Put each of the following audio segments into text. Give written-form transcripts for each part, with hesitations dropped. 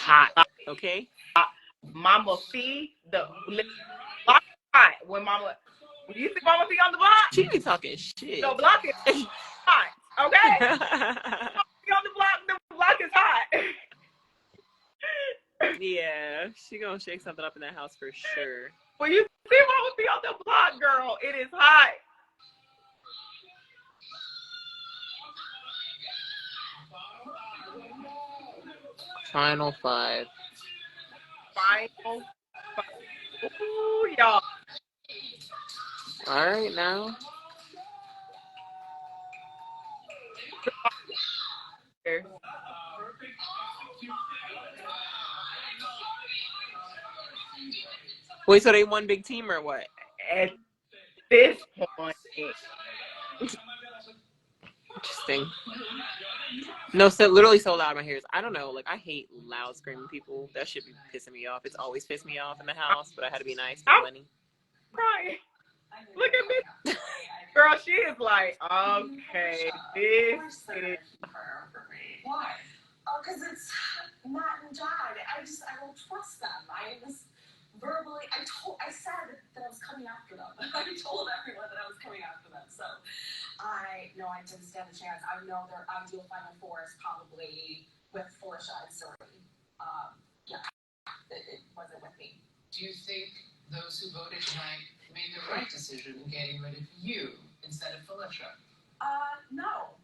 hot. Okay. Mama Fee, the block is hot. When you see Mama Fee on the block, She be talking shit. the block is hot. Okay. On the block is hot. Yeah, she gonna shake something up in that house for sure. When you see Mama Fee on the block, girl, it is hot. Final five. Final five. Ooh, y'all. All right now. Wait, so they one big team or what? At this point. Interesting. No, so literally so loud in my ears. I don't know. Like, I hate loud screaming people. That should be pissing me off. It's always pissed me off in the house, but I had to be nice to Lenny. Crying. Look at me. Girl, she is like, okay, this is. Why? Because it's Matt and John. I don't trust them. I said that I was coming after them. I told everyone that I was coming after them. So I didn't stand a chance. I know their ideal Final Four is probably with Felicia and Surrey. It wasn't with me. Do you think those who voted tonight made the right decision in getting rid of you instead of Felicia? No.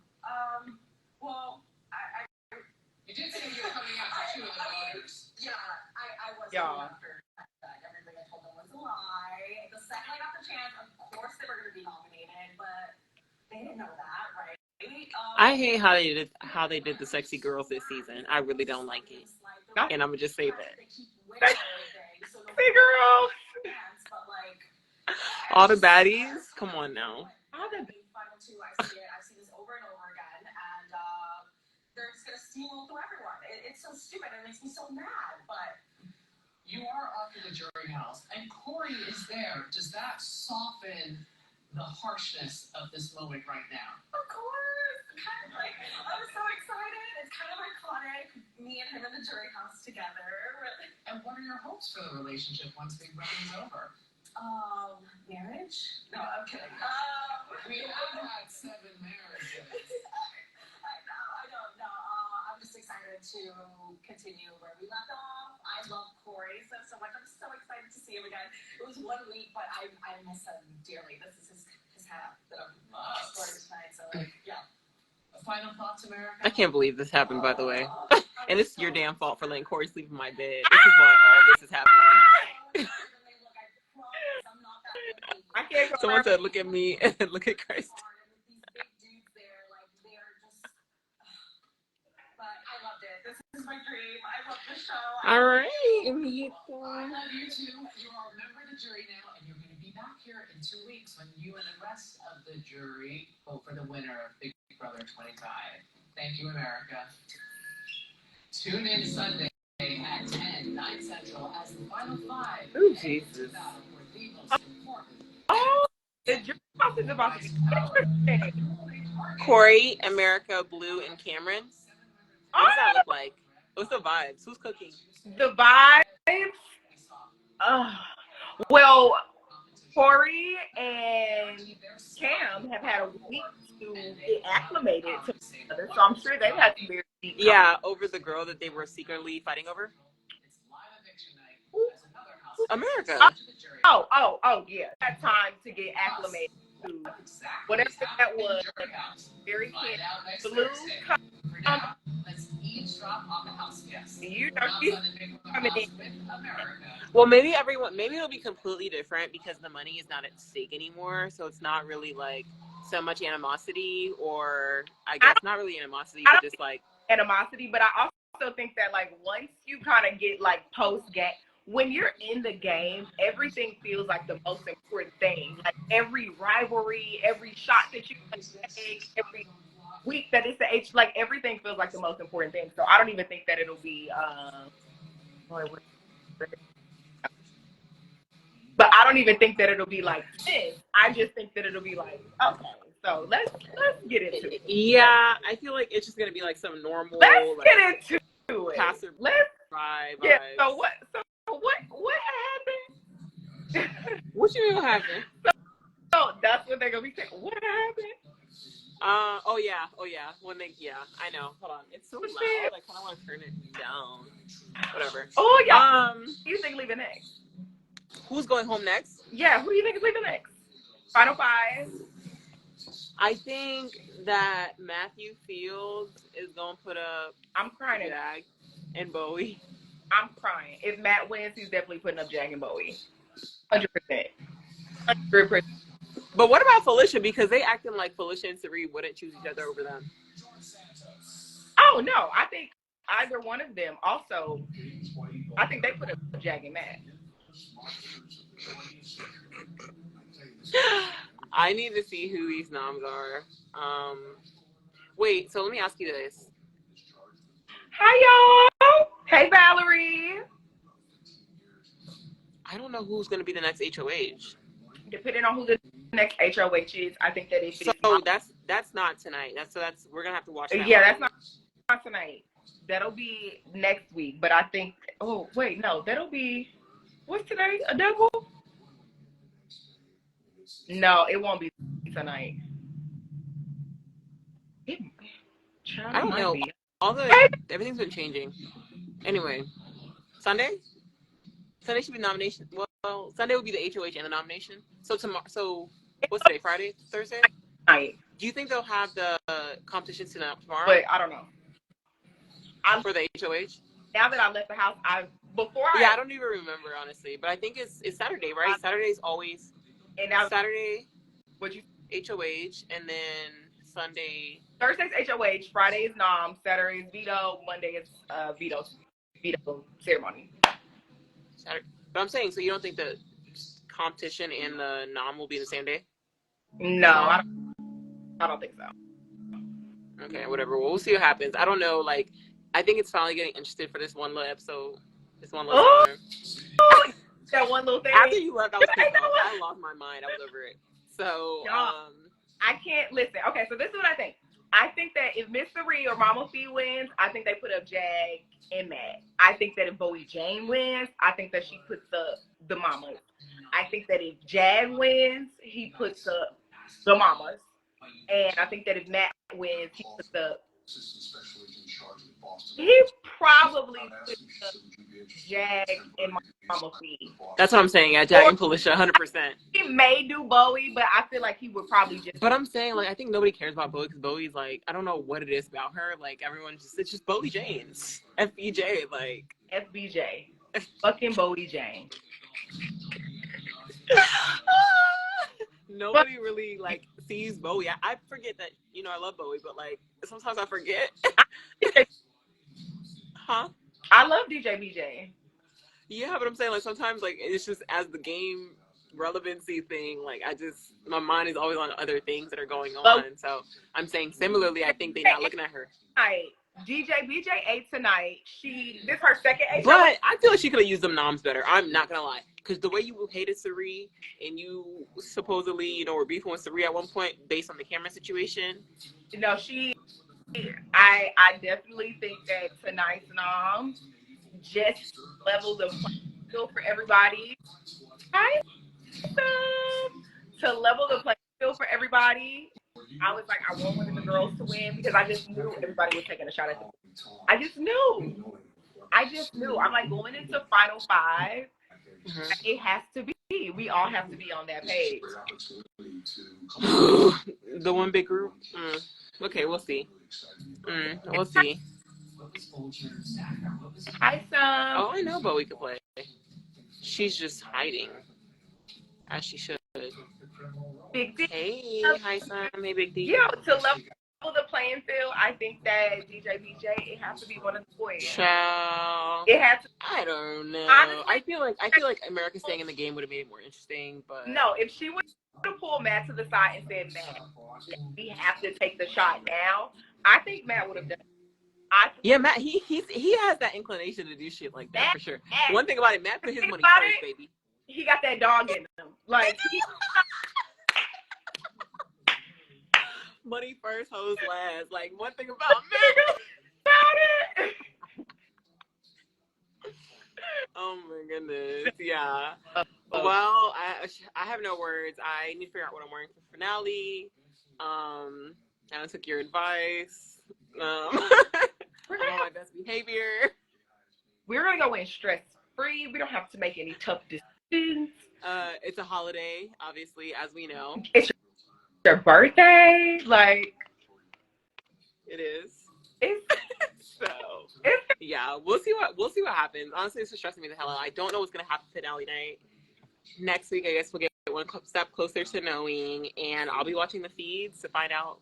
Well, You did say you were coming after two of the voters. Yeah, I was coming after everything I told them was a lie. The second I got the chance, of course they were going to be nominated, but they didn't know that, right? I hate how they did the sexy girls this season. I really don't like it, and I'm gonna just say that. Sexy girls. All the baddies. Come on now. Final two, I see this over and over again, and they're just gonna steamroll through everyone. It's so stupid. It makes me so mad, but. You are off to the jury house, and Corey is there. Does that soften the harshness of this moment right now? Of course. Kind of like, I'm so excited. It's kind of iconic. Me and him in the jury house together. And what are your hopes for the relationship once Big Brother is over? Marriage? No, I'm kidding. We have had 7 marriages. I don't know. I'm just excited to continue where we left off. I love Corey so much. I'm so excited to see him again. It was 1 week, but I miss him dearly. This is his hat that I'm sporting tonight. So, yeah. Final thoughts, America? I can't believe this happened, by the way. And it's your damn fault for letting Corey sleep in my bed. This is why all this is happening. I can't go. Someone said, "Look at me and look at Kirsten." This is my dream. I love the show. All right. I love you too. You are a member of the jury now, and you're going to be back here in 2 weeks when you and the rest of the jury vote for the winner of Big Brother 25. Thank you, America. Tune in Sunday at 10, 9 Central as the final 5. Oh, Jesus. Oh, the jury house is about to be interesting. Corey, America, Blue, and Cameron. What does that look like? What's the vibes? Who's cooking? The vibes. Well, Corey and Cam have had a week to get acclimated to each other, so I'm sure they've had some very deep. Yeah, over the girl that they were secretly fighting over. America. Oh, yeah. Had time to get acclimated to whatever that was. Very kid. Blue. Let's eavesdrop on the house guests. You know she's coming in. Well, maybe it'll be completely different because the money is not at stake anymore. So it's not really like so much animosity, or I guess not really animosity, but just like animosity. But I also think that like once you kind of get like post-game, when you're in the game, everything feels like the most important thing. Like every rivalry, every shot that you take, every week that it's the H, like everything feels like the most important thing. So I don't even think that it'll be but I don't even think that it'll be like this. I just think that it'll be like, okay, so let's get into it. Yeah, I feel like it's just gonna be like some normal. Let's get into it. Passer. Let's Bye. Yeah. So what happened? What you mean what happened? So that's what they're gonna be saying. What happened? Oh yeah. When they, yeah, I know. Hold on, it's so loud. I kind of want to turn it down. Whatever. Oh yeah. Who do you think leaving next? Who's going home next? Yeah. Who do you think is leaving next? Final five. I think that Matthew Fields is gonna put up. I'm crying. Jag and Bowie. I'm crying. If Matt wins, he's definitely putting up Jag and Bowie. 100%. 100%. But what about Felicia? Because they acting like Felicia and Sari wouldn't choose each other over them. Oh no, I think either one of them. Also, I think they put up Jag and Matt. I need to see who these noms are. Wait, so let me ask you this. Hi y'all. Hey Valerie. I don't know who's gonna be the next HOH. Depending on who the next HOH is, I think that if it's so that's not tonight. That's we're gonna have to watch that. Yeah, that's not tonight. That'll be next week. But I think that'll be what's today? A double? No, it won't be tonight. I don't know. Everything's been changing. Anyway, Sunday should be nomination. Well, Sunday will be the HOH and the nomination. So tomorrow. So what's today? Friday? Thursday? Night. Do you think they'll have the competition tomorrow? But I don't know. For the HOH. Now that I left the house, I don't even remember honestly. But I think it's Saturday, right? Saturday's always. And now Saturday. What you HOH and then Sunday. Thursday's HOH, Friday is nom, Saturday is veto, Monday is veto ceremony. Saturday. But I'm saying, so you don't think the competition and the nom will be the same day? No, I don't think so. Okay, whatever. Well, we'll see what happens. I don't know. Like, I think it's finally getting interested for this one little episode. This one little time. That one little thing. After you left, I was pissed off. I lost my mind. I was over it. So, I can't listen. Okay, so this is what I think. I think that if Miss Sari or Mama Fee wins, I think they put up Jag and Matt. I think that if Bowie Jane wins, I think that she puts up the mamas. I think that if Jag wins, he puts up the mamas. And I think that if Matt wins, he puts up. He probably puts up Jag and Mama Fee. That's what I'm saying. Yeah, Jag and Felicia, 100%. He may do Bowie, but I feel like he would probably just. But I'm saying, like, I think nobody cares about Bowie because Bowie's like, I don't know what it is about her. Like, it's just Bowie James. FBJ, like. FBJ. Fucking Bowie Jane. Nobody really, like, sees Bowie. I forget that, I love Bowie, but, like, sometimes I forget. Huh? I love DJ BJ. Yeah, but I'm saying, like, sometimes, like, it's just as the game relevancy thing, like, my mind is always on other things that are going on. So I'm saying similarly, I think they're not looking at her. Right. DJ BJ ate tonight. This her second HOH. But I feel like she could have used them noms better. I'm not going to lie. Because the way you hated Sari and you supposedly, were beefing with Sari at one point based on the camera situation. I definitely think that tonight's nom just leveled the playing field for everybody. To level the playing field for everybody. I was like, I want one of the girls to win because I just knew everybody was taking a shot at them. I just knew. I'm like, going into Final Five, it has to be. We all have to be on that page. The one big group? Okay, we'll see. We'll see. Hi, Sam. Oh, I know Bowie could play. She's just hiding. As she should. Big D. Hey, hi, Sam. Hey, Big D. Yeah, to level the playing field, I think that DJ BJ, it has to be one of the boys. Child. It has to. I don't know. Honestly, I feel like America staying in the game would have made it more interesting, but no, if she would have pulled Matt to the side and said, Matt, we have to take the shot now, I think Matt would have done it. Yeah, Matt, he has that inclination to do shit like that, for sure. One thing about it, Matt put his money first, baby. He got that dog in him. Like, money first, hoes last. Like, one thing about America. goodness. Yeah. Well, I have no words. I need to figure out what I'm wearing for finale. I took your advice. I'm on my best behavior. We're gonna go in stress free. We don't have to make any tough decisions. It's a holiday, obviously, as we know. It's your birthday, like it is. So yeah, we'll see what happens. Honestly, it's just stressing me the hell out. I don't know what's gonna happen finale night. Next week, I guess we'll get one step closer to knowing, and I'll be watching the feeds to find out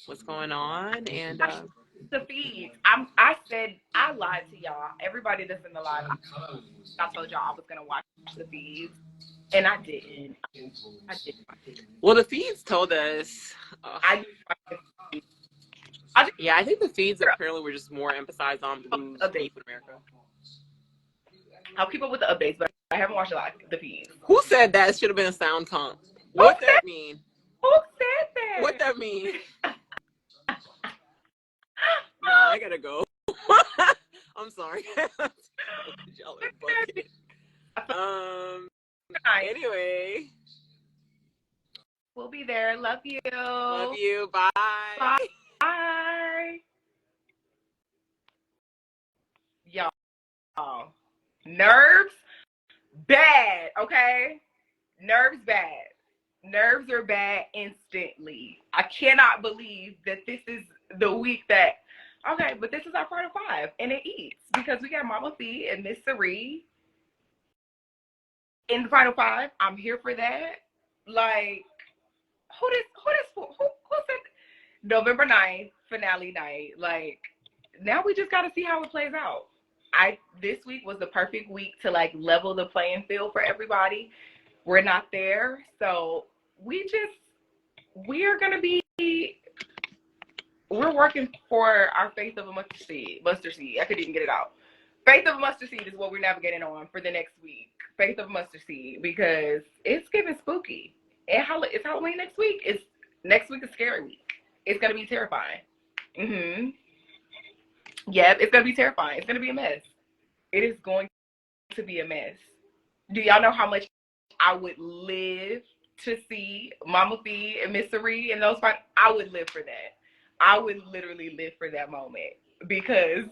what's going on. And the feeds. I lied to y'all. Everybody that's in the live, I told y'all I was gonna watch the feeds, and I didn't. Well, the feeds told us. I think the feeds apparently were just more emphasized on Blue's beef in America. I'll keep up with the updates, but I haven't watched a lot of the feeds. Who said that? It should have been a sound comp. What that mean? Who said that? What that mean? Nah, I gotta go. I'm sorry. Y'all are bugging. Anyway. We'll be there. Love you. Love you. Bye. Bye. Bye. Y'all. Nerves, bad, okay? Nerves bad. Nerves are bad instantly. I cannot believe that this is the week that, okay, but this is our Final Five, and it eats because we got Mama Fee and Miss Cerie in the Final Five. I'm here for that. Like, who said November 9th, finale night? Like, now we just got to see how it plays out. This week was the perfect week to like level the playing field for everybody. We're not there, so we're working for our faith of a mustard seed. I couldn't even get it out. Faith of a mustard seed is what we're navigating on for the next week. Faith of a mustard seed, because it's getting spooky. And it's Halloween next week. Next week is scary week. It's gonna be terrifying. Yeah, it's gonna be terrifying. It's gonna be a mess. It is going to be a mess. Do y'all know how much I would live to see Mama Fee and Miss Cerie and those fights? I would live for that. I would literally live for that moment, because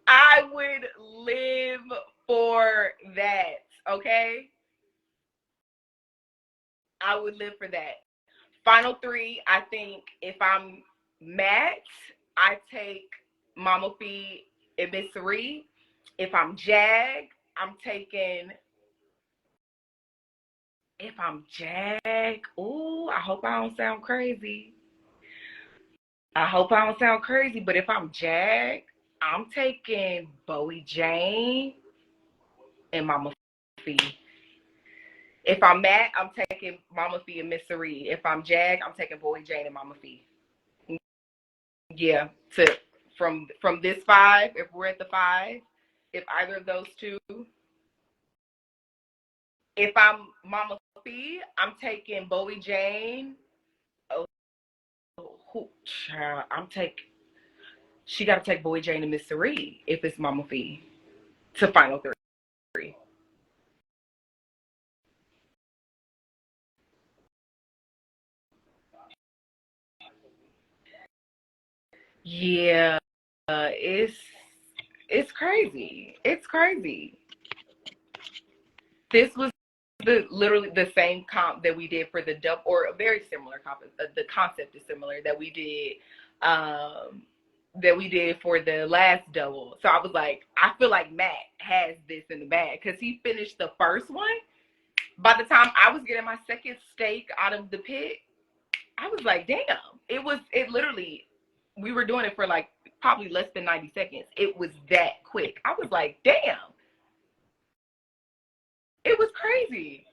I would live for that, okay? I would live for that. Final three, I think if I'm Matt, I take Mama Fee and Miss Cerie. If I'm Jag, I'm taking... If I'm Jag, ooh, I hope I don't sound crazy. But if I'm Jag, I'm taking Bowie Jane and Mama Fee. If I'm Matt, I'm taking Mama Fee and Miss Cerie. If I'm Jag, I'm taking Bowie Jane and Mama Fee. Yeah, from this five, if we're at the five, if either of those two. If I'm Mama Fee, I'm taking Bowie Jane. She got to take Bowie Jane and Miss Cerie if it's Mama Fee to final three. Yeah, it's crazy. It's crazy. This was literally the same comp that we did for the double, or a very similar comp. The concept is similar that we did for the last double. So I was like, I feel like Matt has this in the bag because he finished the first one. By the time I was getting my second steak out of the pit, I was like, damn. It literally, we were doing it for like probably less than 90 seconds. It was that quick. I was like, damn. It was crazy.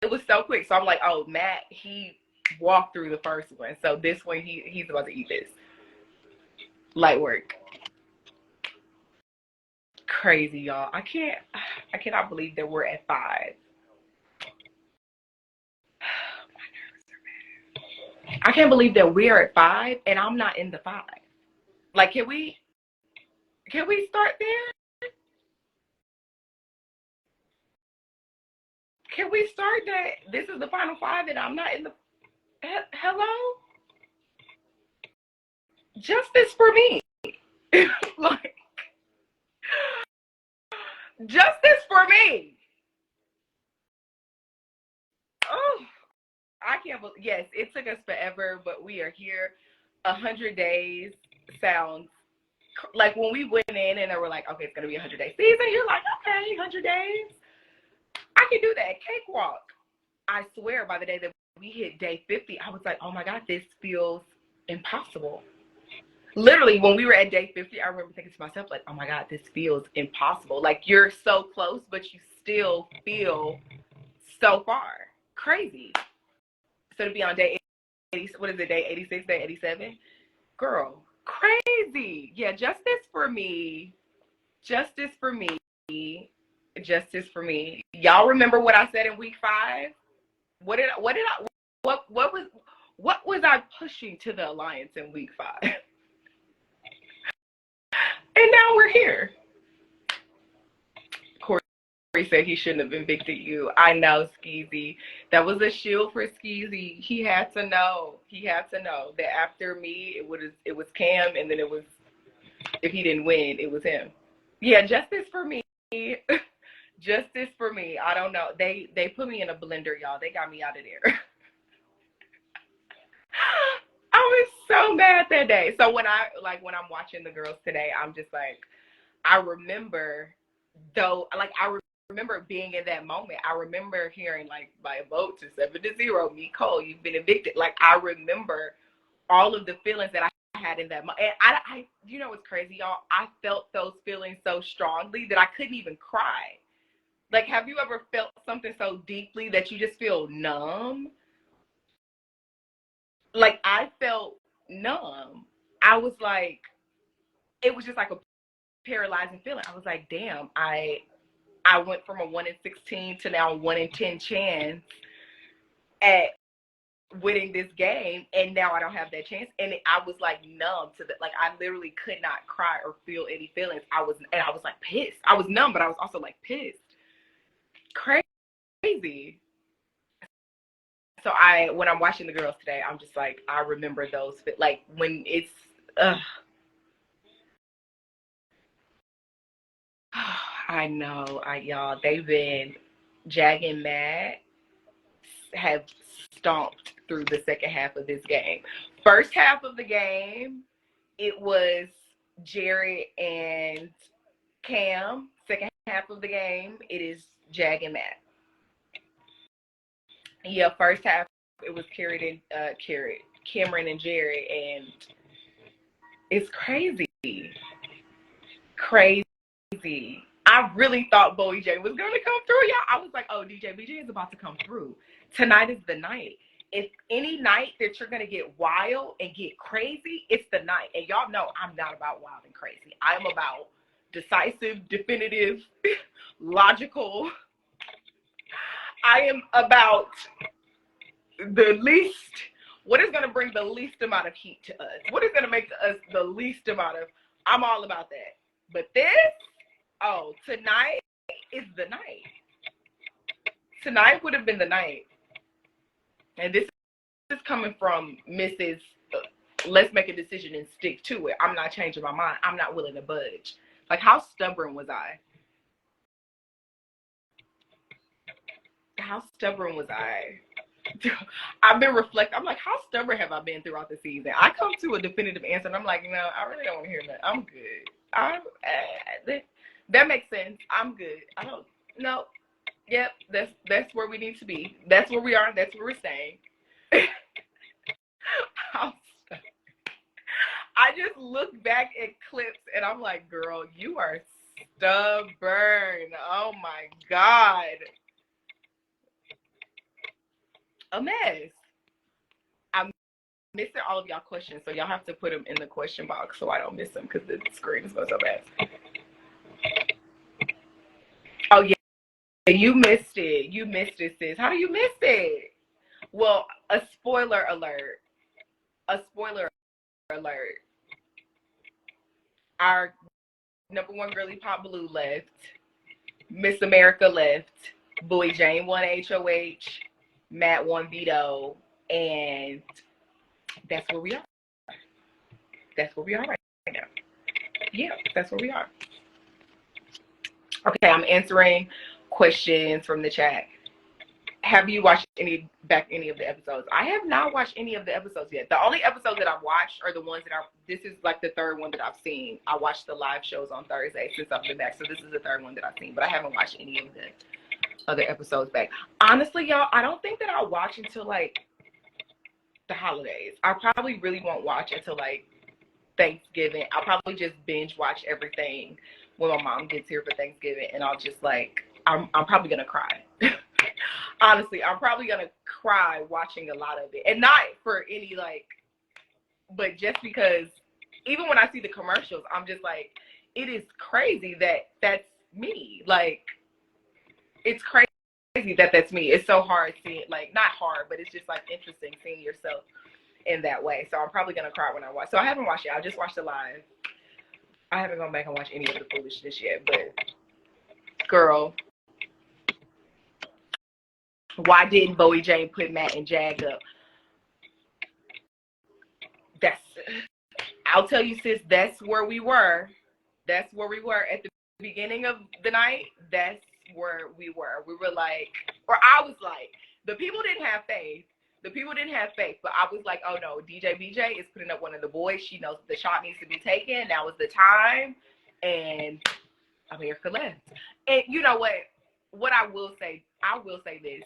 It was so quick. So I'm like, oh, Matt, he walked through the first one. So this one, he's about to eat this. Light work. Crazy, y'all. I cannot believe that we're at 5. My nerves are bad. I can't believe that we're at 5 and I'm not in the 5. Like, can we start there? Can we start that? This is the final five and I'm not in the... Hello? Justice for me. Like, justice for me. Oh, I can't believe... Yes, it took us forever, but we are here. 100 days sounds... Like, when we went in and they were like, okay, it's going to be a 100-day season, you're like, okay, 100 days. I can do that. Cakewalk. I swear, by the day that we hit day 50, I was like, oh my God, this feels impossible. Literally, when we were at day 50, I remember thinking to myself, like, oh my God, this feels impossible. Like, you're so close, but you still feel so far. Crazy. So to be on day 80, what is it, day 86, day 87? Girl, crazy. Yeah, justice for me. Justice for me. Justice for me. Y'all remember what I said in week 5? What was I pushing to the alliance in week 5? And now we're here. Corey said he shouldn't have evicted you. I know, Skeezy. That was a shield for Skeezy. He had to know. He had to know that after me, it was Cam, and then it was, if he didn't win, it was him. Yeah, justice for me. Justice for me. I don't know. They put me in a blender, y'all. They got me out of there. I was so mad that day. So when I'm watching the girls today, I'm just like, I remember though, like I remember being in that moment. I remember hearing like by a vote to 7-0, me Cole, you've been evicted. Like I remember all of the feelings that I had in that moment. And I you know what's crazy, y'all? I felt those feelings so strongly that I couldn't even cry. Like, have you ever felt something so deeply that you just feel numb? Like, I felt numb. I was like, it was just like a paralyzing feeling. I was like, damn, I went from a 1 in 16 to now a 1 in 10 chance at winning this game, and now I don't have that chance. And I was like numb to the, like I literally could not cry or feel any feelings. I was like pissed. I was numb, but I was also like pissed. Crazy. So when I'm watching the girls today, I'm just like, I remember those, like when it's, I know, y'all, they've been jagging mad, have stomped through the second half of this game. First half of the game, it was Jared and Cam. Second half of the game, it is jagging mad. Yeah, first half it was Cameron and Jerry, and it's crazy. I really thought Bowie J was gonna come through, y'all. I was like, oh, BJ is about to come through. Tonight is the night. If any night that you're gonna get wild and get crazy, it's the night. And y'all know I'm not about wild and crazy. I'm about decisive, definitive, logical. I am about the least, what is going to bring the least amount of heat to us? What is going to make us the least amount of, I'm all about that. But this, oh, tonight is the night. Tonight would have been the night. And this is coming from Mrs. Let's make a decision and stick to it. I'm not changing my mind. I'm not willing to budge. Like, how stubborn was I? How stubborn was I? I've been reflecting. I'm like, how stubborn have I been throughout the season? I come to a definitive answer, and I'm like, no, I really don't want to hear that. I'm good. That makes sense. I'm good. I don't. No. Yep. That's where we need to be. That's where we are. That's where we're staying. I just look back at clips, and I'm like, girl, you are stubborn. Oh my God. A mess. I'm missing all of y'all questions, so y'all have to put them in the question box so I don't miss them because the screen is going so fast. Oh yeah, you missed it. You missed it, sis. How do you miss it? Well, a spoiler alert. A spoiler alert. Our #1 girly pop blue left. Miss America left. Boy Jane won HOH, Matt won veto, and that's where we are. That's where we are right now. Yeah, that's where we are. Okay, I'm answering questions from the chat. Have you watched any of the episodes? I have not watched any of the episodes yet. The only episodes that I've watched are the ones that this is like the third one that I've seen. I watched the live shows on Thursday since I've been back. So this is the third one that I've seen, but I haven't watched any of the other episodes back. Honestly, y'all, I don't think that I'll watch until like the holidays. I probably really won't watch until like Thanksgiving. I'll probably just binge watch everything when my mom gets here for Thanksgiving, and I'll just like I'm probably gonna cry. Honestly, I'm probably gonna cry watching a lot of it, and not for any like, but just because even when I see the commercials, I'm just like, it is crazy that that's me. Like, it's crazy that that's me. It's so hard seeing, like, not hard, but it's just like interesting seeing yourself in that way. So I'm probably gonna cry when I watch. So I haven't watched it. I just watched it live. I haven't gone back and watched any of the foolishness yet, but girl, why didn't Bowie Jane put Matt and Jag up? I'll tell you, sis, that's where we were. That's where we were at the beginning of the night. That's where we were. We were like, or I was like, the people didn't have faith. The people didn't have faith, but I was like, oh no, DJ BJ is putting up one of the boys. She knows the shot needs to be taken. Now is the time. And America left. And you know what? What I will say this,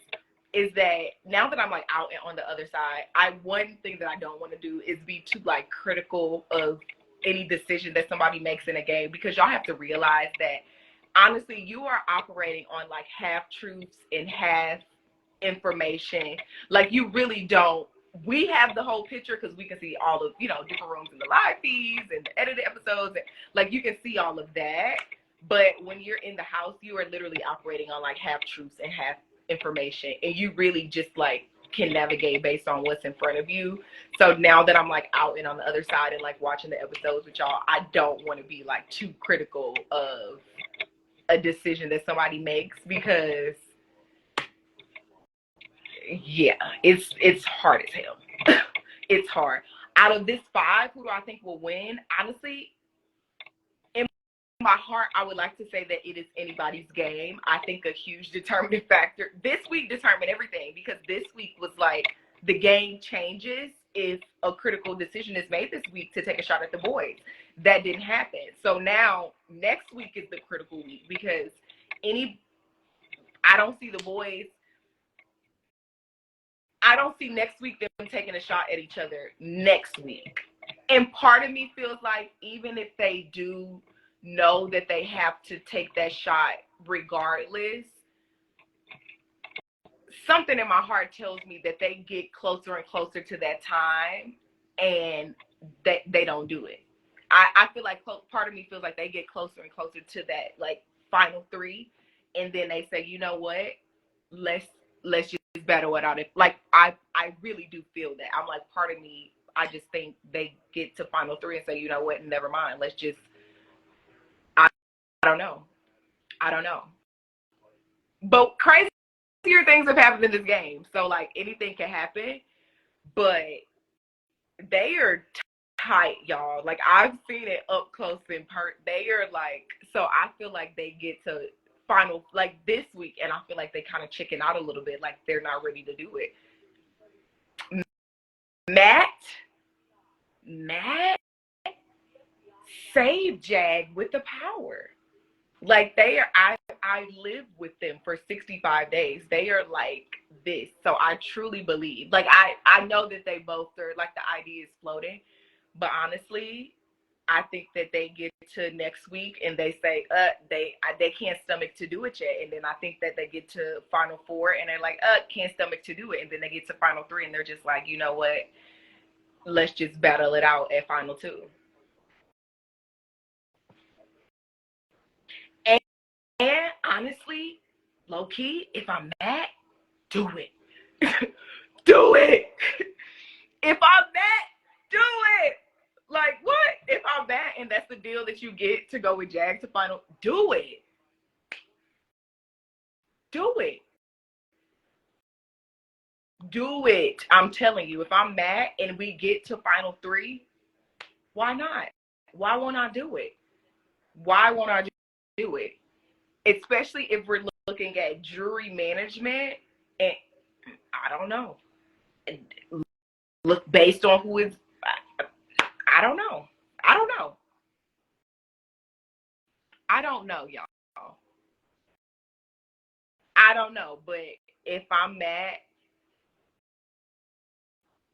is that now that I'm like out and on the other side, one thing that I don't want to do is be too like critical of any decision that somebody makes in a game, because y'all have to realize that honestly, you are operating on like half truths and half information. Like, you really don't. We have the whole picture because we can see all of, different rooms in the live feeds and the edited episodes, and like you can see all of that. But when you're in the house, you are literally operating on like half truths and half information, and you really just like can navigate based on what's in front of you. So now that I'm like out and on the other side and like watching the episodes with y'all, I don't want to be like too critical of a decision that somebody makes, because yeah, it's hard as hell. It's hard. Out of this 5, who do I think will win? Honestly, in my heart, I would like to say that it is anybody's game. I think a huge determining factor this week determined everything, because this week was like the game changes if a critical decision is made this week to take a shot at the boys. That didn't happen. So now next week is the critical week, because I don't see the boys. I don't see next week them taking a shot at each other next week. And part of me feels like even if they do know that they have to take that shot regardless, something in my heart tells me that they get closer and closer to that time and they don't do it. I feel like part of me feels like they get closer and closer to that like final 3, and then they say, you know what, let's just battle it out. Like I really do feel that. I'm like, part of me, I just think they get to final 3 and say, you know what, never mind, let's just, I don't know. But crazier things have happened in this game, so like anything can happen. But they are tight, y'all. Like, I've seen it up close and they are like, so I feel like they get to final like this week, and I feel like they kind of chicken out a little bit, like they're not ready to do it. Matt saved Jag with the power. Like, they are, I lived with them for 65 days. They are like this. So I truly believe, like, I know that they both are like, the idea is floating, but honestly, I think that they get to next week and they say, they can't stomach to do it yet. And then I think that they get to final 4 and they're like, can't stomach to do it. And then they get to final 3 and they're just like, you know what? Let's just battle it out at final 2. And honestly, low key, if I'm mad, do it. Do it. If I'm mad, do it. Like, what? If I'm mad and that's the deal that you get to go with Jag to final, do it. Do it. Do it. I'm telling you, if I'm mad and we get to final 3, why not? Why won't I do it? Why won't I do it? Especially if we're looking at jury management, and I don't know. Look, based on who is, I don't know. I don't know. I don't know, y'all. I don't know, but if I'm mad,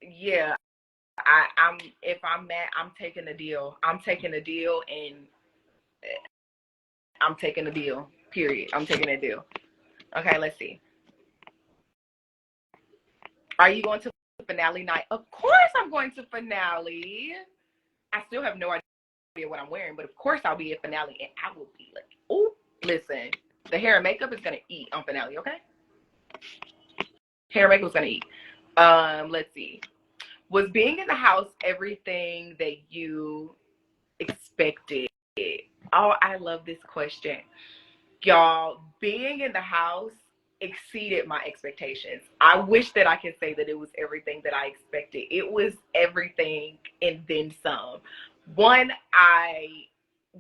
yeah, if I'm mad, I'm taking a deal. I'm taking a deal, and I'm taking a deal. Period. I'm taking a deal. Okay, let's see. Are you going to finale night? Of course I'm going to finale. I still have no idea what I'm wearing, but of course I'll be at finale, and I will be like, oh, listen, the hair and makeup is going to eat on finale, okay? Hair and makeup is going to eat. Let's see. Was being in the house everything that you expected? Oh, I love this question. Y'all, being in the house exceeded my expectations. I wish that I could say that it was everything that I expected. It was everything and then some. One,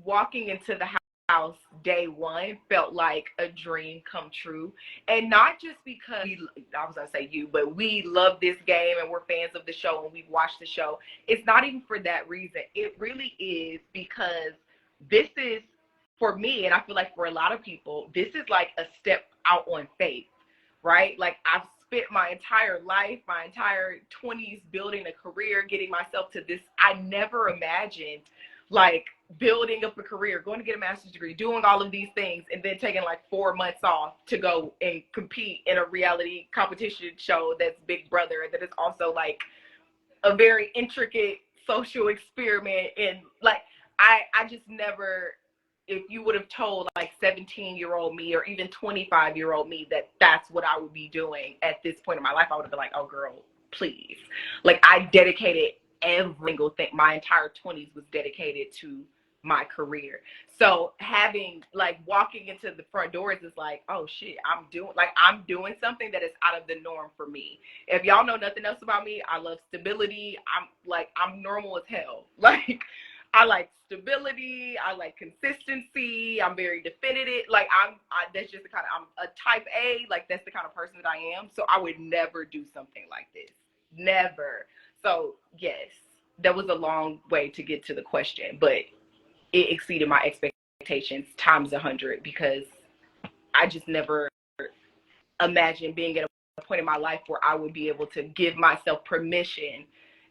walking into the house day one felt like a dream come true. And not just because I was gonna say you, but we love this game and we're fans of the show and we've watched the show. It's not even for that reason. It really is because this is, for me, and I feel like for a lot of people, this is like a step out on faith, right? Like I've spent my entire life, my entire 20s building a career, getting myself to this. I never imagined like building up a career, going to get a master's degree, doing all of these things, and then taking like 4 months off to go and compete in a reality competition show that's Big Brother, that is also like a very intricate social experiment. And like I just never, if you would have told like 17-year-old me or even 25-year-old me that that's what I would be doing at this point in my life, I would have been like, oh girl, please. Like I dedicated every single thing. My entire 20s was dedicated to my career. So having like walking into the front doors is like, oh shit, I'm doing something that is out of the norm for me. If y'all know nothing else about me, I love stability. I'm normal as hell. Like I like stability. I like consistency. I'm very definitive. Like that's just the kind of, I'm a type A. Like that's the kind of person that I am. So I would never do something like this. Never. So yes, that was a long way to get to the question, but it exceeded my expectations times 100 because I just never imagined being at a point in my life where I would be able to give myself permission.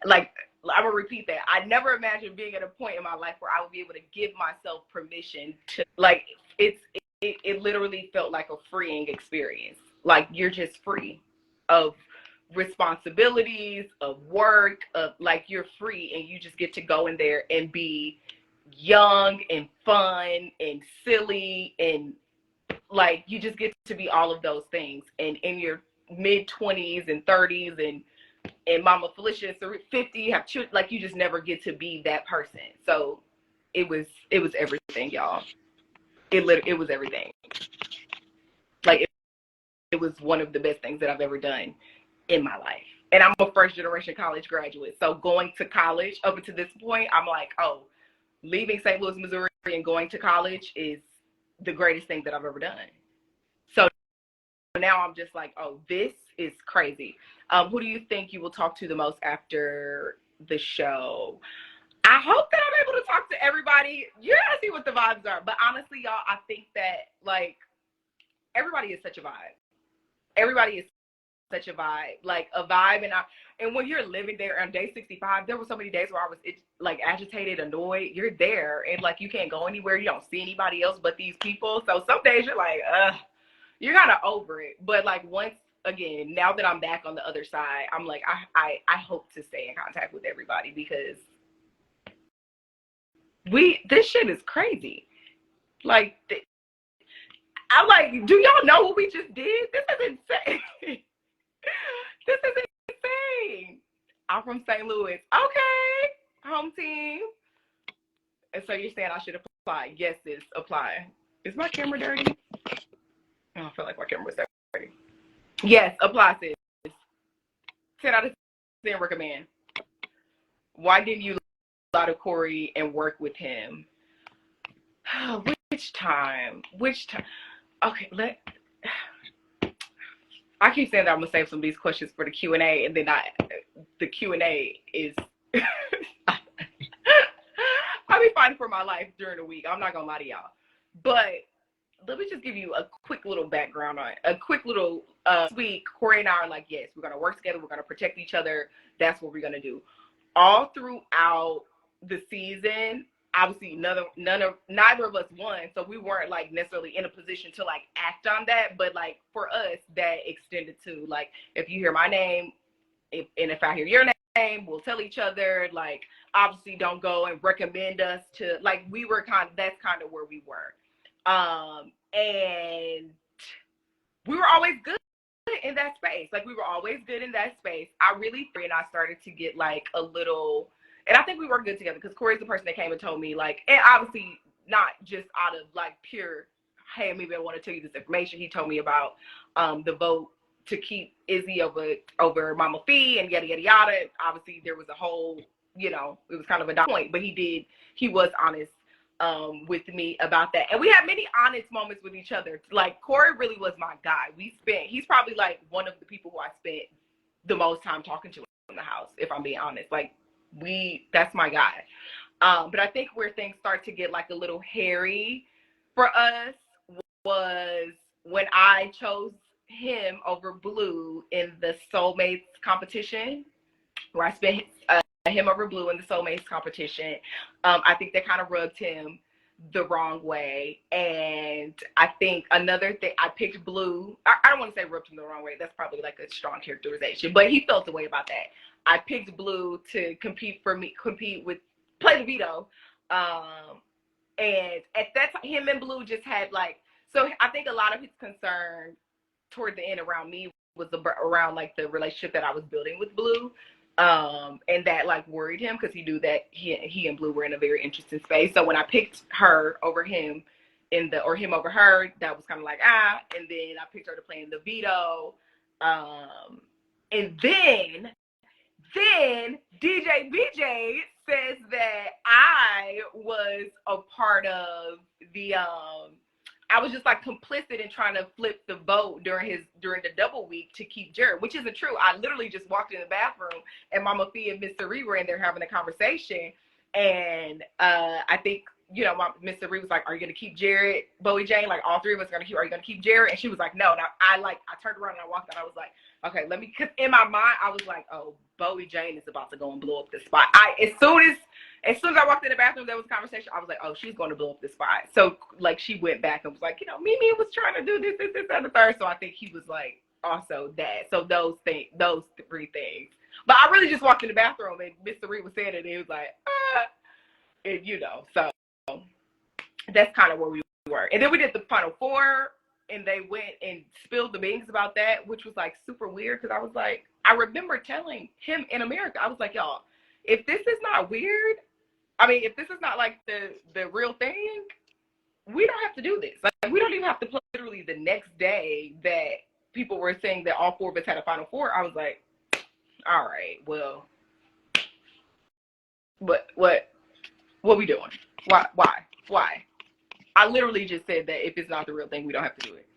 Like, I'm gonna repeat that. I never imagined being at a point in my life where I would be able to give myself permission to, like, it literally felt like a freeing experience. Like, you're just free of responsibilities, of work, of like, you're free and you just get to go in there and be young and fun and silly, and like you just get to be all of those things. And in your mid-20s and 30s and Mama Felicia is 50, have children, like you just never get to be that person. So it was everything, y'all. It was everything. Like it was one of the best things that I've ever done in my life. And I'm a first generation college graduate. So going to college up until this point, I'm like, oh, leaving St. Louis, Missouri and going to college is the greatest thing that I've ever done. So now I'm just like, oh, this is crazy. Who do you think you will talk to the most after the show? I hope that I'm able to talk to everybody. You're gonna see what the vibes are. But honestly, y'all, I think that like everybody is such a vibe. Everybody is such a vibe, like a vibe. And when you're living there on day 65, there were so many days where I was like agitated, annoyed. You're there and like you can't go anywhere. You don't see anybody else but these people. So some days you're like, you're kind of over it. But like once again, now that I'm back on the other side, I'm like, I hope to stay in contact with everybody because this shit is crazy. Like, I'm like, do y'all know what we just did? This is insane. This is insane. I'm from St. Louis. Okay, home team. And so you're saying I should apply? Yes, sis, apply. Is my camera dirty? I feel like my camera was ready. Yes, apply, sis. 10 out of 10 recommend. Why didn't you lie to Corey and work with him? Which time? Okay, I keep saying that I'm gonna save some of these questions for the Q&A, and then the Q&A is I'll be fighting for my life during the week. I'm not gonna lie to y'all, but let me just give you a quick little background on it. A quick little week. Corey and I are like, yes, we're gonna work together. We're gonna protect each other. That's what we're gonna do. All throughout the season, obviously neither of us won, so we weren't like necessarily in a position to like act on that. But like for us, that extended to like, if you hear my name, if I hear your name, we'll tell each other. Like, obviously, don't go and recommend us to, like, we were that's kind of where we were. And we were always good in that space. Like, we were always good in that space. I started to get like a little, and I think we worked good together because Corey's the person that came and told me, like, and obviously not just out of like pure, hey, maybe I want to tell you this information. He told me about the vote to keep Izzy over Mama Fee and yada yada yada. Obviously there was a whole, it was kind of a point, but he was honest with me about that. And we had many honest moments with each other. Like, Corey really was my guy. He's probably like one of the people who I spent the most time talking to in the house, if I'm being honest. Like, that's my guy. But I think where things start to get like a little hairy for us was when I chose him over Blue in the Soulmates competition, where I spent him over Blue in the Soulmates competition. I think that kind of rubbed him the wrong way. And I think another thing, I picked Blue. I don't want to say rubbed him the wrong way. That's probably like a strong characterization, but he felt the way about that. I picked Blue to play the veto. And at that time, him and Blue just had like, so I think a lot of his concern toward the end around me was around like the relationship that I was building with Blue. And that like worried him because he knew that he and Blue were in a very interesting space. So when I picked her over him or him over her, that was kind of like, and then I picked her to play in the veto. And then DJ BJ says that I was a part of the I was just like complicit in trying to flip the vote during the double week to keep Jared, which isn't true. I literally just walked in the bathroom and Mama Fee and Miss Cerie were in there having a conversation. And I think, Miss Cerie was like, are you going to keep Jared, Bowie Jane? Like, all three of us are you going to keep Jared? And she was like, no. And I turned around and I walked out. I was like, okay, because in my mind, I was like, oh, Bowie Jane is about to go and blow up this spot. As soon as I walked in the bathroom, there was a conversation. I was like, oh, she's going to blow up this spot. So, like, she went back and was like, Mimi was trying to do this, and the third. So I think he was like, also that. So those three things. But I really just walked in the bathroom and Mr. Reed was saying it, and he was like, and so that's kind of where we were. And then we did the Final Four, and they went and spilled the beans about that, which was like super weird because I was like, I remember telling him in America, I was like, y'all, if this is not weird, if this is not like the real thing, we don't have to do this. Like, we don't even have to play. Literally the next day that people were saying that all four of us had a Final Four, I was like, all right, well, what we doing? Why? I literally just said that if it's not the real thing, we don't have to do it.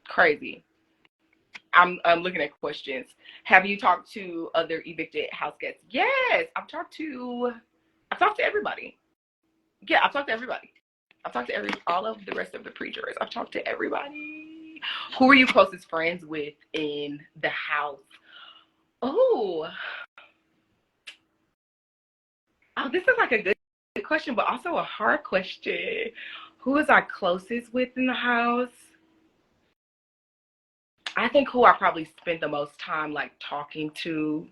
Crazy. I'm looking at questions. Have you talked to other evicted house guests? Yes, I've talked to everybody. Yeah, I've talked to everybody. I've talked to all of the rest of the pre-jurors. I've talked to everybody. Who are you closest friends with in the house? Oh, this is like a good question, but also a hard question. Who is I closest with in the house? I think who I probably spent the most time like talking to.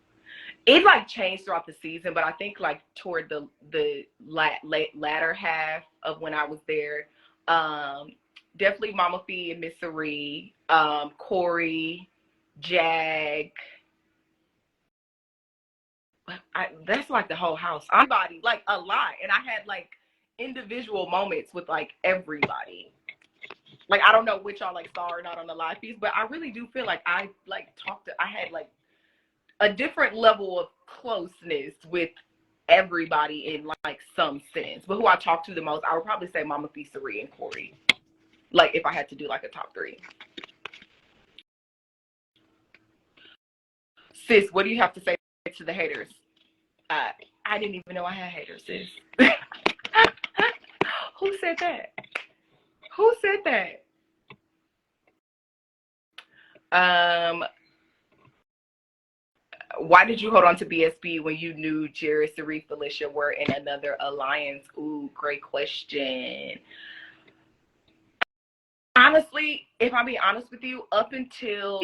It like changed throughout the season, but I think like toward the latter half of when I was there, definitely Mama Fee and Miss Cerie, Corey, Jag. That's like the whole house. Everybody, like a lot. And I had like individual moments with like everybody. Like, I don't know which y'all like saw or not on the live feeds, but I really do feel like I had like a different level of closeness with everybody in like some sense. But who I talked to the most, I would probably say Mama Fee, Sari, and Corey. Like, if I had to do like a top 3. Sis, what do you have to say to the haters? I didn't even know I had haters, sis. Who said that? Who said that? Why did you hold on to BSB when you knew Jerry, Sari, Felicia were in another alliance? Ooh, great question. Honestly, if I'm being honest with you, up until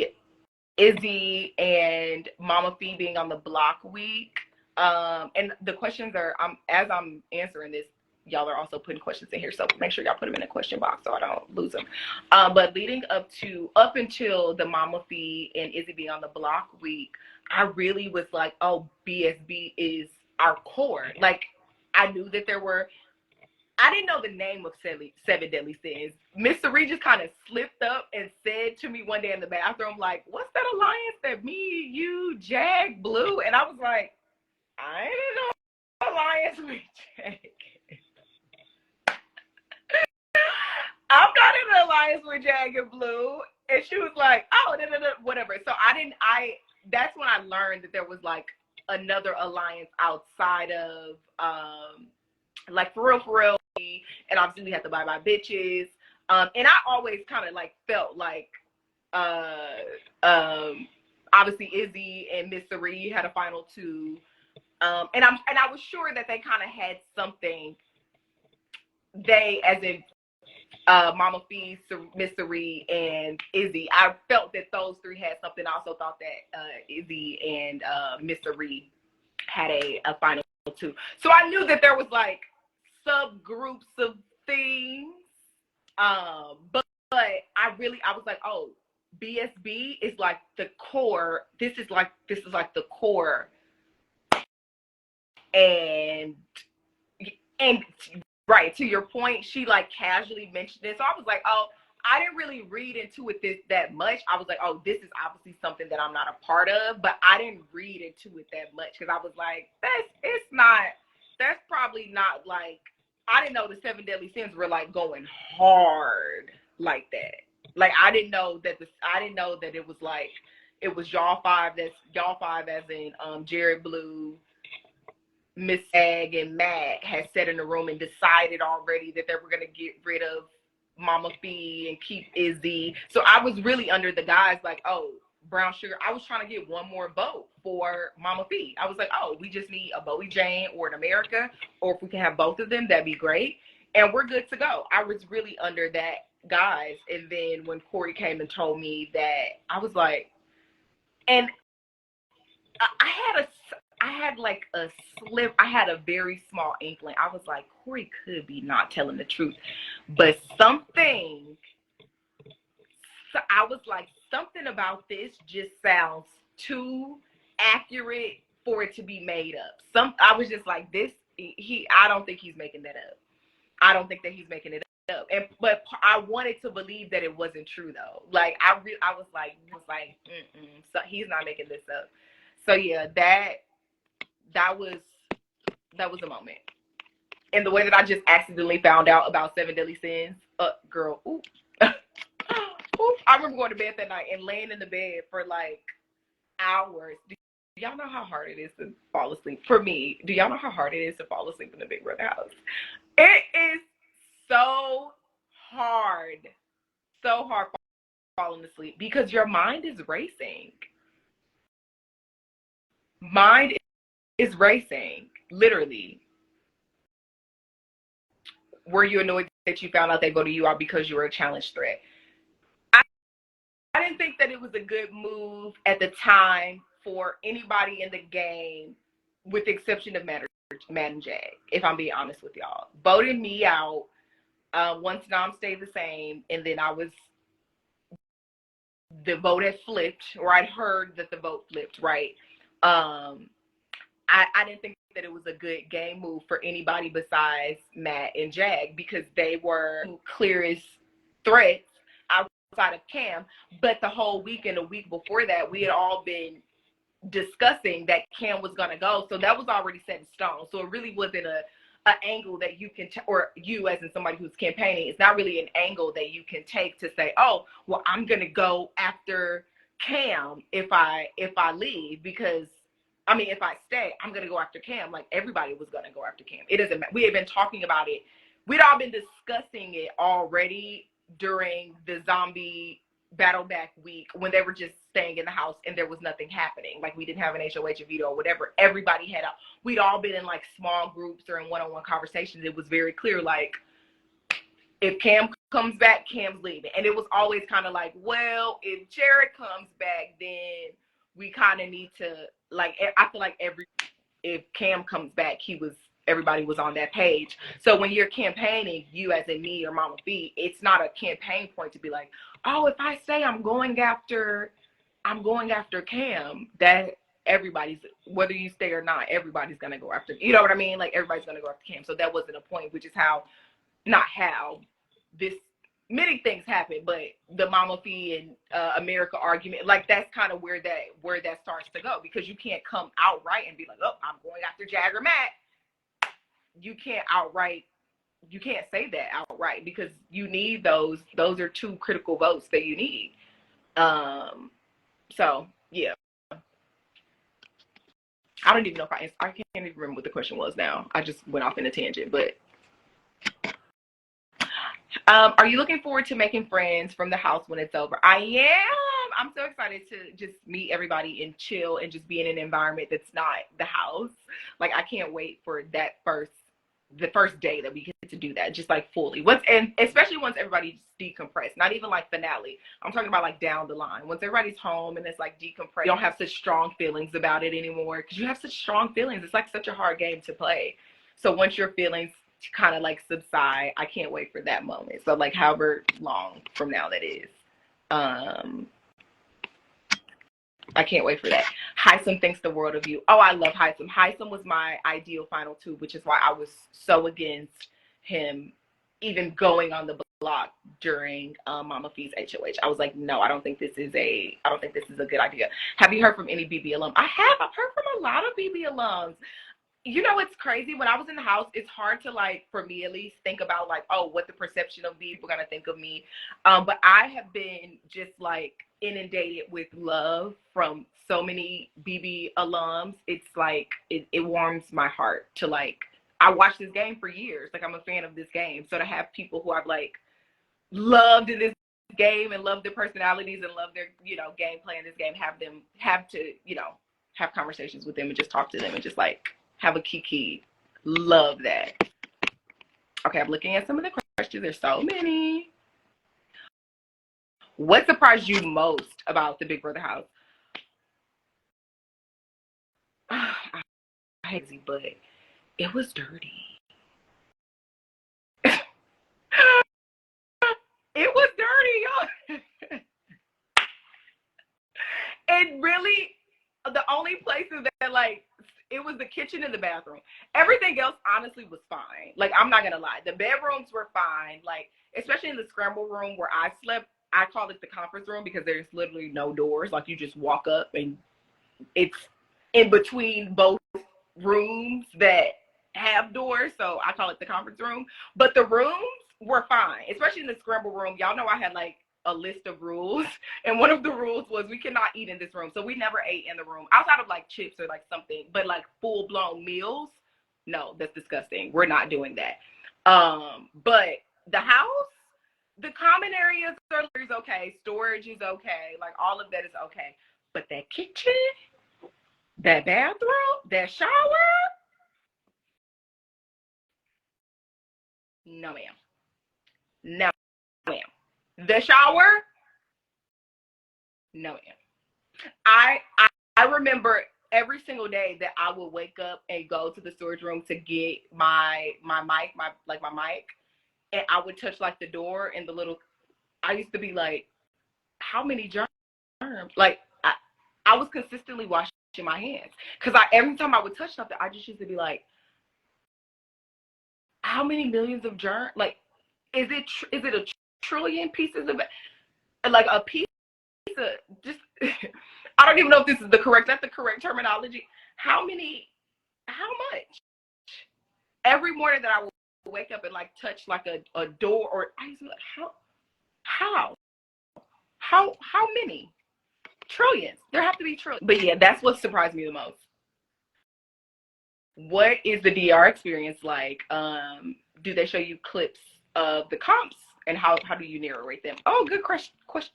Izzy and Mama Fee being on the block week, and the questions are, as I'm answering this, y'all are also putting questions in here, so make sure y'all put them in the question box so I don't lose them. But leading up until the Mama Fee and Izzy being on the block week, I really was like, oh, BSB is our core. Like, I knew that there were, I didn't know the name of Seven Deadly Sins. Miss Sari just kind of slipped up and said to me one day in the bathroom, like, what's that alliance that me, you, Jag, Blue? And I was like, I ain't in no alliance with Jag. I'm not in an alliance with Jag and Blue. And she was like, oh, whatever. So that's when I learned that there was like another alliance outside of, like for real. And obviously we had the Bye Bye Bitches. And I always kind of like felt like, obviously Izzy and Miss Sari had a final 2. And I was sure that they kind of had something, they as in Mama Fee, Miss Sari, and Izzy. I felt that those 3 had something. I also thought that Izzy and Miss Sari had a final 2. So I knew that there was like subgroups of things. But I was like, oh, BSB is like the core. This is like the core. And right, to your point, she like casually mentioned it. So I was like, oh, I didn't really read into it that much. I was like, oh, this is obviously something that I'm not a part of, but I didn't read into it that much because I was like, that's probably not like, I didn't know the 7 Deadly Sins were like going hard like that. Like, I didn't know that it was like, it was y'all 5 as in Jared, Blue, Miss Ag, and Matt had sat in the room and decided already that they were going to get rid of Mama Fee and keep Izzy. So I was really under the guise like, oh, Brown Sugar. I was trying to get one more vote for Mama Fee. I was like, oh, we just need a Bowie Jane or an America, or if we can have both of them, that'd be great. And we're good to go. I was really under that guise. And then when Corey came and told me that, I was like, and I had a very small inkling. I was like, Corey could be not telling the truth, but I was like, something about this just sounds too accurate for it to be made up. I was just like, I don't think he's making that up. I don't think that he's making it up. But I wanted to believe that it wasn't true though. Like, I was like, so he's not making this up. So yeah, that was a moment. And the way that I just accidentally found out about 7 Deadly Sins, girl, ooh. I remember going to bed that night and laying in the bed for like hours. Do y'all know how hard it is to fall asleep? For me, do y'all know how hard it is to fall asleep in the Big Brother house? It is so hard falling asleep because your mind is racing. Mind is racing, literally. Were you annoyed that you found out they voted you out because you were a challenge threat? I didn't think that it was a good move at the time for anybody in the game, with the exception of Matt and Jag, if I'm being honest with y'all. Voted me out once Nom stayed the same, and then the vote had flipped, or I'd heard that the vote flipped, right? I didn't think that it was a good game move for anybody besides Matt and Jag, because they were clearest threats outside of Cam. But the whole week and a week before that, we had all been discussing that Cam was going to go. So that was already set in stone. So it really wasn't an angle that you can, or you as in somebody who's campaigning, it's not really an angle that you can take to say, oh, well, I'm going to go after Cam if I leave, because I mean, if I stay, I'm going to go after Cam. Like, everybody was going to go after Cam. It doesn't matter. We had been talking about it. We'd all been discussing it already during the zombie battle back week when they were just staying in the house and there was nothing happening. Like, we didn't have an HOH veto or whatever. Everybody had we'd all been in like small groups or in one-on-one conversations. It was very clear, like, if Cam comes back, Cam's leaving. And it was always kind of like, well, if Jared comes back, then we kind of need to, like, I feel like if Cam comes back, everybody was on that page. So when you're campaigning, you as in me or Mama B, it's not a campaign point to be like, oh, if I say I'm going after Cam, that everybody's, whether you stay or not, everybody's gonna go after, you know what I mean? Like, everybody's gonna go after Cam. So that wasn't a point, which is not how this many things happen, but the Mama Fee and America argument, like, that's kind of where that starts to go, because you can't come outright and be like, oh, I'm going after Jagger Matt. You can't say that outright, because you need those are two critical votes that you need. So yeah, I don't even know if I can't even remember what the question was now. I just went off in a tangent, but are you looking forward to making friends from the house when it's over? I am. I'm so excited to just meet everybody and chill and just be in an environment that's not the house. Like, I can't wait for the first day that we get to do that, just like fully. And especially once everybody's decompressed, not even like finale. I'm talking about like down the line. Once everybody's home and it's like decompressed, you don't have such strong feelings about it anymore, because you have such strong feelings. It's like such a hard game to play. So once your feelings kind of like subside, I can't wait for that moment. So like however long from now that is. I can't wait for that. Heisem thinks the world of you. Oh, I love Heisem. Heisem was my ideal final two, which is why I was so against him even going on the block during Mama Fee's HOH. I was like, no, I don't think this is a good idea. Have you heard from any BB alum? I have. I've heard from a lot of BB alums. You know, it's crazy. When I was in the house, it's hard to, like, for me at least, think about like, oh, what the perception of people are gonna think of me. But I have been just like inundated with love from so many BB alums. It's like it warms my heart to, like, I watched this game for years. Like, I'm a fan of this game. So to have people who I've like loved in this game and love their personalities and love their, you know, gameplay in this game, have to, you know, have conversations with them and just talk to them and just like have a kiki. Love that. Okay, I'm looking at some of the questions. There's so many. What surprised you most about the Big Brother house? I hate it, but it was dirty. It was dirty, y'all. It really, the only places that, like, it was the kitchen and the bathroom. Everything else, honestly, was fine. Like, I'm not gonna lie. The bedrooms were fine. Like, especially in the scramble room where I slept, I call it the conference room because there's literally no doors. Like, you just walk up and it's in between both rooms that have doors. So I call it the conference room. But the rooms were fine, especially in the scramble room. Y'all know I had like a list of rules, and one of the rules was we cannot eat in this room. So we never ate in the room outside of like chips or like something, but like full-blown meals, no, that's disgusting. We're not doing that. But the house, the common areas are okay, storage is okay, like all of that is okay, but that kitchen, that bathroom, that shower, no ma'am. No ma'am. The shower, no ma'am. I remember every single day that I would wake up and go to the storage room to get my mic, my mic, and I would touch like the door and the little, I used to be like, how many germs? Like, I was consistently washing in my hands. Because every time I would touch something, I just used to be like, how many millions of germs? Like, is it a trillion pieces of, like, a piece of, just, I don't even know if this is that's the correct terminology. How much? Every morning that I would wake up and like touch like a door, or I used to be like, how many? Trillions. There have to be trillions. But yeah, that's what surprised me the most. What is the DR experience like? Do they show you clips of the comps, and how do you narrate them? Oh, good question.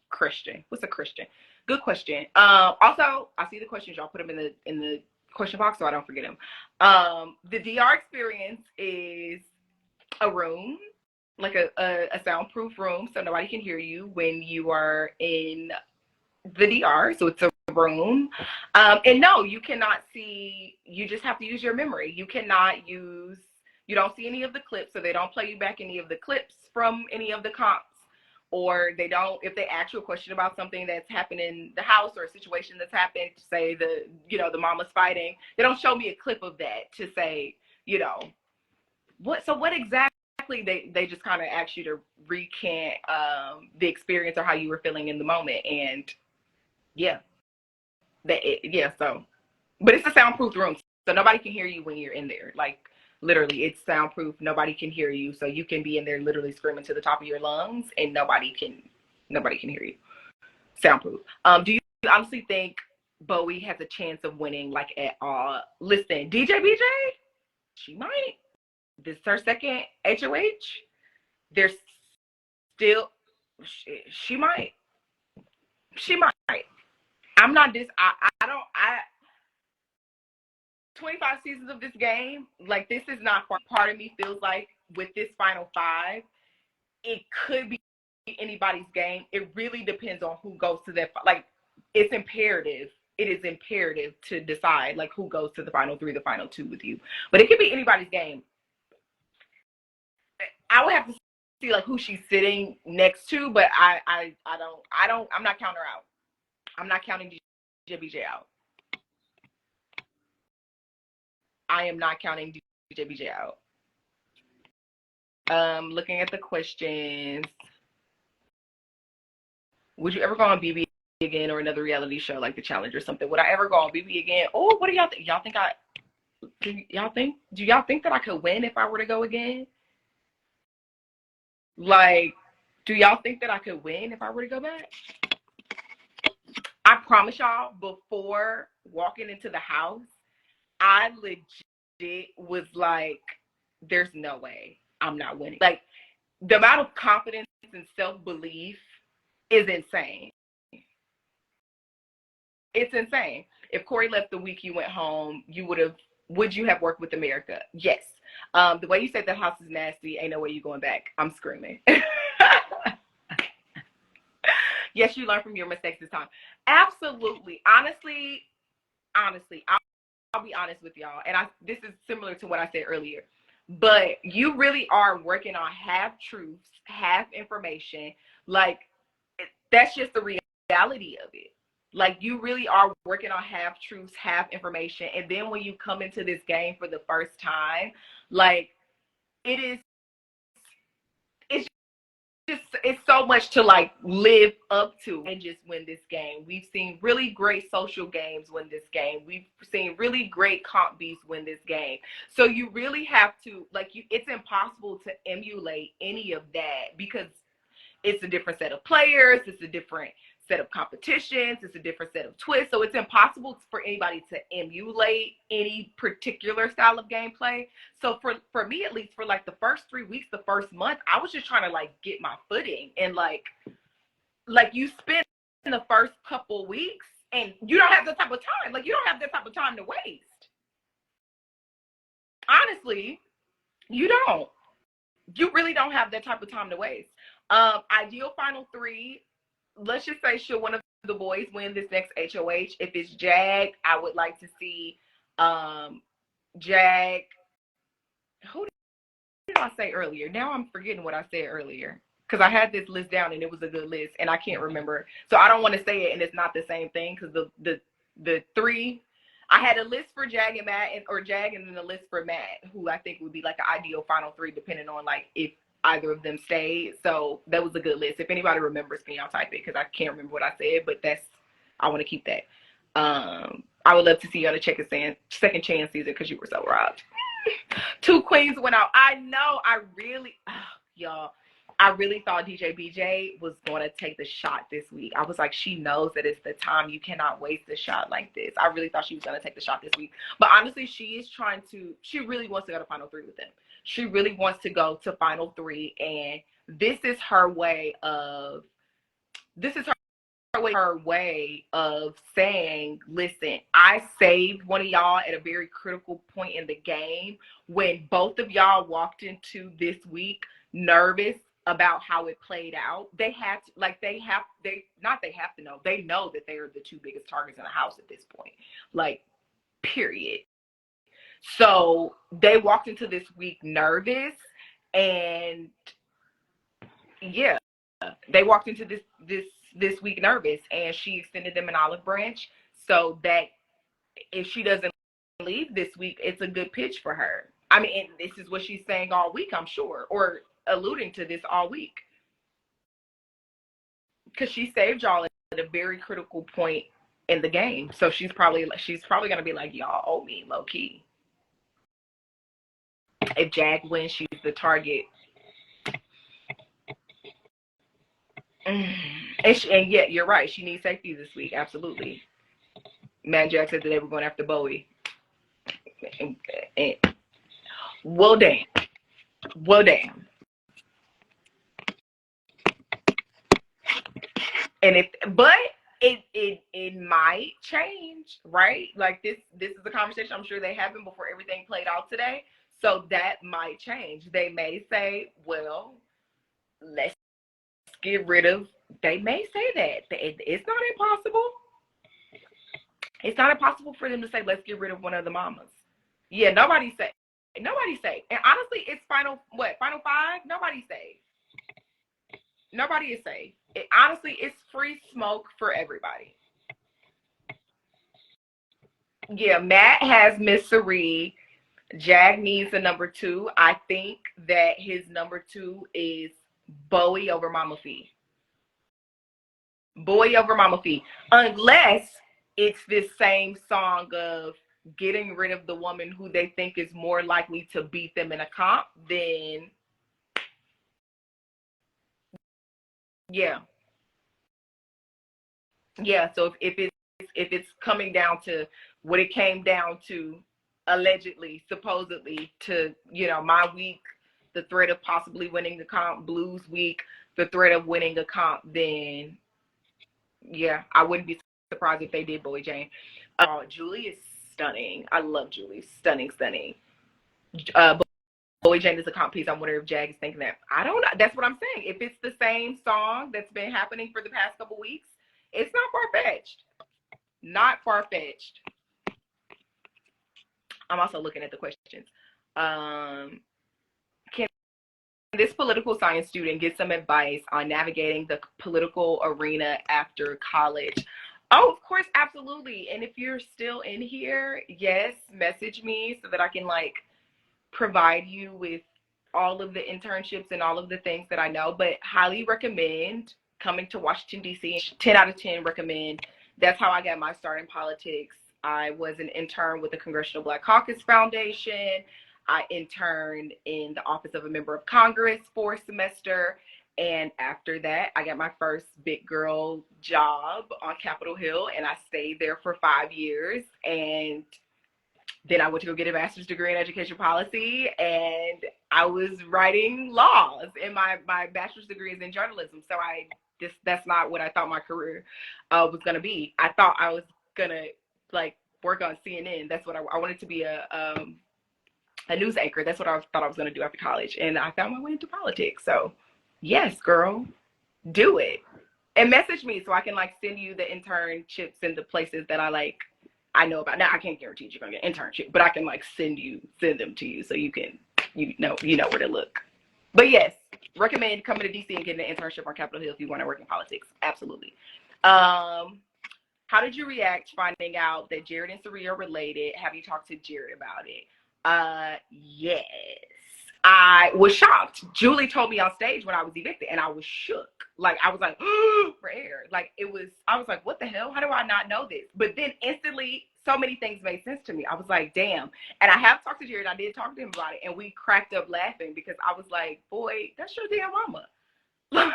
Christian. What's a Christian? Good question. Also, I see the questions. Y'all put them in the question box so I don't forget them. The DR experience is a room, like a soundproof room, so nobody can hear you when you are in the DR. So it's a room. And no, you cannot see, you just have to use your memory. You don't see any of the clips, so they don't play you back any of the clips from any of the comps, or they don't, if they ask you a question about something that's happened in the house or a situation that's happened, say the mama's fighting, they don't show me a clip of that to say, what exactly, they just kind of ask you to recant the experience or how you were feeling in the moment. And so, but it's a soundproof room, so nobody can hear you when you're in there. Like, literally, it's soundproof. Nobody can hear you, so you can be in there literally screaming to the top of your lungs, and nobody can hear you. Soundproof. Do you honestly think Bowie has a chance of winning, like, at all? Listen, DJ BJ, she might. This is her second HOH. There's still, she might. I'm not 25 seasons of this game, like, this is not far. Part of me feels like with this final 5, it could be anybody's game. It really depends on who goes to that. Like, it's imperative. It is imperative to decide, like, who goes to the final 3, the final 2 with you. But it could be anybody's game. I would have to see, like, who she's sitting next to, but I'm not counting her out. I'm not counting DJ BJ out. I am not counting DJ BJ out. Looking at the questions. Would you ever go on BB again, or another reality show like The Challenge or something? Would I ever go on BB again? Oh, what do y'all think? Do y'all think that I could win if I were to go again? Like, do y'all think that I could win if I were to go back? I promise y'all, before walking into the house, I legit was like, there's no way I'm not winning. Like, the amount of confidence and self-belief is insane. It's insane. If Corey left the week you went home, would you have worked with America? Yes. The way you said the house is nasty, ain't no way you going back. I'm screaming. Yes, you learn from your mistakes this time. Absolutely. Honestly, I'll be honest with y'all. And this is similar to what I said earlier. But you really are working on half truths, half information. Like, that's just the reality of it. Like, you really are working on half truths, half information. And then when you come into this game for the first time, like, it's so much to, like, live up to and just win this game. We've seen really great social games win this game. We've seen really great comp beasts win this game. So you really have to, like, it's impossible to emulate any of that, because it's a different set of players, it's a different set of competitions, it's a different set of twists. So it's impossible for anybody to emulate any particular style of gameplay. So for me, at least, for like the first 3 weeks, the first month, I was just trying to, like, get my footing. And like you spend the first couple weeks and you don't have that type of time. Like, you don't have that type of time to waste. Honestly, you don't. You really don't have that type of time to waste. Ideal final 3, let's just say, should one of the boys win this next HOH? If it's Jag, I would like to see Jag. Who did I say earlier? Now I'm forgetting what I said earlier, because I had this list down and it was a good list and I can't remember. So I don't want to say it and it's not the same thing, because the 3 I had a list for Jag and Matt, or Jag and then a list for Matt, who I think would be like an ideal final three, depending on like if either of them stayed. So that was a good list. If anybody remembers, can y'all type it? Because I can't remember what I said, but I want to keep that. I would love to see you on a second chance season because you were so robbed. 2 queens went out. I know. Y'all, I really thought DJ BJ was going to take the shot this week. I was like, she knows that it's the time. You cannot waste a shot like this. I really thought she was going to take the shot this week. But honestly, she really wants to go to final three with them. She really wants to go to final three. And this is her way of saying, listen, I saved one of y'all at a very critical point in the game when both of y'all walked into this week nervous about how it played out. They know that they are the 2 biggest targets in the house at this point, like, period. So they walked into this week nervous, and yeah, they walked into this week nervous, and she extended them an olive branch so that if she doesn't leave this week, it's a good pitch for her. I mean, and this is what she's saying all week, I'm sure, or alluding to this all week, because she saved y'all at a very critical point in the game. So she's probably gonna be like, y'all owe me, low key. If Jag wins, she's the target. And yeah, you're right. She needs safety this week. Absolutely. Matt Jack said that they were going after Bowie. Well, damn. And it might change, right? Like this is a conversation I'm sure they haven't before everything played out today. So that might change. They may say, well, let's get rid of, they may say that. It's not impossible. It's not impossible for them to say, let's get rid of one of the mamas. Yeah, nobody say. And honestly, it's final 5? Nobody say. Nobody is safe. Honestly, it's free smoke for everybody. Yeah, Matt has Miss Cerie. Jag needs a number 2. I think that his number 2 is Bowie over Mama Fee. Bowie over Mama Fee. Unless it's this same song of getting rid of the woman who they think is more likely to beat them in a comp, then yeah. So if it's coming down to what it came down to, allegedly, supposedly, to, my week, the threat of possibly winning the comp, Blues week, the threat of winning a comp, then yeah, I wouldn't be surprised if they did Bowie Jane. Julie is stunning. I love Julie. Stunning. Bowie Jane is a comp piece. I wonder if Jag is thinking that. I don't know. That's what I'm saying. If it's the same song that's been happening for the past couple weeks, it's not far-fetched. Not far-fetched. I'm also looking at the questions. Can this political science student get some advice on navigating the political arena after college? Oh, of course, absolutely. And if you're still in here, yes, message me so that I can provide you with all of the internships and all of the things that I know. But highly recommend coming to Washington, D.C. 10 out of 10 recommend. That's how I got my start in politics. I was an intern with the Congressional Black Caucus Foundation. I interned in the Office of a Member of Congress for a semester. And after that, I got my first big girl job on Capitol Hill, and I stayed there for 5 years. And then I went to go get a master's degree in education policy, and I was writing laws, and my bachelor's degree is in journalism. So that's not what I thought my career was going to be. I thought I was going to work on CNN. That's what I wanted to be a news anchor. That's what I thought I was going to do after college. And I found my way into politics. So yes, girl, do it. And message me so I can send you the internships and the places that I know about. Now I can't guarantee you're gonna get an internship, but I can send them to you so you can you know where to look. But yes, recommend coming to DC and getting an internship on Capitol Hill if you want to work in politics. Absolutely. How did you react finding out that Jared and Sari are related? Have you talked to Jared about it? Yes. I was shocked. Julie told me on stage when I was evicted, and I was shook. Like, I was like, for air. Like, I was like, what the hell? How do I not know this? But then instantly, so many things made sense to me. I was like, damn. And I have talked to Jared. I did talk to him about it, and we cracked up laughing because I was like, boy, that's your damn mama. Like,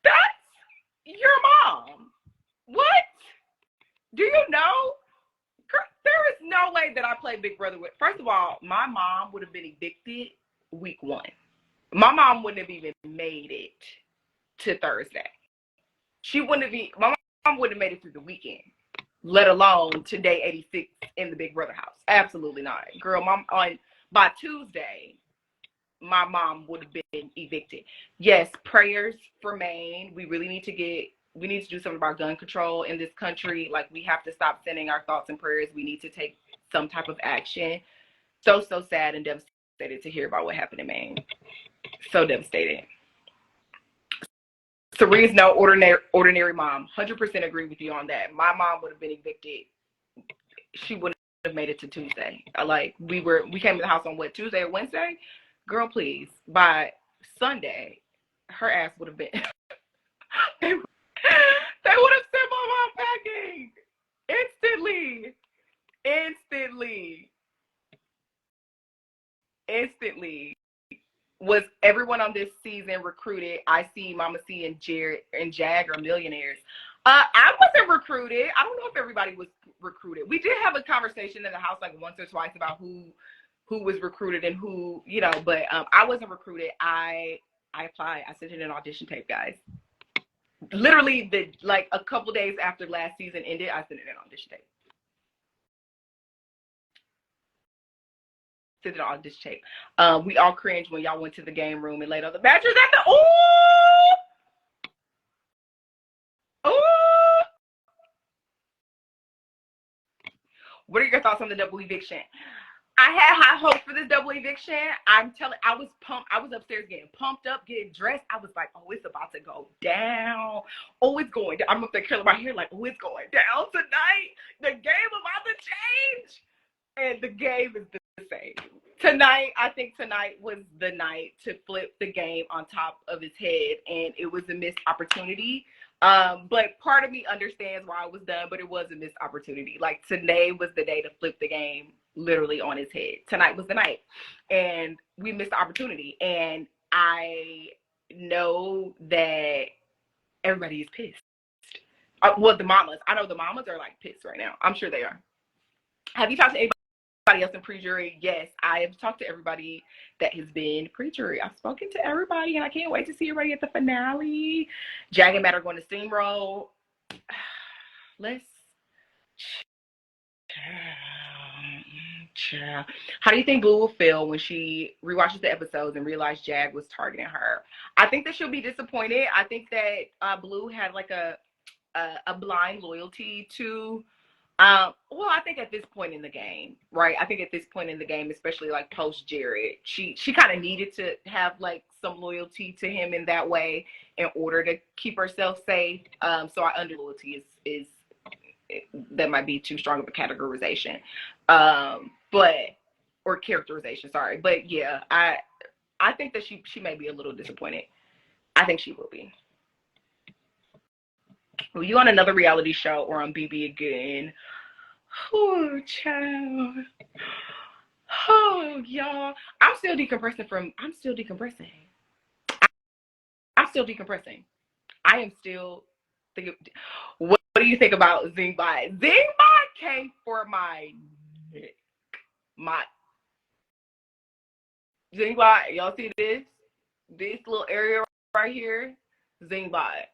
that's your mom. What? Do you know? There is no way that I played Big Brother with. First of all, my mom would have been evicted week 1. My mom wouldn't have even made it to Thursday. My mom wouldn't have made it through the weekend, let alone to day 86 in the Big Brother house. Absolutely not. Girl, by Tuesday, my mom would have been evicted. Yes, prayers for Maine. We really need to do something about gun control in this country. Like, we have to stop sending our thoughts and prayers. We need to take some type of action. So sad and devastated to hear about what happened in Maine. So devastated. Sari's no ordinary mom. 100% agree with you on that. My mom would have been evicted. She wouldn't have made it to Tuesday. Like, we came to the house on what, Tuesday or Wednesday? Girl, please. By Sunday, her ass would have been. They would have sent my mom packing instantly. Was everyone on this season recruited? I see Mama C and Jared and Jag are millionaires. I wasn't recruited. I don't know if everybody was recruited. We did have a conversation in the house like once or twice about who was recruited and who, you know, but I wasn't recruited. I applied. I sent in an audition tape, guys. Literally, a couple days after last season ended, I sent in an audition tape. Sent in an audition tape. We all cringed when y'all went to the game room and laid on the mattress at the ooh. What are your thoughts on the double eviction? I had high hopes for this double eviction. I was pumped. I was upstairs getting pumped up, getting dressed. I was like, oh, it's about to go down. Oh, it's going down. I'm up there curling my hair like, oh, it's going down tonight. The game about to change. And the game is the same. I think tonight was the night to flip the game on top of his head. And it was a missed opportunity. But part of me understands why it was done, but it was a missed opportunity. Like, today was the day to flip the game literally on his head. Tonight was the night, and we missed the opportunity. And I know that everybody is pissed. Well, the mamas. I know the mamas are like pissed right now. I'm sure they are. Have you talked to anybody else in pre-jury? Yes, I have talked to everybody that has been pre-jury. I've spoken to everybody, and I can't wait to see everybody at the finale. Jag and Matt are going to steamroll. Let's. How do you think Blue will feel when she rewatches the episodes and realizes Jag was targeting her? I think that she'll be disappointed. I think that Blue had like a blind loyalty to well, I think at this point in the game, right? I think at this point in the game, especially like post Jared, she kind of needed to have like some loyalty to him in that way in order to keep herself safe. So I under loyalty is that might be too strong of a categorization. Or characterization, sorry. But yeah, I think that she may be a little disappointed. I think she will be. Were you on another reality show or on BB again? Oh, child. Oh, y'all. I'm still decompressing. I am still thinking. What do you think about Zingbot? Zingbot came for my neck. Zingbot, y'all see this little area right here? Zingbot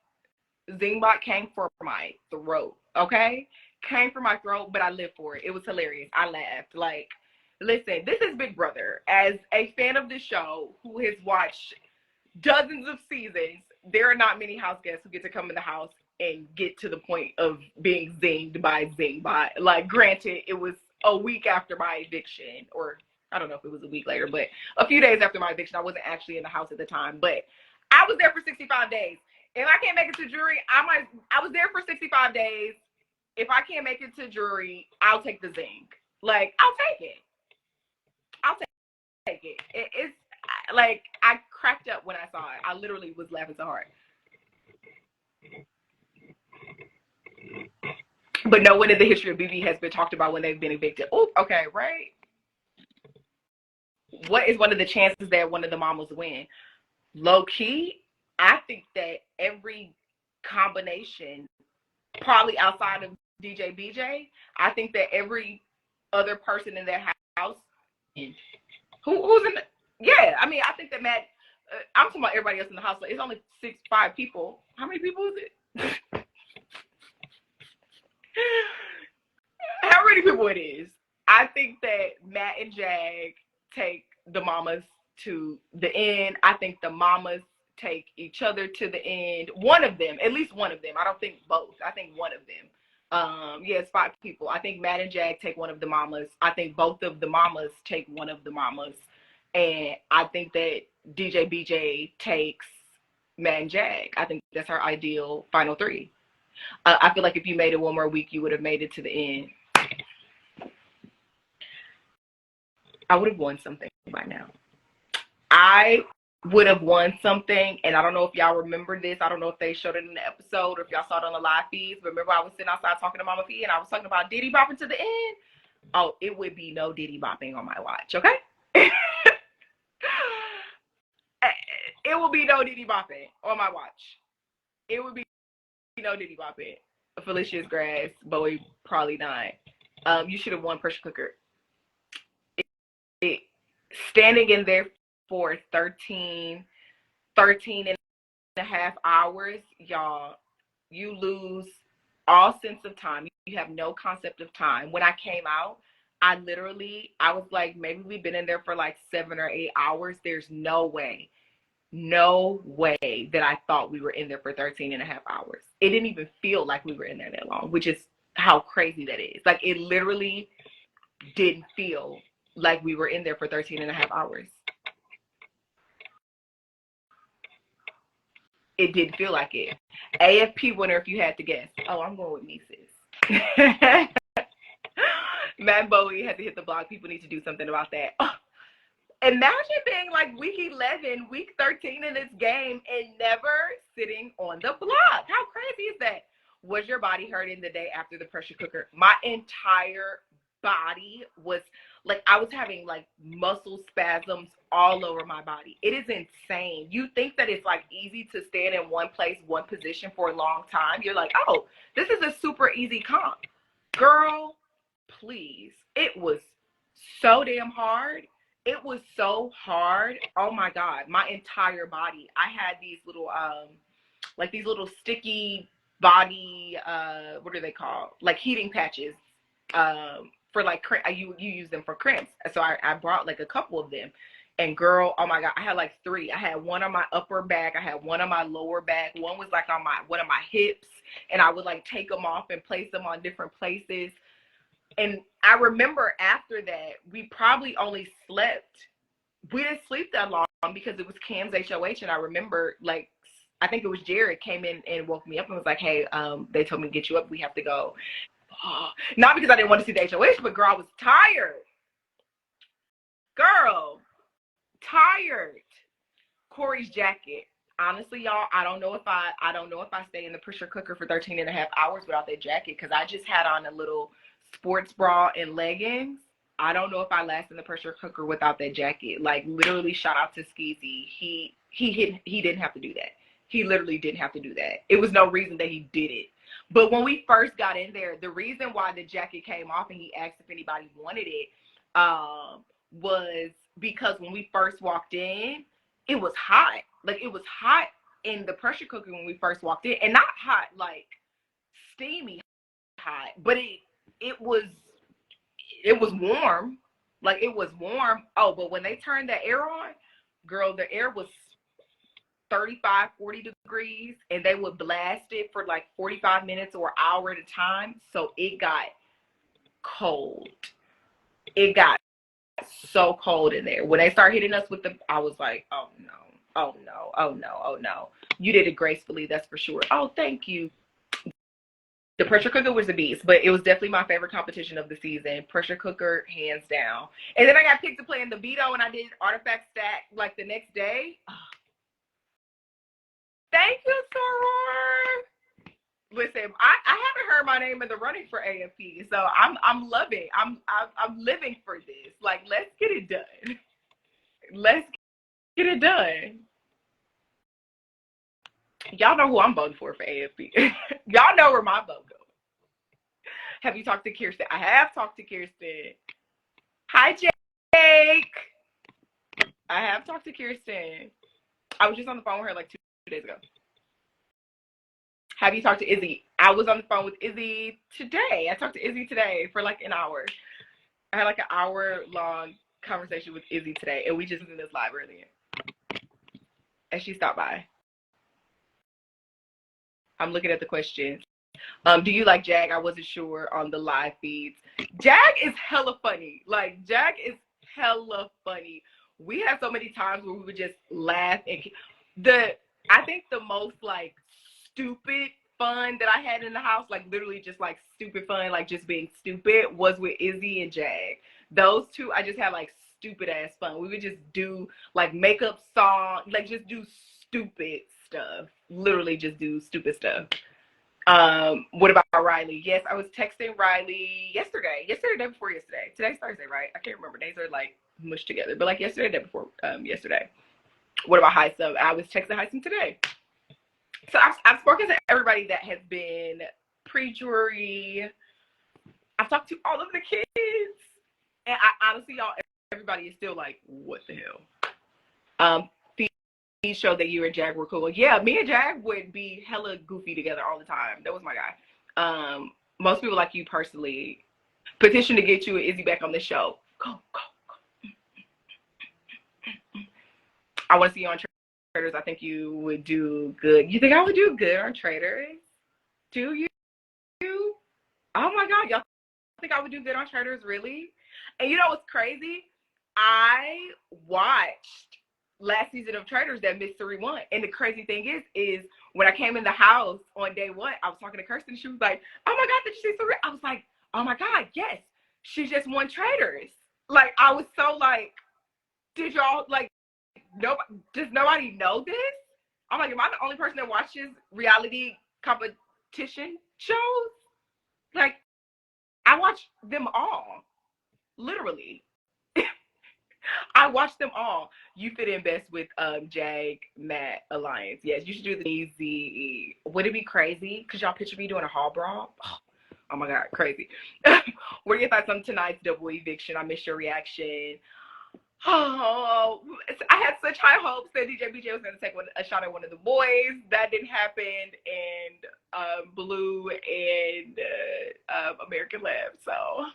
came for my throat, okay? Came for my throat, but I lived for it. It was hilarious. I laughed. Like, listen, this is Big Brother. As a fan of the show who has watched dozens of seasons, there are not many house guests who get to come in the house and get to the point of being zinged by Zingbot. Like, granted, it was a week after my eviction, or I don't know if it was a week later, but a few days after my eviction. I wasn't actually in the house at the time, but I was there for 65 days. If I can't make it to jury, I was there for 65 days. If I can't make it to jury, I'll take the zinc. Like, I'll take it. I'll take it. It's like, I cracked up when I saw it. I literally was laughing so hard. But no one in the history of BB has been talked about when they've been evicted. Oh, okay, right. What is one of the chances that one of the mamas win? Low key, I think that every combination, probably outside of DJ BJ, I think that every other person in that house, who's in the, yeah, I mean, I think that Matt, I'm talking about everybody else in the house, like, it's only 5 people. How many people is it? How many people it is? I think that Matt and Jag take the mamas to the end. I think the mamas take each other to the end. One of them, at least one of them. I don't think both. I think one of them. Yeah, it's 5 people. I think Matt and Jag take one of the mamas. I think both of the mamas take one of the mamas. And I think that DJ BJ takes Matt and Jag. I think that's her ideal final 3. I feel like if you made it one more week, you would have made it to the end. I would have won something by now. I would have won something, and I don't know if y'all remember this. I don't know if they showed it in the episode or if y'all saw it on the live feeds. But remember, I was sitting outside talking to Mama P, and I was talking about Diddy bopping to the end. Oh, it would be no Diddy bopping on my watch, okay? It will be no Diddy bopping on my watch. It would be no Diddy bopping. Felicia's grass, Bowie probably not. You should have won pressure cooker. Standing in there for 13 and a half hours, y'all, you lose all sense of time. You have no concept of time. When I came out, I was like, maybe we've been in there for like 7 or 8 hours. There's no way that I thought we were in there for 13 and a half hours. It didn't even feel like we were in there that long, which is how crazy that is. Like, it literally didn't feel like we were in there for 13 and a half hours. It didn't feel like it. AFP winner, if you had to guess. Oh, I'm going with me, sis. Matt Bowie had to hit the block. People need to do something about that. Oh, imagine being like week 11, week 13 in this game and never sitting on the block. How crazy is that? Was your body hurting the day after the pressure cooker? My entire body was like, I was having like muscle spasms all over my body. It is insane. You think that it's like easy to stand in one place, one position for a long time. You're like, oh, this is a super easy comp. Girl, please. It was so damn hard. It was so hard. Oh my God. My entire body. I had these little, like these little sticky body, what are they called? Like heating patches, for like, you use them for cramps. So I brought like a couple of them. And girl, oh my God, I had like 3. I had one on my upper back. I had one on my lower back. One was like on one of my hips. And I would like take them off and place them on different places. And I remember after that, we probably only slept. We didn't sleep that long because it was Cam's HOH. And I remember, like, I think it was Jared came in and woke me up and was like, hey, they told me to get you up. We have to go. Not because I didn't want to see the HOH, but girl, I was tired. Girl, tired. Corey's jacket. Honestly, y'all, I don't know if I stay in the pressure cooker for 13 and a half hours without that jacket, because I just had on a little sports bra and leggings. I don't know if I last in the pressure cooker without that jacket. Like, literally, shout out to Skeezy. He didn't have to do that. He literally didn't have to do that. It was no reason that he did it. But when we first got in there, the reason why the jacket came off and he asked if anybody wanted it was because when we first walked in, it was hot. Like, it was hot in the pressure cooker when we first walked in. And not hot, like steamy hot, but it was warm. Like, it was warm. Oh, but when they turned the air on, girl, the air was 35, 40 degrees, and they would blast it for like 45 minutes or an hour at a time. So it got cold. It got so cold in there. When they started hitting us with I was like, oh no. Oh no, oh no, oh no. You did it gracefully, that's for sure. Oh, thank you. The pressure cooker was a beast, but it was definitely my favorite competition of the season. Pressure cooker, hands down. And then I got picked to play in the veto, and I did artifact stack like the next day. Oh. Thank you, Soror. Listen, I haven't heard my name in the running for AFP, so I'm loving. I'm living for this. Like, let's get it done. Let's get it done. Y'all know who I'm voting for AFP. Y'all know where my vote goes. Have you talked to Kirsten? I have talked to Kirsten. Hi, Jake. I have talked to Kirsten. I was just on the phone with her like 2 days ago. Have you talked to Izzy? I was on the phone with Izzy today. I talked to Izzy today for like an hour. I had like an hour-long conversation with Izzy today, and we just was in this live earlier. And she stopped by. I'm looking at the questions. Do you like Jag? I wasn't sure on the live feeds. Jag is hella funny. Like, Jag is hella funny. We had so many times where we would just laugh. And I think the most like stupid fun that I had in the house, like literally just like stupid fun, like just being stupid, was with Izzy and Jag. Those two, I just had like stupid ass fun. We would just do like makeup songs, like just do stupid stuff. Literally just do stupid stuff. What about Riley? Yes, I was texting Riley yesterday, day before yesterday. Today's Thursday, right? I can't remember. Days are like mushed together, but like yesterday, day before yesterday. What about Heisem? I was texting Heisem today. So I've spoken to everybody that has been pre-jury. I've talked to all of the kids, and I honestly, y'all, everybody is still like, what the hell? He showed that you and Jag were cool. Yeah, me and Jag would be hella goofy together all the time. That was my guy. Most people like you personally. Petition to get you and Izzy back on the show. Go. I want to see you on Traders. I think you would do good. You think I would do good on Traders? Do you? Oh my God, y'all think I would do good on Traders, really? And you know what's crazy? I watched last season of Traders that Mystery won. And the crazy thing is when I came in the house on day one, I was talking to Kirsten. She was like, oh my God, did you see Mystery? I was like, oh my God, yes. She just won Traders. Like, I was so like, did y'all, like, does nobody know this? I'm like, am I the only person that watches reality competition shows? Like, I watch them all. Literally. I watch them all. You fit in best with Jag Matt Alliance. Yes, you should do the easy. Would it be crazy? Because y'all picture me doing a hall brawl? Oh my God, crazy. What are your thoughts on tonight's double eviction? I missed your reaction. Oh, I had such high hopes that DJ BJ was going to take a shot at one of the boys. That didn't happen. And Blue and American Lab. So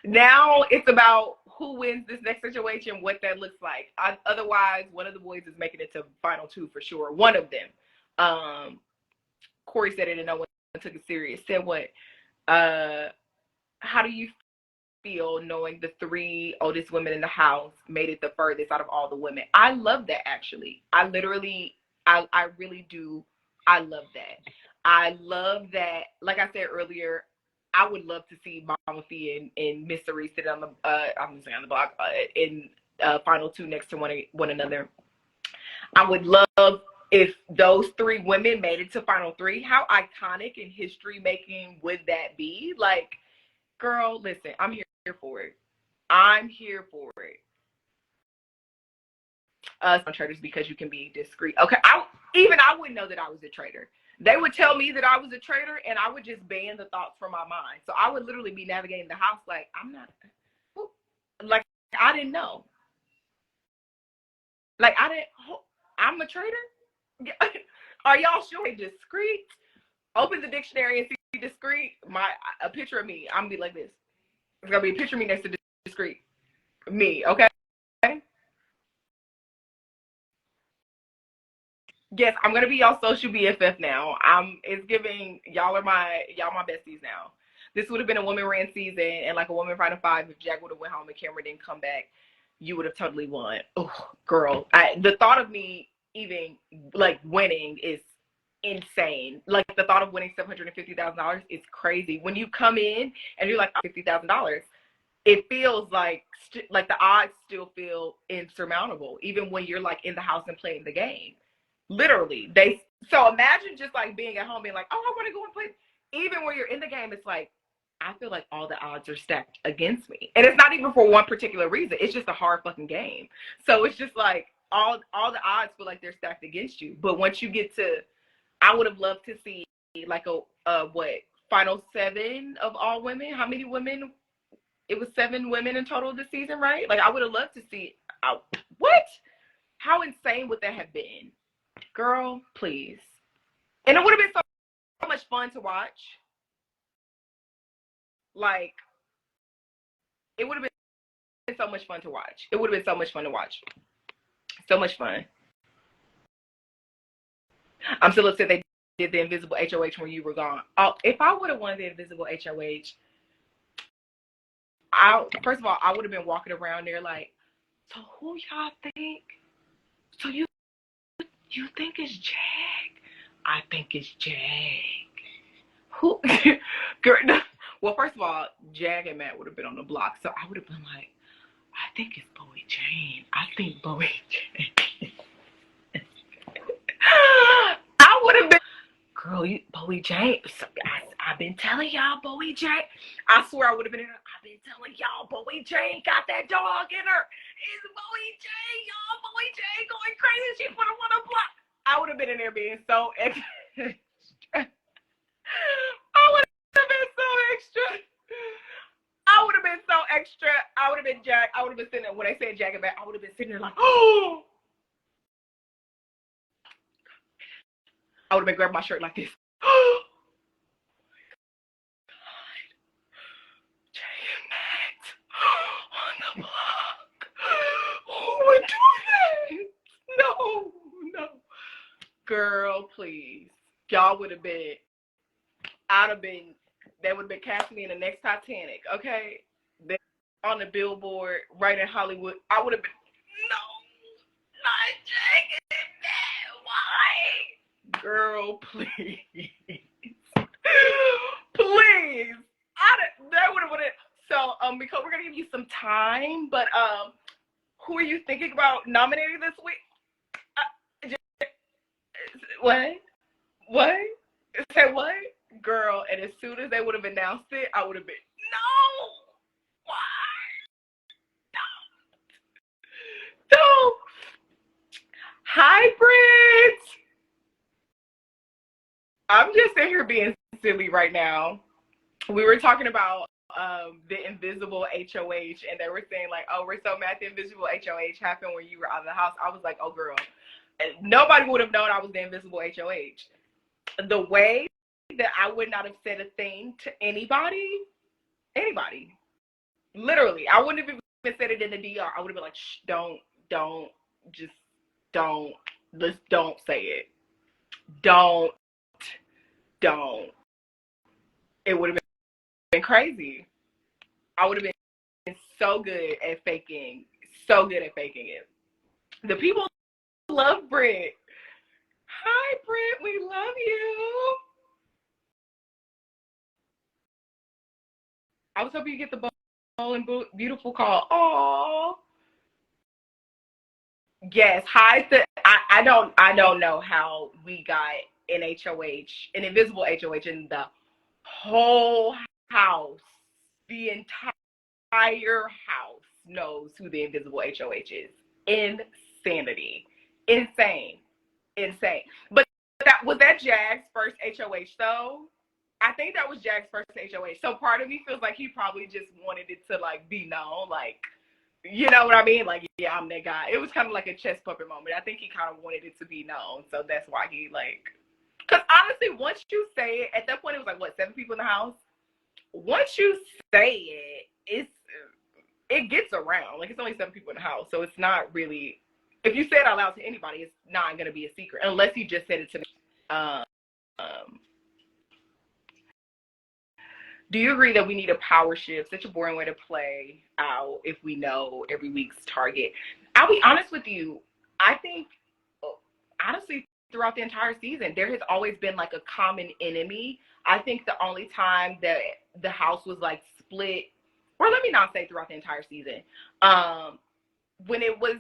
now it's about who wins this next situation, what that looks like. Otherwise, one of the boys is making it to final two for sure. One of them. Corey said it and no one took it serious. Said what? How do you feel knowing the 3 oldest women in the house made it the furthest out of all the women? I love that, actually. I really do. I love that. I love that. Like I said earlier, I would love to see Mama Fee and Mystery sit on the I'm saying on the block in final 2 next to one another. I would love if those 3 women made it to final 3. How iconic and history making would that be? Like, girl, listen, I'm here for it. I'm here for it. On traders because you can be discreet. Okay, I wouldn't know that I was a traitor. They would tell me that I was a traitor, and I would just ban the thoughts from my mind. So I would literally be navigating the house like, I'm not, like, I didn't know. Like, I'm a traitor? Are y'all sure? Discreet? Open the dictionary and see discreet. A picture of me. I'm going to be like this. It's going to be a picture of me next to discreet. Me, okay? Yes, I'm gonna be y'all social BFF now. It's giving y'all my besties now. This would have been a woman ran season and like a woman final 5 if Jack would have went home and Cameron didn't come back. you would have totally won. Oh, girl. The thought of me even like winning is insane. Like the thought of winning $750,000 is crazy. When you come in and you're like $50,000, it feels like the odds still feel insurmountable, even when you're like in the house and playing the game. Literally, so imagine just like being at home, being like, oh, I want to go and play. Even when you're in the game, it's like, I feel like all the odds are stacked against me, and it's not even for one particular reason. It's just a hard fucking game. So it's just like all the odds feel like they're stacked against you. But once you get to, I would have loved to see like a what, final 7 of all women. How many women? It was 7 women in total this season, right? Like I would have loved to see. What? How insane would that have been, girl? Please. And it would have been so much fun to watch. Like it would have been so much fun to watch. It would have been so much fun to watch. So much fun. I'm still upset they did the invisible HOH when you were gone. Oh, if I would have won the invisible HOH, first of all, I would have been walking around there like, so who y'all think? So you think it's Jag? I think it's Jag. Who? Girl, well, first of all, Jag and Matt would have been on the block, so I would have been like, I think it's Bowie Jane. I think Bowie Jane. I would have been, girl, Bowie Jane. I've been telling y'all, Bowie Jane. I swear I would have been in there. I've been telling y'all, Bowie Jane got that dog in her. It's Bowie Jane, y'all. Bowie Jane going crazy. She put him on a block. I would have been in there being so extra. I would have been so extra. I would have been so extra. I would have been Jag. I would have been sitting there when they said Jag and back. I would have been sitting there like, oh. I would have been grabbing my shirt like this. Oh God. Jay and Matt on the block. Who would do that? No. Girl, please. Y'all would have been, they would have been casting me in the next Titanic, okay? On the billboard, right in Hollywood. I would have been, no, not Jay and Matt. Why? Girl, please. Please. That would have. So, because we're gonna give you some time, but who are you thinking about nominating this week? What? Say what? Girl, and as soon as they would have announced it, I would have been, no. Why? No. Hi, Britt. I'm just sitting here being silly right now. We were talking about the invisible HOH, and they were saying like, oh, we're so mad the invisible HOH happened when you were out of the house. I was like, oh, girl. Nobody would have known I was the invisible HOH. The way that I would not have said a thing to anybody. Literally, I wouldn't have even said it in the DR. I would have been like, shh, don't, let's don't say it. Don't. It would have been crazy. I would have been so good at faking it. The people love Britt. Hi, Britt, we love you. I was hoping you get the bold and beautiful call. Aww. Yes. Hi. I don't know how we got an invisible HOH in the whole house. The entire house knows who the invisible HOH is. Insanity. Insane. But was that Jag's first HOH though? I think that was Jag's first HOH. So part of me feels like he probably just wanted it to like be known, like, you know what I mean? Like, yeah, I'm that guy. It was kind of like a chest puppet moment. I think he kind of wanted it to be known. So that's why he like, because honestly, once you say it, at that point it was like, what, 7 people in the house? Once you say it, it gets around. Like, it's only 7 people in the house. So it's not really, if you say it out loud to anybody, it's not going to be a secret. Unless you just said it to me. Do you agree that we need a power shift? Such a boring way to play out if we know every week's target. I'll be honest with you. I think, honestly, throughout the entire season, there has always been like a common enemy. I think the only time that the house was like split, or let me not say throughout the entire season, when it was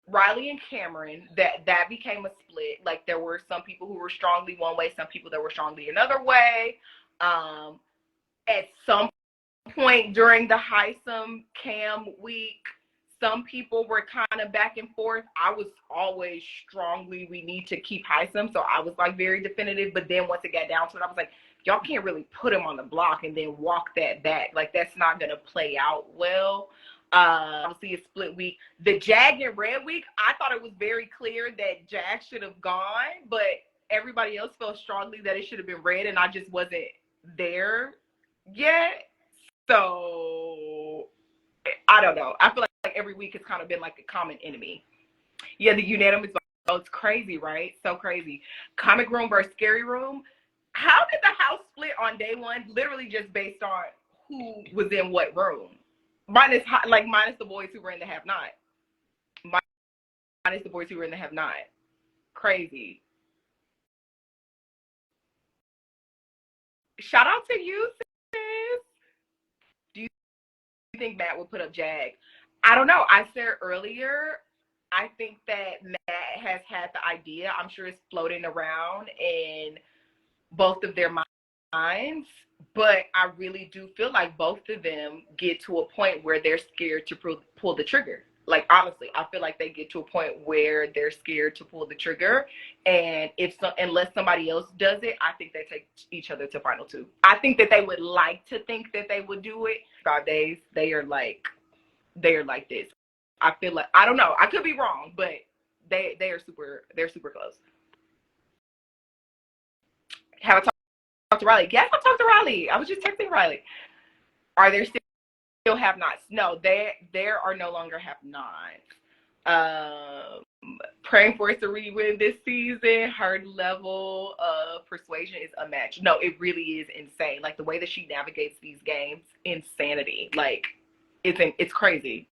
Riley and Cameron, that became a split. Like there were some people who were strongly one way, some people that were strongly another way. At some point during the Heisem Cam week, some people were kind of back and forth. I was always strongly, we need to keep Heisem. So I was like very definitive. But then once it got down to it, I was like, y'all can't really put him on the block and then walk that back. Like that's not going to play out well. Obviously a split week. The Jag and Red week, I thought it was very clear that Jag should have gone, but everybody else felt strongly that it should have been Red, and I just wasn't there yet. So I don't know. I feel like every week has kind of been like a common enemy. Yeah, the unanimous vote. It's crazy, right? So crazy. Comic room versus scary room. How did the house split on day one? Literally just based on who was in what room. Minus the boys who were in the have not. Minus the boys who were in the have not. Crazy. Shout out to you, sis. Do you think Matt will put up Jag? I don't know. I said earlier, I think that Matt has had the idea. I'm sure it's floating around in both of their minds. But I really do feel like both of them get to a point where they're scared to pull the trigger. Like, honestly, I feel like they get to a point where they're scared to pull the trigger. And unless somebody else does it, I think they take each other to final two. I think that they would like to think that they would do it. 5 days, they are like this. I feel like, I don't know. I could be wrong, but they're super close. Have I talked to Riley? Yes, I talked to Riley. I was just texting Riley. Are there still have-nots? No, there are no longer have-nots. Praying for us to re-win this season. Her level of persuasion is unmatched. No, it really is insane. Like the way that she navigates these games, insanity. Like it's crazy.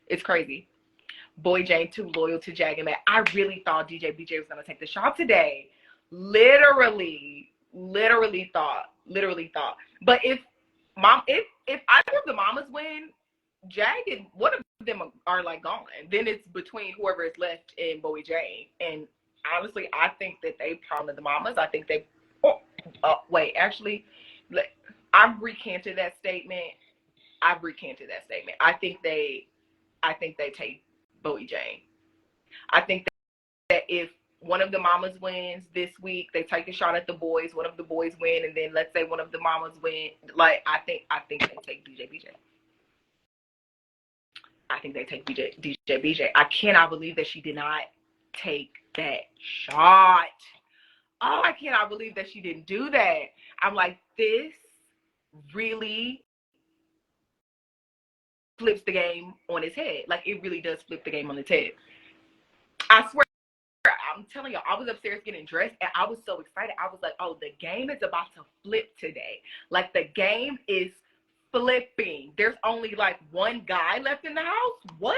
It's crazy. Boy Jane too loyal to Jag and Matt. I really thought DJ BJ was gonna take the shot today. Literally thought. But if either of the mamas win, Jag and one of them are like gone. Then it's between whoever is left in Bowie Jane. And honestly, I think that they probably the mamas. I think they. Actually, I've recanted that statement. I think they take Bowie Jane. I think that if one of the mamas wins this week, they take a shot at the boys. One of the boys win, and then let's say one of the mamas win. Like I think they take BJ. I think they take BJ. I cannot believe that she did not take that shot. Oh, I cannot believe that she didn't do that. I'm like, this really flips the game on its head. Like it really does flip the game on its head. I swear. I'm telling y'all, I was upstairs getting dressed and I was so excited. I was like, oh, the game is about to flip today. Like the game is flipping. There's only like one guy left in the house. What?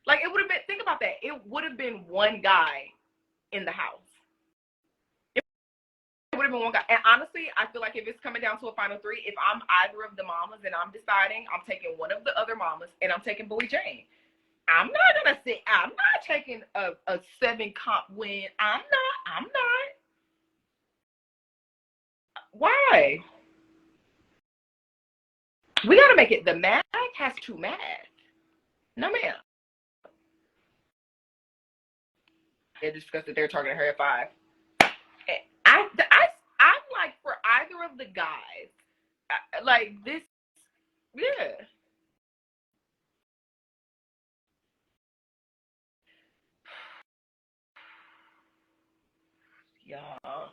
Like it would have been, think about that. It would have been one guy in the house. It would have been one guy. And honestly, I feel like if it's coming down to a final three, if I'm either of the mamas and I'm deciding, I'm taking one of the other mamas and I'm taking Bowie Jane. I'm not taking a 7 comp win. I'm not. Why? We gotta make it. The math has to math. No, ma'am. They discussed that they're targeting her at 5. I'm like, for either of the guys, like this, yeah. Y'all.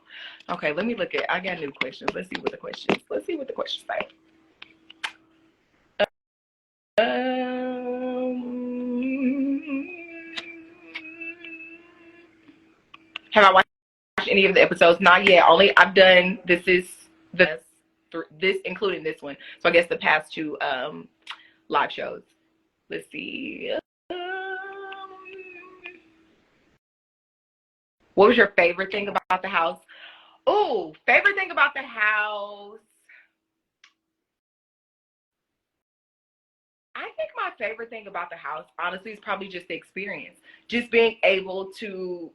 Okay, let me look at. I got new questions. Let's see what the questions say. Have I watched any of the episodes? Not yet. Only I've done. This is the including this one. So I guess the past two live shows. Let's see. What was your favorite thing about the house? Oh, favorite thing about the house. I think my favorite thing about the house, honestly, is probably just the experience. Just being able to,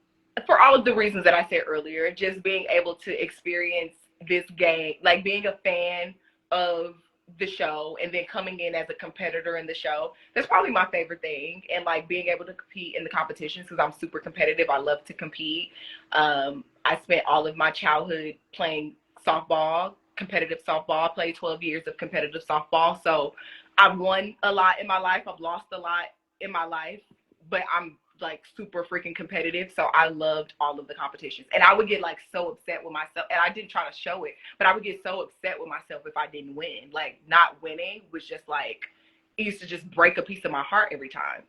for all of the reasons that I said earlier, just being able to experience this game, like being a fan of the show and then coming in as a competitor in the show. That's probably my favorite thing. And like being able to compete in the competitions, because I'm super competitive. I love to compete. I spent all of my childhood playing softball, competitive softball. I played 12 years of competitive softball. So I've won a lot in my life. I've lost a lot in my life, but I'm like super freaking competitive. So I loved all of the competitions. And I would get like so upset with myself. And I didn't try to show it, but I would get so upset with myself if I didn't win. Like not winning was just like, it used to just break a piece of my heart every time.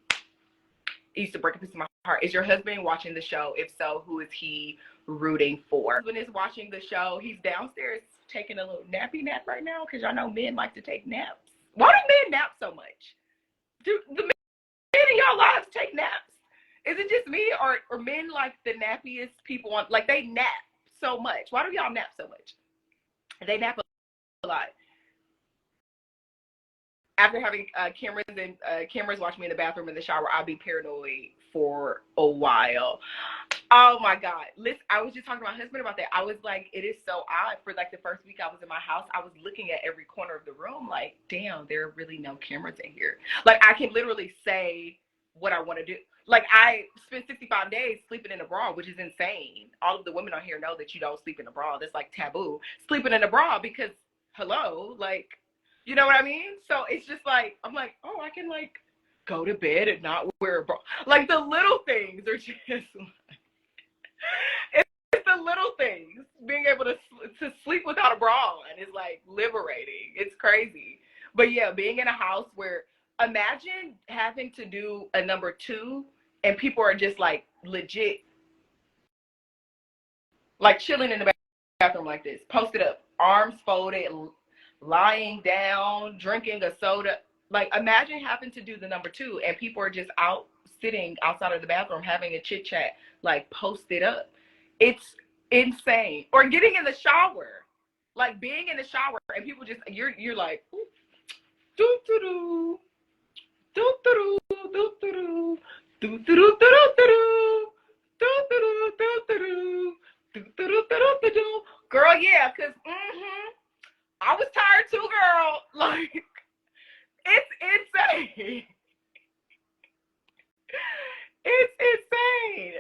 It used to break a piece of my heart. Is your husband watching the show? If so, who is he rooting for? My husband is watching the show. He's downstairs taking a little nappy nap right now, because y'all know men like to take naps. Why do men nap so much? Do the men in y'all lives take naps? Is it just me, or men like the nappiest people on, like they nap so much? Why do y'all nap so much? They nap a lot. After having cameras watch me in the bathroom, in the shower, I'll be paranoid for a while. Oh my God. Listen, I was just talking to my husband about that. I was like, it is so odd. For like the first week I was in my house, I was looking at every corner of the room like, damn, there are really no cameras in here. Like I can literally say what I want to do. Like I spent 65 days sleeping in a bra, which is insane. All of the women on here know that you don't sleep in a bra. That's like taboo. Sleeping in a bra, because hello, like, you know what I mean? So it's just like, I'm like, oh, I can like go to bed and not wear a bra. Like the little things are just it's the little things. Being able to sleep without a bra on is like liberating. It's crazy. But yeah, being in a house where, imagine having to do a number 2 and people are just like legit, like chilling in the bathroom like this, posted up, arms folded, lying down, drinking a soda. Like imagine having to do the number 2 and people are just out sitting outside of the bathroom having a chit chat, like posted up. It's insane. Or getting in the shower, like being in the shower and people just, you're like, doo doo doo, doo doo doo, doo doo doo, doo doo doo. Girl, yeah, cause I was tired too, girl. Like it's insane. It's insane.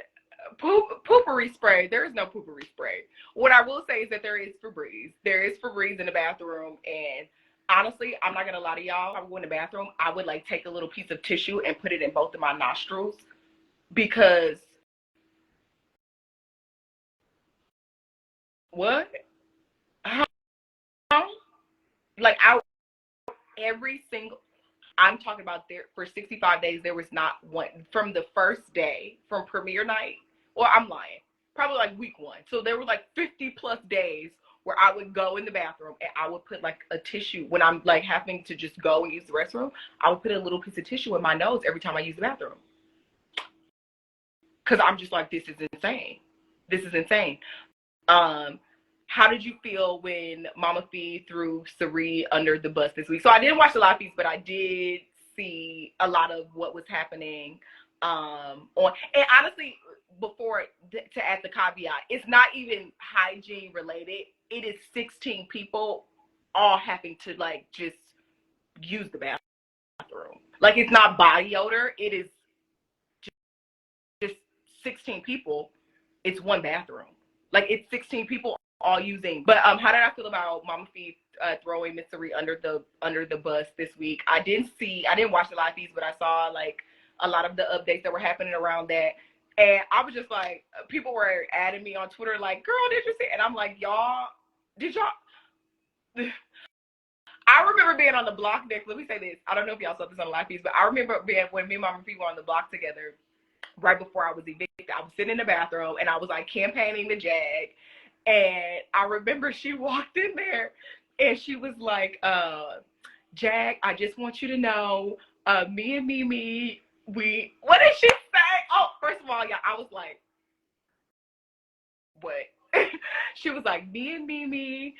Poopery spray. There is no poopery spray. What I will say is that there is Febreze. There is Febreze in the bathroom, and honestly, I'm not gonna lie to y'all. If I go in the bathroom, I would like take a little piece of tissue and put it in both of my nostrils, because what? How? Like every single. I'm talking about there for 65 days. There was not one from the first day, from premiere night. Well, I'm lying. Probably like week 1. So there were like 50 plus days where I would go in the bathroom and I would put like a tissue when I'm like having to just go and use the restroom. I would put a little piece of tissue in my nose every time I use the bathroom. Cause I'm just like, this is insane. This is insane. How did you feel when Mama Fee threw Sari under the bus this week? So I didn't watch the live feeds, but I did see a lot of what was happening on. And honestly, before to add the caveat, it's not even hygiene related. It is 16 people all having to like just use the bathroom. Like it's not body odor. It is just 16 people. It's one bathroom. Like it's 16 people all using. But how did I feel about Mama Fee throwing Miss Sari under the bus this week? I didn't watch the live feeds, but I saw like a lot of the updates that were happening around that. And I was just like, people were adding me on Twitter like, girl, did you see? And I'm like, did y'all? I remember being on the block next. Let me say this. I don't know if y'all saw this on the live feeds, but I remember when me and Mama Fee were on the block together right before I was evicted. I was sitting in the bathroom and I was like campaigning the Jag. And I remember she walked in there And she was like, Jack, I just want you to know, me and Mimi, what did she say? Oh, first of all, yeah, I was like, what? She was like, me and Mimi,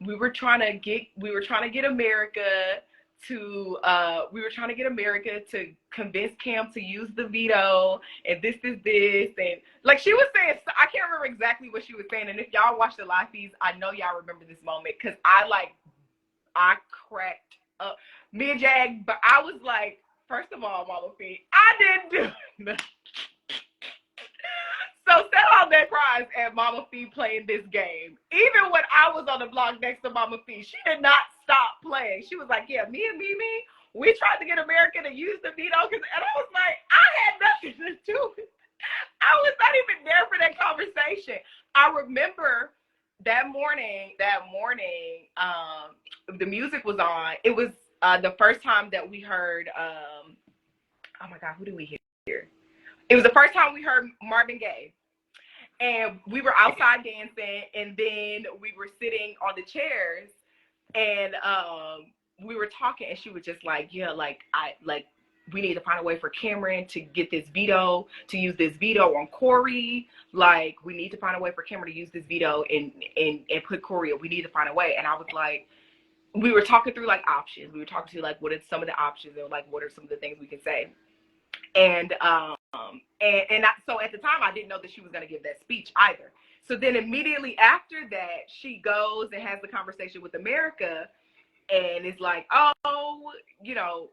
we were trying to get America to convince Cam to use the veto, and this is this, and like she was saying, I can't remember exactly what she was saying, and if y'all watch the live feeds, I know y'all remember this moment, because I cracked up. Me and Jag, but I was like, first of all, Mama Fee, I didn't do nothing. So set all that cries at Mama Fee playing this game. Even when I was on the block next to Mama Fee, she did not stop playing. She was like, yeah, me and Mimi, we tried to get America to use the veto. And I was like, I had nothing to do with it. I was not even there for that conversation. I remember that morning, the music was on. It was the first time that we heard, oh my God, who did we hear? It was the first time we heard Marvin Gaye. And we were outside dancing, and then we were sitting on the chairs, and we were talking, and she was just like, yeah, we need to find a way for Cameron to get this veto, to use this veto on Corey. Like, we need to find a way for Cameron to use this veto and put Corey up. We need to find a way. And I was like, we were talking through like options. We were talking to like, what are some of the options, and like, what are some of the things we can say? And so at the time, I didn't know that she was going to give that speech either. So then immediately after that, she goes and has the conversation with America, and it's like, oh, you know,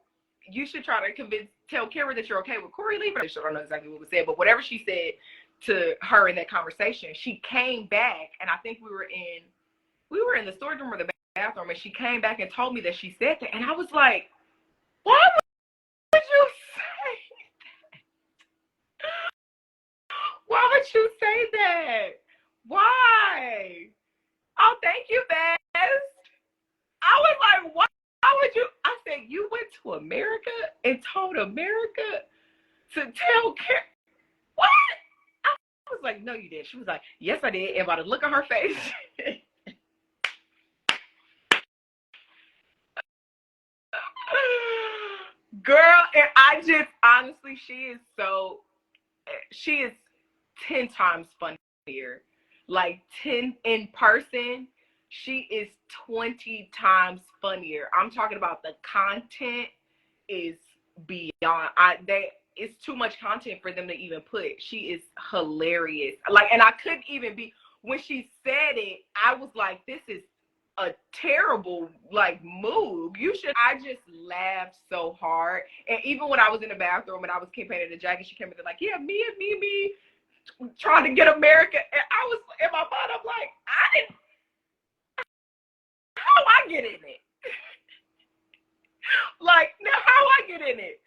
you should try to tell Kara that you're okay with Corey leaving. I don't know exactly what was said, but whatever she said to her in that conversation, she came back, and I think we were in the storage room or the bathroom, and she came back and told me that she said that, and I was like, why would you say that? Why would you say that? Why? Oh, thank you, Bess. I was like, why would you? I said, you went to America and told America to tell Karen. What? I was like, no, you did. She was like, yes, I did. And by the look on her face. Girl, and I just, honestly, she is 10 times funnier. Like 10 in person, she is 20 times funnier. I'm talking about the content is beyond. It's too much content for them to even put. She is hilarious. Like, and I couldn't even be, when she said it, I was like, this is a terrible like move. I just laughed so hard. And even when I was in the bathroom and I was campaigning the jacket, she came in like, yeah, me and Mimi trying to get America. And I was in my mind, I'm like, how I get in it? Like, now how I get in it?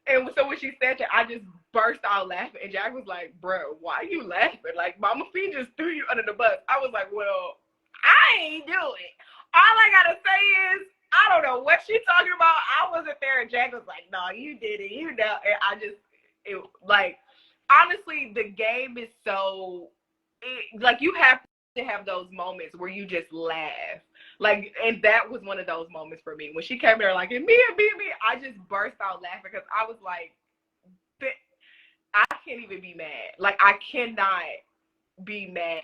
And so when she said that, I just burst out laughing. And Jack was like, bro, why are you laughing? Like, Mama Fee just threw you under the bus. I was like, well, I ain't do it. All I gotta say is, I don't know what she's talking about. I wasn't there, and Jack was like, no, you did it, you know. And like, honestly, the game is like, you have to have those moments where you just laugh. Like, and that was one of those moments for me. When she came there like, and me, I just burst out laughing because I was like, I can't even be mad. Like, I cannot be mad.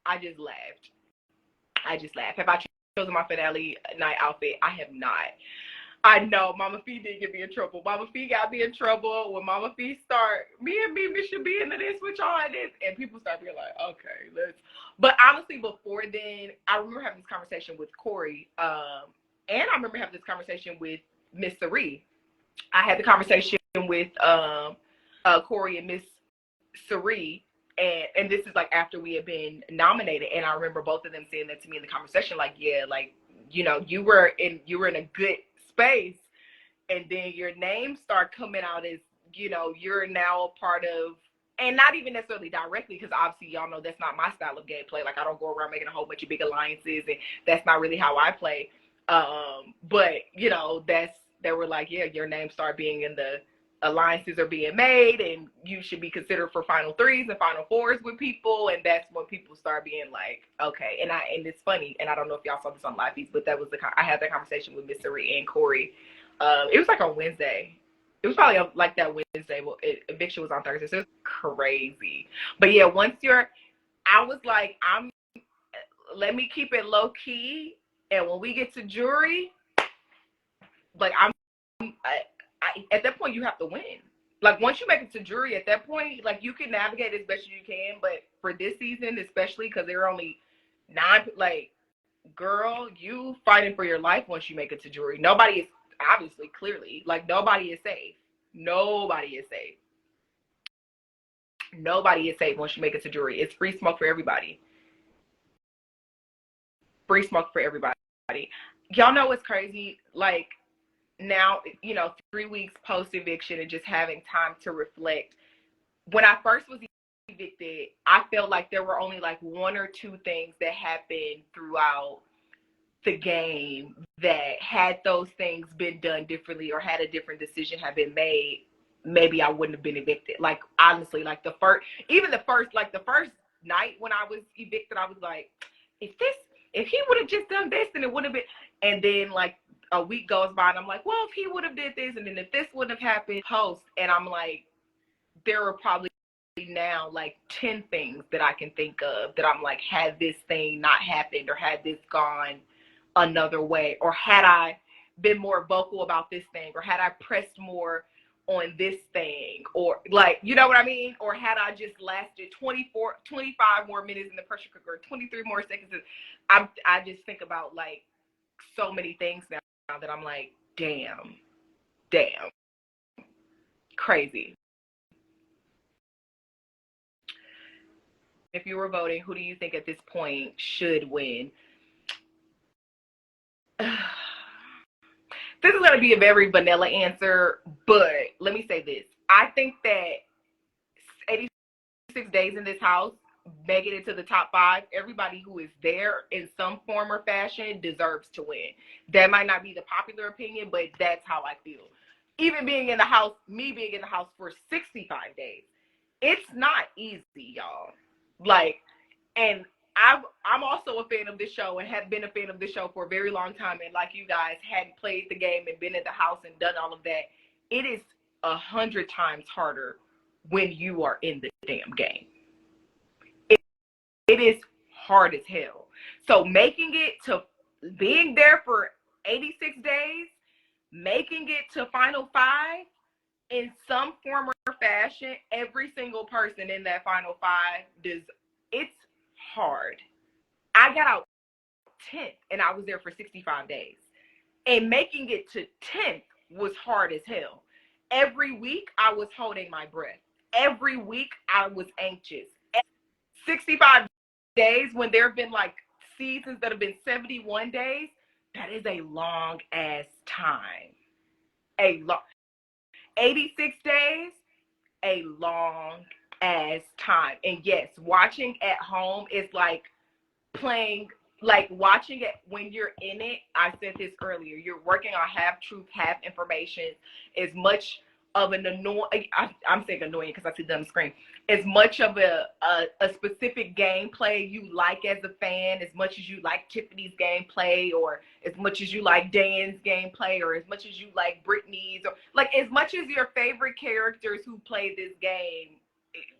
I just laughed. Have I chosen my finale night outfit? I have not. I know Mama Fee did get me in trouble. Mama Fee got me in trouble when Mama Fee start, me and Mimi should be into this with y'all and this. And people start being like, okay, let's. But honestly, before then, I remember having this conversation with Corey. And I remember having this conversation with Miss Cerie. I had the conversation with Corey and Miss Cerie. And this is like after we had been nominated, and I remember both of them saying that to me in the conversation, like, yeah, like, you know, you were in a good space, and then your name start coming out as, you know, you're now a part of, and not even necessarily directly, because obviously y'all know that's not my style of gameplay. Like, I don't go around making a whole bunch of big alliances, and that's not really how I play. But you know, they were like, yeah, your name started being in the alliances are being made and you should be considered for final threes and final fours with people, and that's when people start being like, okay. And it's funny, and I don't know if y'all saw this on Live Feeds, but I had that conversation with Miss Sari and Corey. It was like on Wednesday. It was probably like that Wednesday. Well, eviction was on Thursday, so it was crazy. But yeah, I was like, let me keep it low key, and when we get to jury, like at that point you have to win. Like once you make it to jury, at that point, like you can navigate as best as you can. But for this season, especially because there are only 9, like, girl, you fighting for your life once you make it to jury. Nobody is obviously, clearly, like nobody is safe. Nobody is safe. Nobody is safe once you make it to jury. It's free smoke for everybody. Free smoke for everybody. Y'all know what's crazy? Like, now, 3 weeks post eviction and just having time to reflect. When I first was evicted, I felt like there were only like 1 or 2 things that happened throughout the game that, had those things been done differently or had a different decision have been made, maybe I wouldn't have been evicted. Like, honestly, like the first night when I was evicted, I was like, if he would have just done this, then it would have been. And then like a week goes by and I'm like, well, if he would have did this, and then if this wouldn't have happened, post, and I'm like, there are probably now like 10 things that I can think of that I'm like, had this thing not happened, or had this gone another way, or had I been more vocal about this thing, or had I pressed more on this thing, or like, you know what I mean? Or had I just lasted 25 more minutes in the pressure cooker, 23 more seconds. I just think about like so many things now that I'm like, damn, crazy. If you were voting, who do you think at this point should win? This is going to be a very vanilla answer, but let me say this. I think that 86 days in this house, making it to the top 5, everybody who is there in some form or fashion deserves to win. That might not be the popular opinion, but that's how I feel. Even being in the house, me being in the house for 65 days, it's not easy, y'all. Like, and I'm also a fan of this show and have been a fan of this show for a very long time. And like you guys, had played the game and been in the house and done all of that. It is 100 times harder when you are in the damn game. It is hard as hell. So making it to being there for 86 days, making it to final 5 in some form or fashion, every single person in that final 5 it's hard. I got out 10th and I was there for 65 days. And making it to 10th was hard as hell. Every week I was holding my breath. Every week I was anxious. 65 days, when there have been like seasons that have been 71 days, that is a long ass time. 86 days, a long ass time. And yes, watching at home is like playing, like watching it when you're in it. I said this earlier, you're working on half truth, half information. As much of an annoying, I'm saying annoying because I see them on the screen, as much of a specific gameplay you like as a fan, as much as you like Tiffany's gameplay, or as much as you like Dan's gameplay, or as much as you like Brittany's, or like as much as your favorite characters who play this game,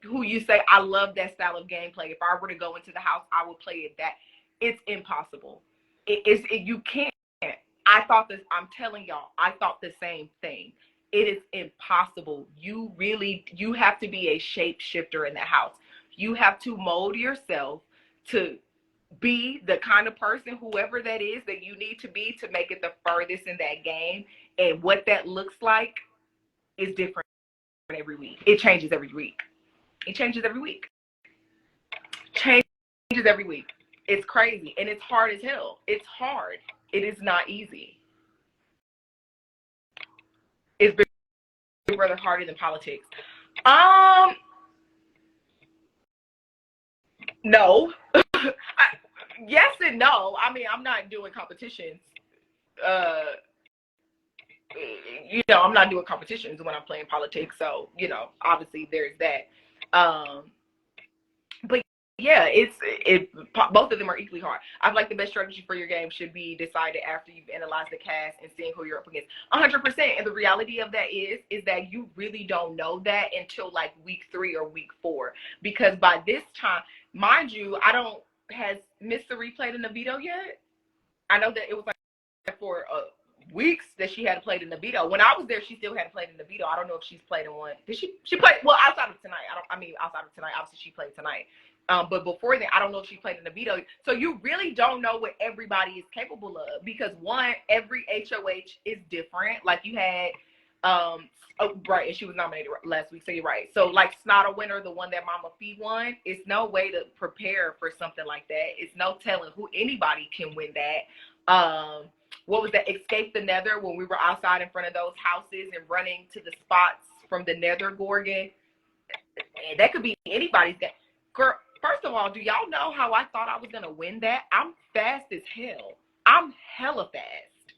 who you say, I love that style of gameplay. If I were to go into the house, I would play it. That it's impossible. You can't. I'm telling y'all, I thought the same thing. It is impossible. You have to be a shapeshifter in the house. You have to mold yourself to be the kind of person, whoever that is, that you need to be to make it the furthest in that game. And what that looks like is different every week. It changes every week. Changes every week. It's crazy. And it's hard as hell. It's hard. It is not easy. It's rather harder than politics. No. Yes and no. I mean, I'm not doing competitions. you know, I'm not doing competitions when I'm playing politics, so you know, obviously there's that. But yeah, both of them are equally hard. I feel like the best strategy for your game should be decided after you've analyzed the cast and seeing who you're up against. 100%. And the reality of that is that you really don't know that until like week 3 or week 4, because by this time, mind you, has Miss Cerie played in the veto yet? I know that it was like for weeks that she hadn't played in the veto. When I was there, she still hadn't played in the veto. I don't know if she's played in one. Did she played, well, outside of tonight. Outside of tonight, obviously she played tonight. But before then, I don't know if she played in the veto. So you really don't know what everybody is capable of, because one, every HOH is different. Like you had, right, and she was nominated last week, so you're right. So like Snot a winner, the one that Mama Fee won, it's no way to prepare for something like that. It's no telling who anybody can win that. What was that? Escape the Nether, when we were outside in front of those houses and running to the spots from the Nether Gorgon. And that could be anybody's game. Girl, first of all, do y'all know how I thought I was going to win that? I'm fast as hell. I'm hella fast.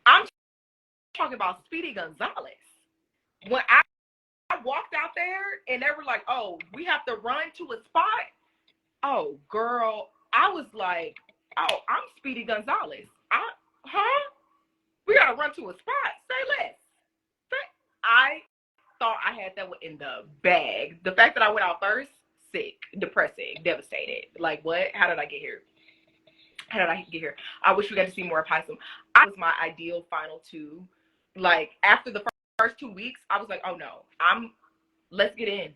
I'm talking about Speedy Gonzalez. When I walked out there and they were like, oh, we have to run to a spot. Oh, girl, I was like, oh, I'm Speedy Gonzalez. We gotta run to a spot. Say less. I thought I had that one in the bag. The fact that I went out first, sick, depressing, devastated. Like, what? How did I get here? I wish we got to see more of Heisem. I was my ideal final 2. Like, after the first 2 weeks, I was like, oh no, let's get in.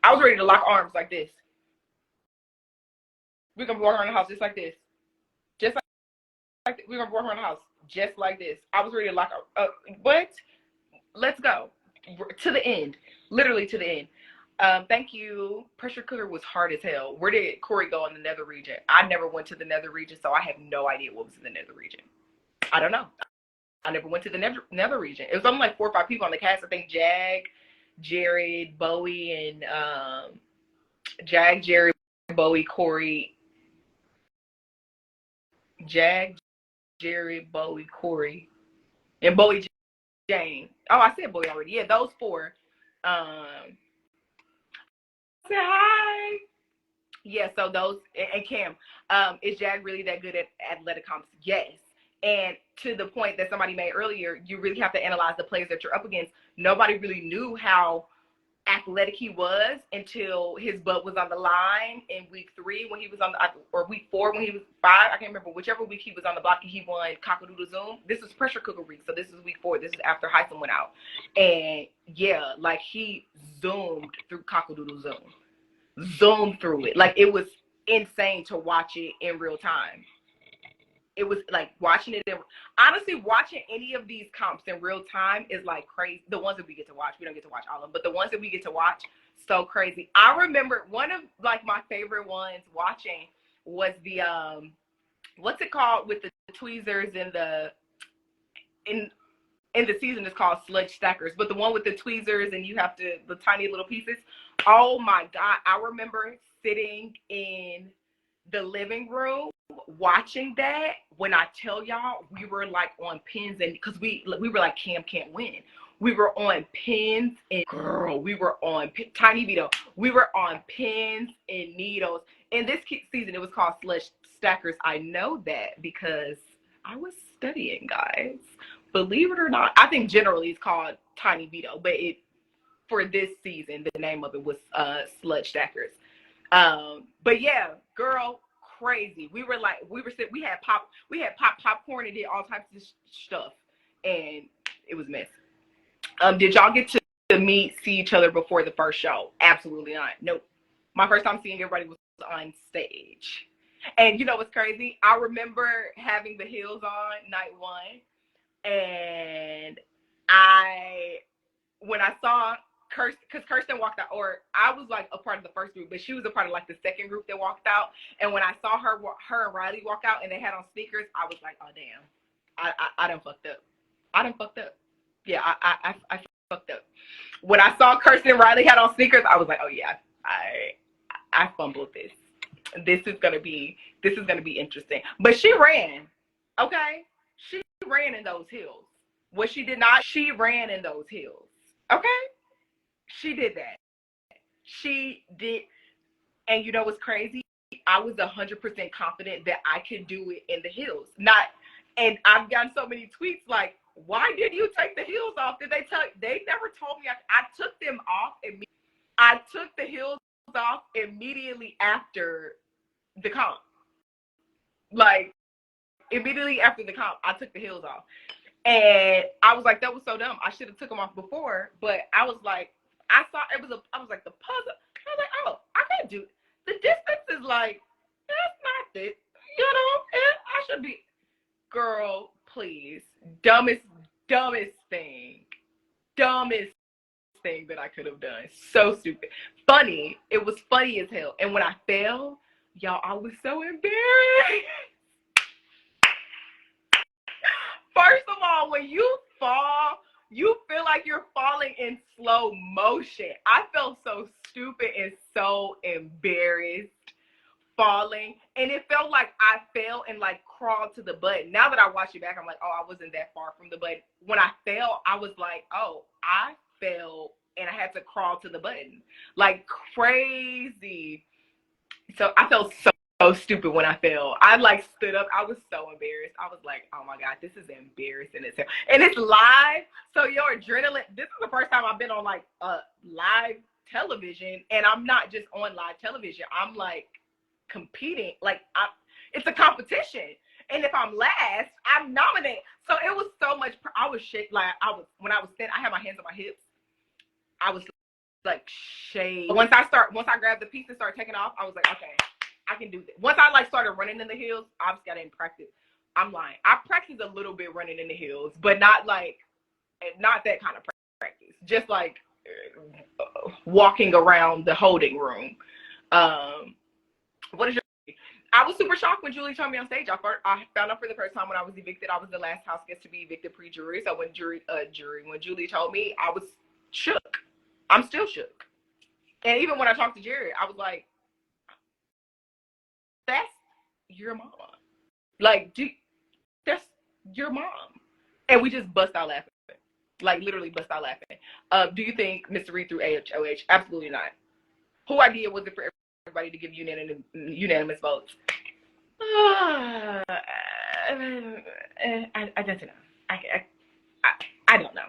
I was ready to lock arms like this. We're gonna walk around the house just like this. Just like we're gonna walk around the house just like this. I was ready to lock up. What? Let's go. To the end. Literally to the end. Thank you. Pressure cooker was hard as hell. Where did Corey go in the Nether region? I never went to the Nether region, so I have no idea what was in the Nether region. I don't know. I never went to the Nether region. It was only like 4 or 5 people on the cast. I think Jag, Jared, Bowie, and Jag, Jared, Bowie, Corey. Jag, Jared, Bowie, Corey, and Bowie Jane. Oh, I said Bowie already. Yeah, those 4. Say hi. Yeah, so those, and Cam, is Jag really that good at athletic comps? Yes. And to the point that somebody made earlier, you really have to analyze the players that you're up against. Nobody really knew how athletic he was until his butt was on the line in week 3 when he was on the, or week 4 when he was 5. I can't remember, whichever week he was on the block and he won Cockadoodle Zoom. This is pressure cooker week, so this is week 4. This is after Heisem went out. And yeah, like he zoomed through Cockadoodle Zoom. Zoomed through it. Like it was insane to watch it in real time. It was like watching it. Honestly, watching any of these comps in real time is like crazy. The ones that we get to watch, we don't get to watch all of them, but the ones that we get to watch, so crazy. I remember one of like my favorite ones watching was the what's it called with the tweezers and in the season is called Sludge Stackers, but the one with the tweezers and you have to the tiny little pieces. Oh my God, I remember sitting in the living room watching that. When I tell y'all, we were like on pins, and because we were like Cam can't win, we were on pins and girl, we were on tiny veto, we were on pins and needles. In this season it was called Slush Stackers. I know that because I was studying, guys, believe it or not. I think generally it's called tiny veto, but it for this season the name of it was Sludge Stackers. But yeah, girl, crazy. We had popcorn and did all types of stuff, and it was messy. Did y'all get to see each other before the first show? Absolutely not. Nope. My first time seeing everybody was on stage. And you know what's crazy? I remember having the heels on night 1, and when I saw Kirsten, because Kirsten walked out, or I was like a part of the first group, but she was a part of like the second group that walked out. And when I saw her and Riley walk out and they had on sneakers, I was like, oh damn, I done fucked up. Yeah, I fucked up. When I saw Kirsten and Riley had on sneakers, I was like, oh yeah, I fumbled this. This is gonna be interesting. But she ran. Okay? She ran in those heels. What she did not, she ran in those heels. Okay? She did that. She did. And you know what's crazy? I was 100% confident that I could do it in the heels. And I've gotten so many tweets like, why did you take the heels off? Did they tell you? They never told me. I took them off. I took the heels off immediately after the comp. Like, immediately after the comp, I took the heels off. And I was like, that was so dumb. I should have took them off before. But I was like, I was like, the puzzle. I was like, oh, I can't do it. The distance is like, that's not it. You know, I should be, girl, please. Dumbest thing that I could have done. So stupid. Funny. It was funny as hell. And when I fell, y'all, I was so embarrassed. First of all, when you fall, you feel like you're falling in slow motion. I felt so stupid and so embarrassed falling. And it felt like I fell and like crawled to the button. Now that I watch it back, I'm like, oh, I wasn't that far from the button. When I fell, I was like, oh, I fell and I had to crawl to the button. Like crazy. So I felt so stupid when I fell. I like stood up. I was so embarrassed. I was like, oh my God, this is embarrassing as hell. And it's live. So your adrenaline, this is the first time I've been on like live television. And I'm not just on live television. I'm like competing. Like it's a competition. And if I'm last, I'm nominated. So it was so much, I was shit. Like when I was thin, I had my hands on my hips. I was like shade. Once I grabbed the piece and started taking off, I was like, okay, I can do this. Once I like started running in the hills, obviously I didn't practice. I'm lying. I practiced a little bit running in the hills, but not that kind of practice. Just like walking around the holding room. What is your? I was super shocked when Julie told me on stage. I found out for the first time when I was evicted. I was the last house guest to be evicted pre-jury. So when Julie told me, I was shook. I'm still shook. And even when I talked to Jared, I was like, that's your mom. Like, that's your mom. And we just bust out laughing. Like, literally bust out laughing. Do you think Mr. Reed threw HOH? Absolutely not. Who idea was it for everybody to give unanimous votes? I don't know. I don't know.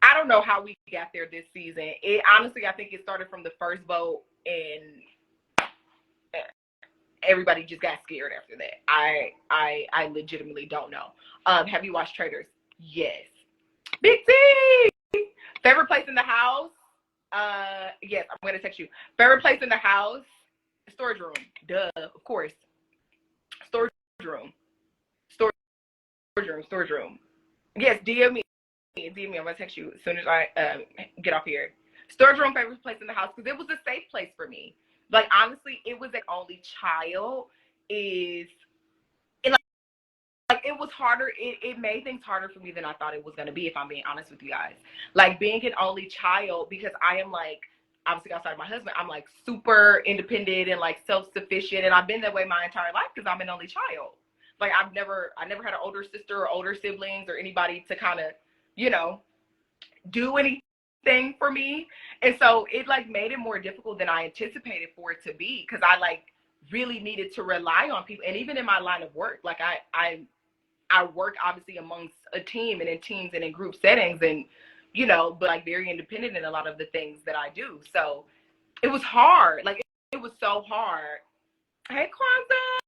I don't know how we got there this season. Honestly, I think it started from the first vote and everybody just got scared after that. I legitimately don't know. Have you watched Traders? Yes. Big T! Favorite place in the house? Yes, I'm gonna text you. Favorite place in the house? Storage room. Duh, of course. Storage room. Storage room. Yes, DM me. I'm gonna text you as soon as I get off here. Storage room, favorite place in the house, because it was a safe place for me. Like honestly, it was an only child. Like it was harder. It made things harder for me than I thought it was gonna be. If I'm being honest with you guys, like being an only child, because I am like obviously outside of my husband, I'm like super independent and like self-sufficient, and I've been that way my entire life because I'm an only child. Like I never had an older sister or older siblings or anybody to kind of, you know, do anything for me. And so it like made it more difficult than I anticipated for it to be, because I like really needed to rely on people. And even in my line of work, like I work obviously amongst a team and in teams and in group settings, and you know, but like very independent in a lot of the things that I do. So it was hard. Like it was so hard. Hey Kwanzaa.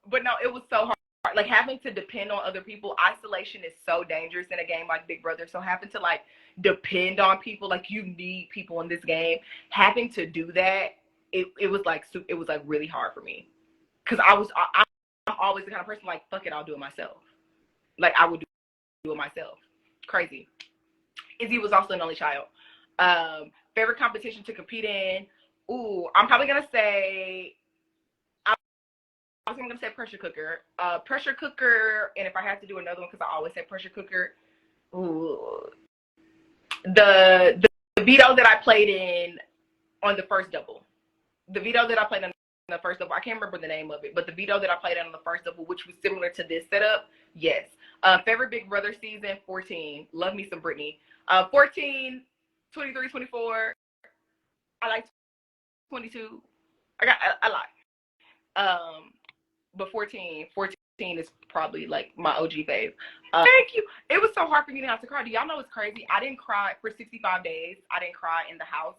But no, it was so hard. Like having to depend on other people. Isolation is so dangerous in a game like Big Brother. So having to like depend on people, like you need people in this game. Having to do that, it was like really hard for me, because I'm always the kind of person like, fuck it, I'll do it myself. Like I would do it myself. Crazy. Izzy was also an only child. Favorite competition to compete in? Ooh, I'm probably gonna say. I'm gonna say pressure cooker. Pressure cooker, and if I have to do another one, because I always say pressure cooker. Ooh, the veto that I played in on the first double. The veto that I played on the first double. I can't remember the name of it, but the veto that I played on the first double, which was similar to this setup, yes. Favorite Big Brother season, 14. Love me some Brittany. 14, 23, 24. I like 22. I like. But 14 is probably like my OG fave. Thank you. It was so hard for me not to cry. Do y'all know it's crazy? I didn't cry for 65 days. I didn't cry in the house.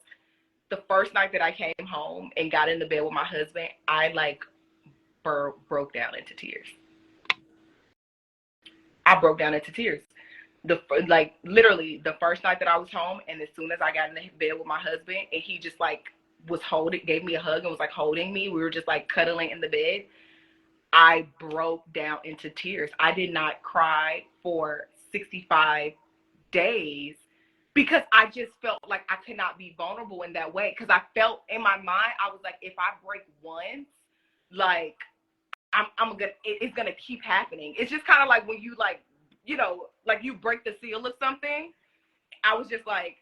The first night that I came home and got in the bed with my husband, I like broke down into tears. I broke down into tears. Literally the first night that I was home, and as soon as I got in the bed with my husband and he just like gave me a hug and was like holding me, we were just like cuddling in the bed, I broke down into tears. I did not cry for 65 days because I just felt like I could not be vulnerable in that way. Because I felt in my mind, I was like, if I break once, like it's gonna keep happening. It's just kind of like when you like, you know, like you break the seal of something. I was just like,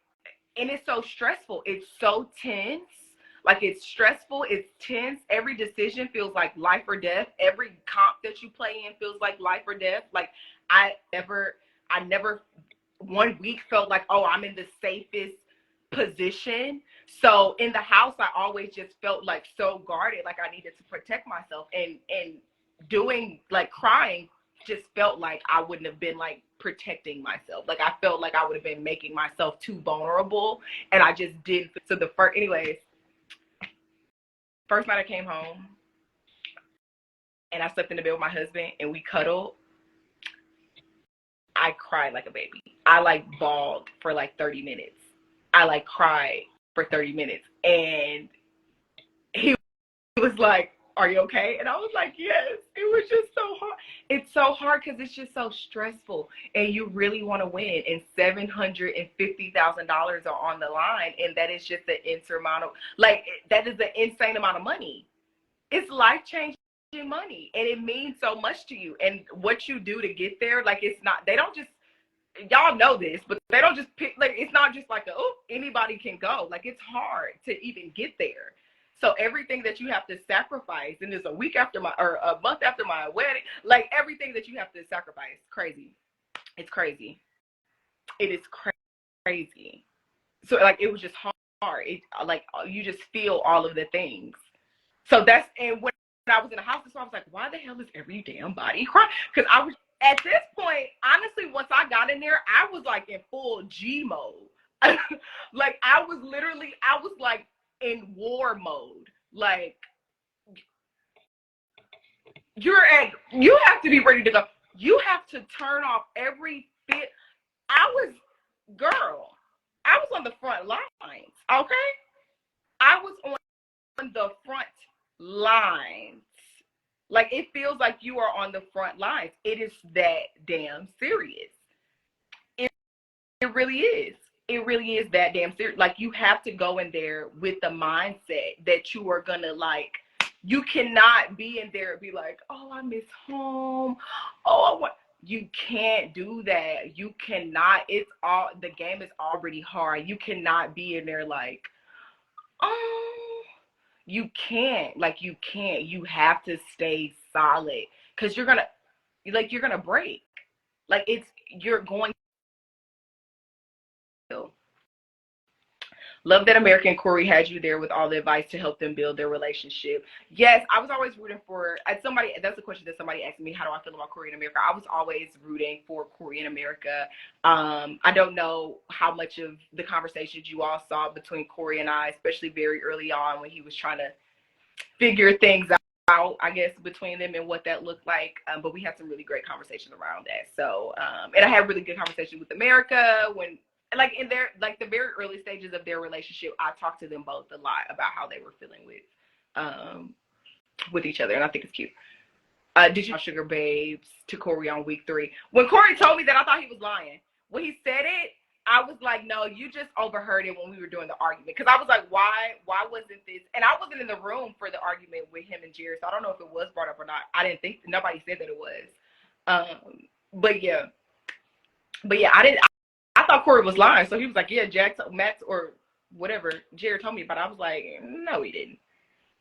and it's so stressful. It's so tense. Like, it's stressful, it's tense. Every decision feels like life or death. Every comp that you play in feels like life or death. Like, I never 1 week felt like, oh, I'm in the safest position. So in the house, I always just felt like so guarded, like I needed to protect myself. And doing, like, crying just felt like I wouldn't have been like protecting myself. Like, I felt like I would have been making myself too vulnerable, and I just didn't. So first night I came home and I slept in the bed with my husband and we cuddled, I cried like a baby. I like bawled for like 30 minutes. I like cried for 30 minutes. And he was like, are you okay? And I was like, yes. It was just so hard. It's so hard because it's just so stressful and you really want to win. And $750,000 are on the line. And that is just an insurmountable, like, that is an insane amount of money. It's life-changing money, and it means so much to you. And what you do to get there, like, it's not, they don't just, y'all know this, but they don't just pick, like, it's not just like, oh, anybody can go. Like, it's hard to even get there. So everything that you have to sacrifice, and it's a week after or a month after my wedding, like, everything that you have to sacrifice, crazy. It's crazy. It is crazy. So, like, it was just hard. It, like, you just feel all of the things. So that's, and when I was in the house, so I was like, why the hell is every damn body crying? Because I was, at this point, honestly, once I got in there, I was like in full G mode. Like, I was like in war mode. Like, you have to be ready to go. You have to turn off every bit. I was on the front lines, okay? I was on the front lines. Like, it feels like you are on the front lines. It is that damn serious. It really is. It really is that damn serious. Like, you have to go in there with the mindset that you are gonna, like, you cannot be in there and be like, oh, I miss home. Oh, I want. You can't do that. You cannot. The game is already hard. You cannot be in there like, oh, you can't. Like, you can't. You have to stay solid, because you're gonna break. Like, you're going to. Love that American Corey had you there with all the advice to help them build their relationship. Yes, I was always rooting for somebody. That's a question that somebody asked me. How do I feel about Corey in America? I was always rooting for Corey in America. I don't know how much of the conversations you all saw between Corey and I, especially very early on when he was trying to figure things out, I guess, between them and what that looked like. But we had some really great conversations around that. So, and I had really good conversations with America when, like, in their, like, the very early stages of their relationship, I talked to them both a lot about how they were feeling with each other, and I think it's cute. Did you Sugar Babes to Corey on week 3? When Corey told me that, I thought he was lying. When he said it, I was like, no, you just overheard it when we were doing the argument. Because I was like, why wasn't this? And I wasn't in the room for the argument with him and Jerry, so I don't know if it was brought up or not. I didn't think, nobody said that it was. But yeah, I thought Corey was lying. So he was like, yeah, Max, or whatever Jerry told me about it. I was like, no, he didn't.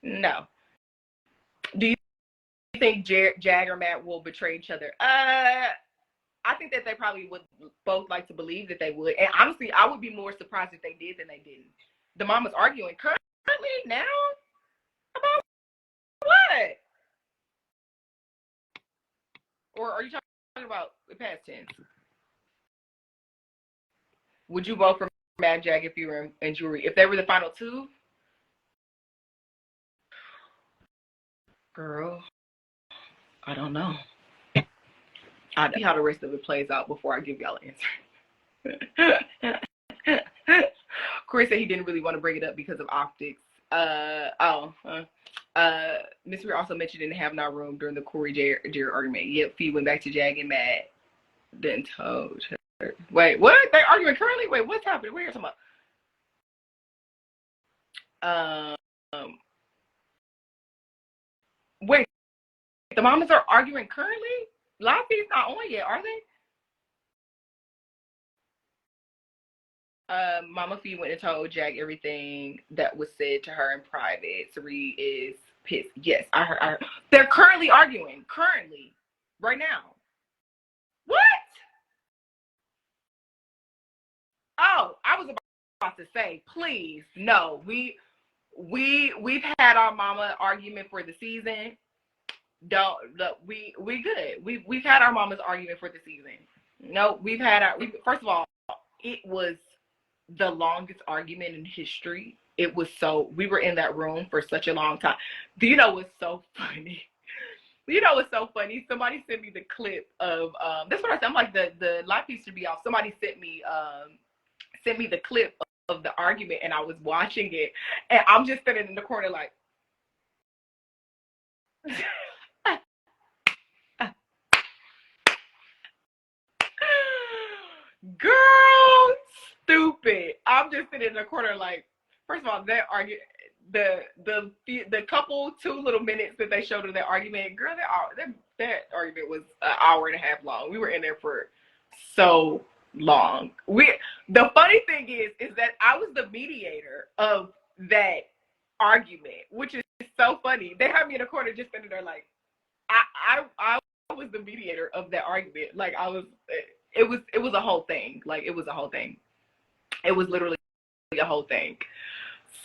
No. think Jag or Matt will betray each other? I think that they probably would both like to believe that they would. And honestly, I would be more surprised if they did than they didn't. The mama's arguing currently now about what? Or are you talking about the past tense? Would you vote for Matt, Jag if you were in jury? If they were the final two? Girl, I don't know. I'll see how the rest of it plays out before I give y'all an answer. Corey said he didn't really want to bring it up because of optics. Miss Rear also mentioned in the Have Not room during the Corey Jared argument. Yep, Fee went back to Jag and Matt, then told her. Wait, what? They arguing currently? Wait, what's happening? What are you talking about? Wait, the mamas are arguing currently? Live feed's not on yet, are they? Mama Fee went and told Jag everything that was said to her in private. Sari is pissed. Yes, I heard. They're currently arguing. Currently. Right now. What? Oh, I was about to say, please, no. We've had our mama argument for the season. We good. We've had our mama's argument for the season. No, first of all, it was the longest argument in history. It was we were in that room for such a long time. Do you know what's so funny? Somebody sent me the clip of that's what I said. I'm like the live piece should be off. Somebody sent me the clip of the argument, and I was watching it, and I'm just sitting in the corner like girl, stupid. I'm just sitting in the corner like, first of all, that argument, the couple 2 little minutes that they showed of that argument, girl, that argument was an hour and a half long. We were in there for so long. The funny thing is that I was the mediator of that argument, which is so funny. They had me in a corner just sitting there like, I was the mediator of that argument. Like it was a whole thing. Like it was a whole thing. It was literally a whole thing.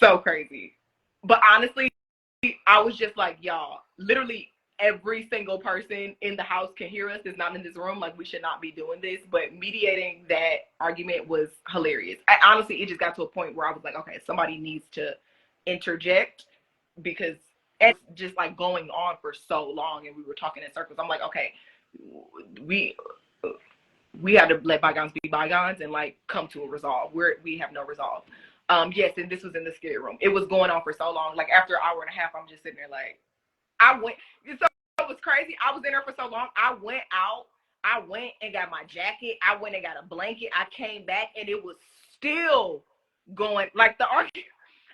So crazy. But honestly, I was just like, y'all, literally every single person in the house can hear us. Is not in this room. Like we should not be doing this. But mediating that argument was hilarious. Honestly, it just got to a point where I was like, okay, somebody needs to interject because it's just like going on for so long and we were talking in circles. I'm like, okay, we had to let bygones be bygones and like come to a resolve. We have no resolve. Yes, and this was in the scary room. It was going on for so long. Like after an hour and a half, I'm just sitting there like, it was crazy. I was in there for so long. I went out. I went and got my jacket. I went and got a blanket. I came back and it was still going. Like the argument,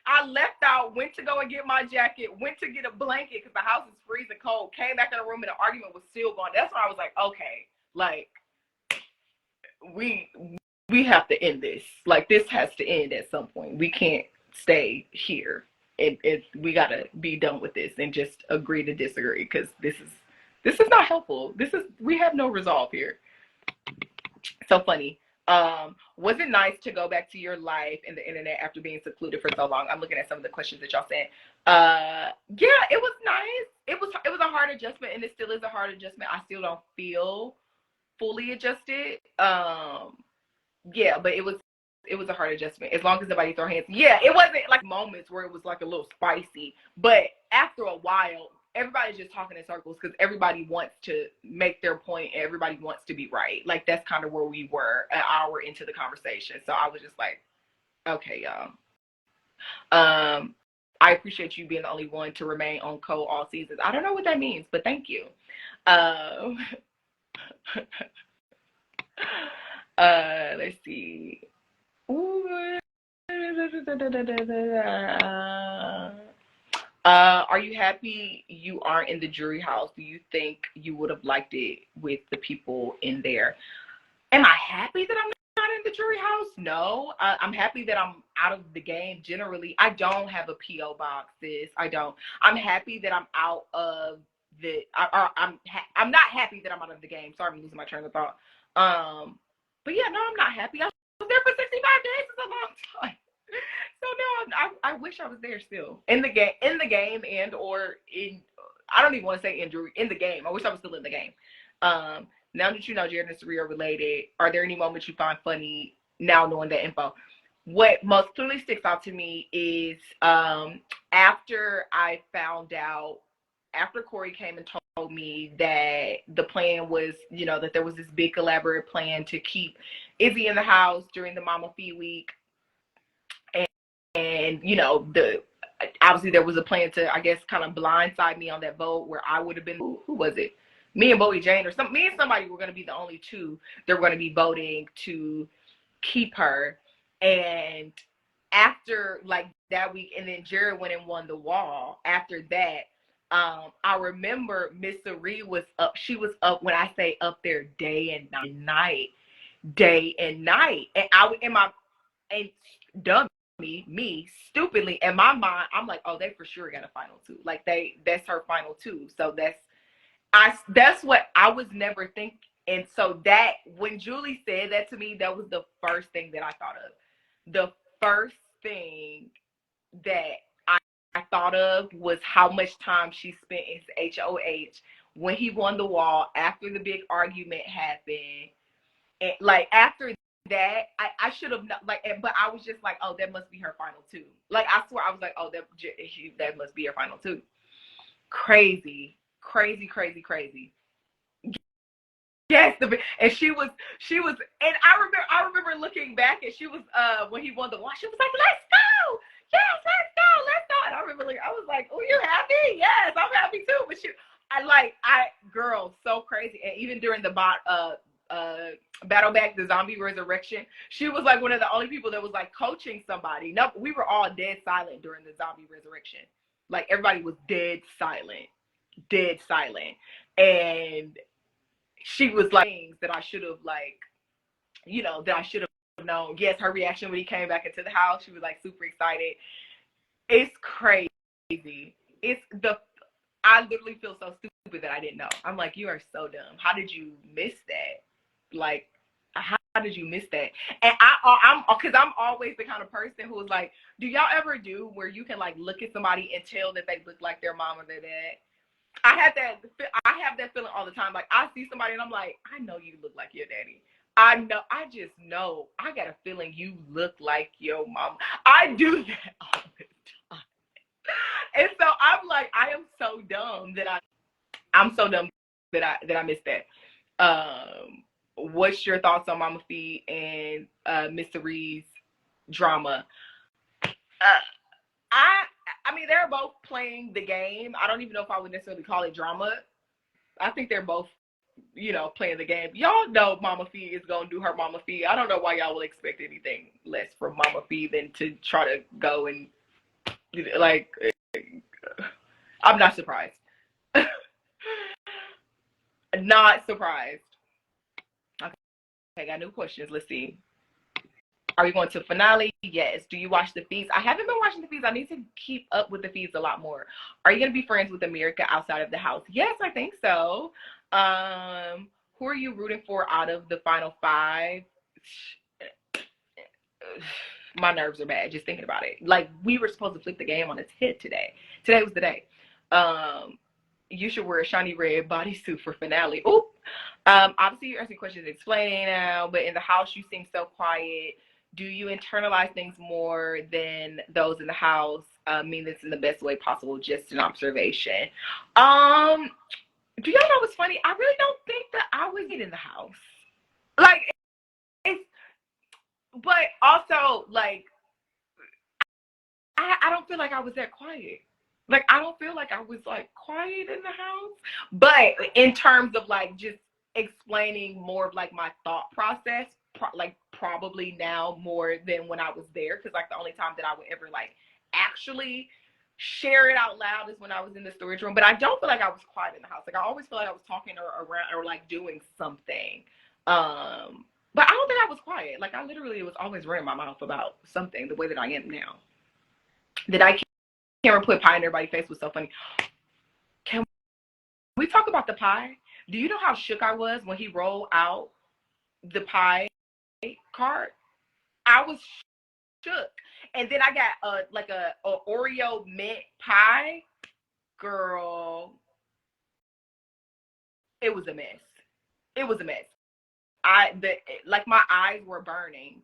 I left out, went to go and get my jacket, went to get a blanket because the house is freezing cold, came back in the room and the argument was still going. That's when I was like, okay, like we have to end this. Like this has to end at some point. We can't stay here. We gotta be done with this and just agree to disagree because this is not helpful. We have no resolve here. So funny. Was it nice to go back to your life and the internet after being secluded for so long? I'm looking at some of the questions that y'all sent. Yeah, it was nice. It was a hard adjustment, and it still is a hard adjustment. I still don't feel fully adjusted. Yeah, but it was a hard adjustment. As long as nobody throw hands. Yeah, it wasn't like moments where it was like a little spicy, but after a while, everybody's just talking in circles because everybody wants to make their point and everybody wants to be right. Like that's kind of where we were an hour into the conversation. So I was just like, okay, y'all. I appreciate you being the only one to remain on code all seasons. I don't know what that means, but thank you. Let's see. Are you happy you aren't in the jury house? Do you think you would have liked it with the people in there? Am I happy that I'm not in the jury house? No. I'm happy that I'm out of the game generally. I don't have a P.O. box, sis. I don't. I'm happy that I'm out of that I'm not happy that I'm out of the game. Sorry, I'm losing my train of thought. But yeah, no, I'm not happy. I was there for 65 days. It's a long time. So no, I wish I was there still in the game, and or in, I don't even want to say injury, in the game. I wish I was still in the game. Now that you know Jared and Sari are related, are there any moments you find funny now knowing that info? What most clearly sticks out to me is after I found out, after Corey came and told me that the plan was, you know, that there was this big elaborate plan to keep Izzy in the house during the Mama Fee week. And you know, obviously there was a plan to, I guess, kind of blindside me on that vote where I would have been, who was it? Me and Bowie Jane, or me and somebody were going to be the only two that were going to be voting to keep her. And after like that week, and then Jared went and won the wall. After that, I remember Miss Sari was up. She was up, when I say up there, day and night. And I was in my, and dumb me stupidly in my mind, I'm like, oh, they for sure got a final two. Like that's her final two. So that's what I was never thinking. And so that, when Julie said that to me, that was the first thing that I thought of. The first thing that I thought of was how much time she spent in HOH when he won the wall, after the big argument happened. And like after that, I should have, like, but I was just like, oh, that must be her final two. Like, I swear, I was like, oh, that must be her final two. Crazy. Yes, and she was, and I remember looking back, and she was, when he won the wall, she was like, let's go, yes, let's go. And I remember, I was like, oh, you happy? Yes, I'm happy too. But girl, so crazy. And even during the battle back, the zombie resurrection, she was like one of the only people that was like coaching somebody. No, we were all dead silent during the zombie resurrection. Like, everybody was dead silent, and she was like things that I should have, like, you know, that I should have known. Yes, her reaction when he came back into the house, she was like super excited. It's crazy. I literally feel so stupid that I didn't know. I'm like, you are so dumb. How did you miss that? Like, how did you miss that? And I'm always the kind of person who is like, do y'all ever do where you can like look at somebody and tell that they look like their mom or their dad? I have that feeling all the time. Like, I see somebody and I'm like, I know you look like your daddy. I just know. I got a feeling you look like your mom. I do that all the time. And so I'm like, I am so dumb that I missed that. What's your thoughts on Mama Fee and Miss Sari's drama? I mean, they're both playing the game. I don't even know if I would necessarily call it drama. I think they're both, you know, playing the game. Y'all know Mama Fee is going to do her Mama Fee. I don't know why y'all will expect anything less from Mama Fee than to try to go and, like, I'm not surprised. Not surprised. Okay, I got new questions. Let's see. Are we going to finale? Yes. Do you watch the feeds? I haven't been watching the feeds. I need to keep up with the feeds a lot more. Are you going to be friends with America outside of the house? Yes, I think so. Who are you rooting for out of the final five? My nerves are bad just thinking about it. Like, we were supposed to flip the game on its head today. Today was the day. You should wear a shiny red bodysuit for finale. Oop. Obviously, you're asking questions explaining now, but in the house, you seem so quiet. Do you internalize things more than those in the house? Mean this in the best way possible, just an observation. Do y'all know what's funny? I really don't think that I would get in the house. Like, but also, like, I don't feel like I was that quiet. Like, I don't feel like I was, like, quiet in the house. But in terms of, like, just explaining more of, like, my thought process, probably now more than when I was there. Because, like, the only time that I would ever, like, actually share it out loud is when I was in the storage room. But I don't feel like I was quiet in the house. Like, I always feel like I was talking or around or, like, doing something. But I don't think I was quiet. Like, I literally was always running my mouth about something the way that I am now. That I Cameron put pie in everybody's face was so funny. Can we talk about the pie, do you know how shook I was when he rolled out the pie card? I was shook. And then I got a Oreo mint pie. Girl, it was a mess. It was a mess. My eyes were burning.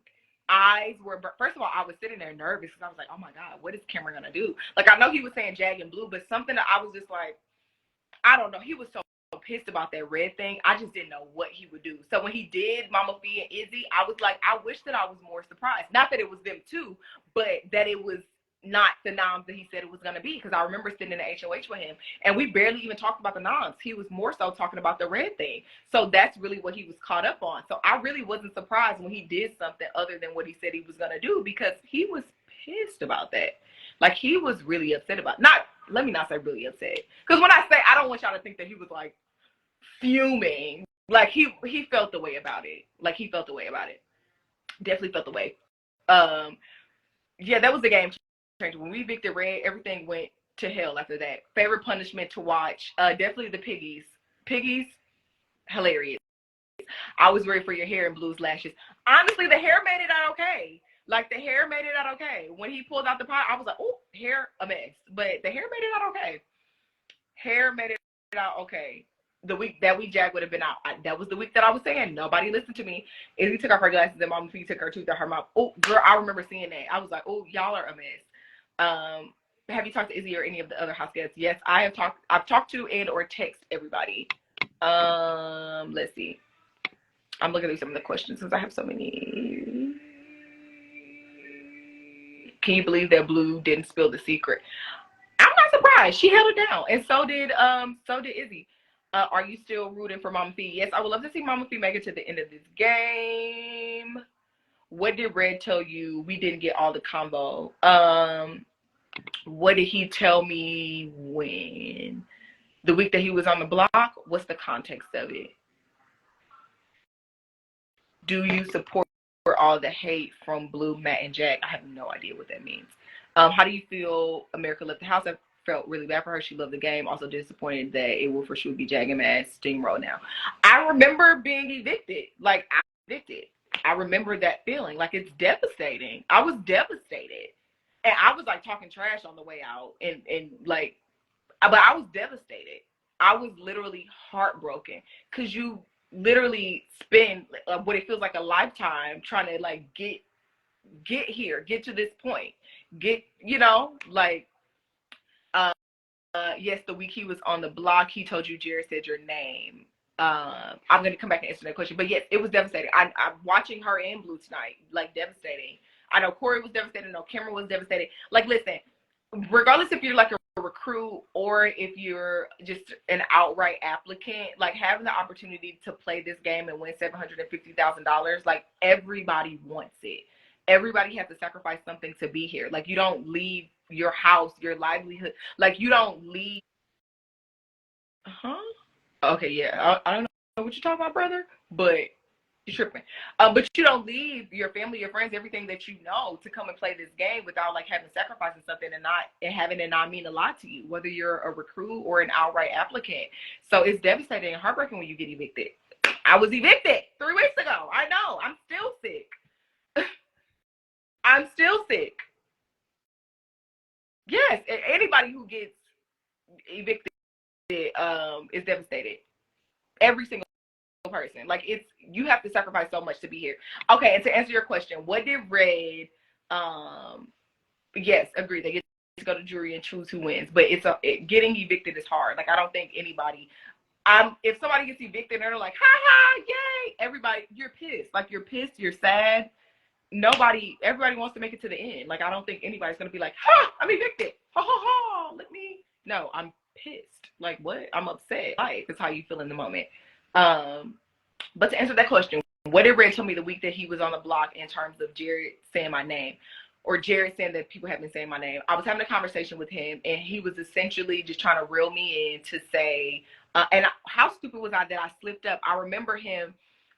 First of all, I was sitting there nervous because I was like, oh my God, what is Cameron gonna do? Like, I know he was saying Jag and Blue, but something that I was just like, I don't know. He was so pissed about that red thing. I just didn't know what he would do. So when he did Mama Fee and Izzy, I was like, I wish that I was more surprised. Not that it was them too, but that it was not the noms that he said it was going to be. Because I remember sitting in the HOH with him, and we barely even talked about the noms. He was more so talking about the red thing. So that's really what he was caught up on. So I really wasn't surprised when he did something other than what he said he was going to do, because he was pissed about that. Like, he was really upset about it. Let me not say really upset. Because when I say, I don't want y'all to think that he was like fuming. Like, he felt the way about it. Like, he felt the way about it. Definitely felt the way. Yeah, that was the game changer. When we evicted Red, everything went to hell after that. Favorite punishment to watch? Definitely the piggies. Piggies, hilarious. I was ready for your hair and Blue's lashes. Honestly, the hair made it out okay. Like, the hair made it out okay. When he pulled out the pie, I was like, oh, hair a mess. But the hair made it out okay. Hair made it out okay. The week Jag would have been out. That was the week that I was saying nobody listened to me. Izzy took off her glasses and Mama Fee took her tooth out her mouth. Oh, girl, I remember seeing that. I was like, oh, y'all are a mess. Have you talked to Izzy or any of the other house guests? Yes, I have talked. I've talked to and or text everybody. Let's see. I'm looking at some of the questions because I have so many. Can you believe that Blue didn't spill the secret? I'm not surprised. She held it down, and so did Izzy. Are you still rooting for Mama Fee? Yes, I would love to see Mama Fee make it to the end of this game. What did Red tell you? We didn't get all the combo. What did he tell me when? The week that he was on the block? What's the context of it? Do you support all the hate from Blue, Matt, and Jack? I have no idea what that means. How do you feel America left the house? I felt really bad for her. She loved the game. Also disappointed that it will for sure be Jag and Matt steamroll now. I remember being evicted. Like, I was evicted. I remember that feeling. Like, it's devastating. I was devastated. And I was like talking trash on the way out. And like, but I was devastated. I was literally heartbroken. Because you literally spend what it feels like a lifetime trying to like get here, get to this point, yes, the week he was on the block, he told you Jared said your name. I'm going to come back and answer that question, but yes, it was devastating. I'm watching her and Blue tonight, like, devastating. I know Corey was devastated. I know Cameron was devastated. Like, listen, regardless if you're like a recruit or if you're just an outright applicant, like, having the opportunity to play this game and win $750,000, like, everybody wants it. Everybody has to sacrifice something to be here. Like, you don't leave your house, your livelihood. Like, you don't leave. Okay, yeah. I don't know what you're talking about, brother, but you're tripping. But you don't leave your family, your friends, everything that you know to come and play this game without like having sacrificing something and having it not mean a lot to you, whether you're a recruit or an outright applicant. So it's devastating and heartbreaking when you get evicted. I was evicted 3 weeks ago. I know. I'm still sick. I'm still sick. Yes, anybody who gets evicted is devastated. Every single person. Like, it's, you have to sacrifice so much to be here. Okay, and to answer your question, what did Red yes, agree, they get to go to jury and choose who wins, but getting evicted is hard. Like, I don't think anybody, if somebody gets evicted and they're like, ha ha, yay, everybody, you're pissed. Like, you're pissed, you're sad. Everybody wants to make it to the end. Like, I don't think anybody's gonna be like, ha, I'm evicted, ha ha ha, no, I'm pissed. Like, what? I'm upset. Like, that's how you feel in the moment. But to answer that question, what did Red tell me the week that he was on the block in terms of Jared saying my name, or Jared saying that people have been saying my name? I was having a conversation with him, and he was essentially just trying to reel me in to say, how stupid was I that I slipped up? I remember him.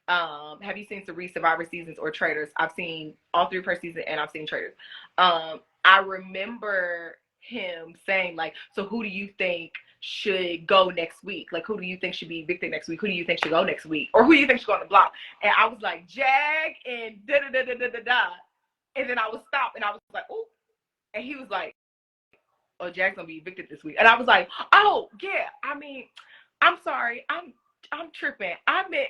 Have you seen Survivor Seasons or Traders? I've seen all 3 per season, and I've seen Traders. I remember him saying, like, so who do you think should go next week? Like, who do you think should be evicted next week? Who do you think should go next week? Or who do you think should go on the block? And I was like, Jag and da-da-da-da-da-da. And then I would stop and I was like, oh. And he was like, oh, Jag's gonna be evicted this week. And I was like, oh, yeah, I mean, I'm sorry. I'm tripping. I meant...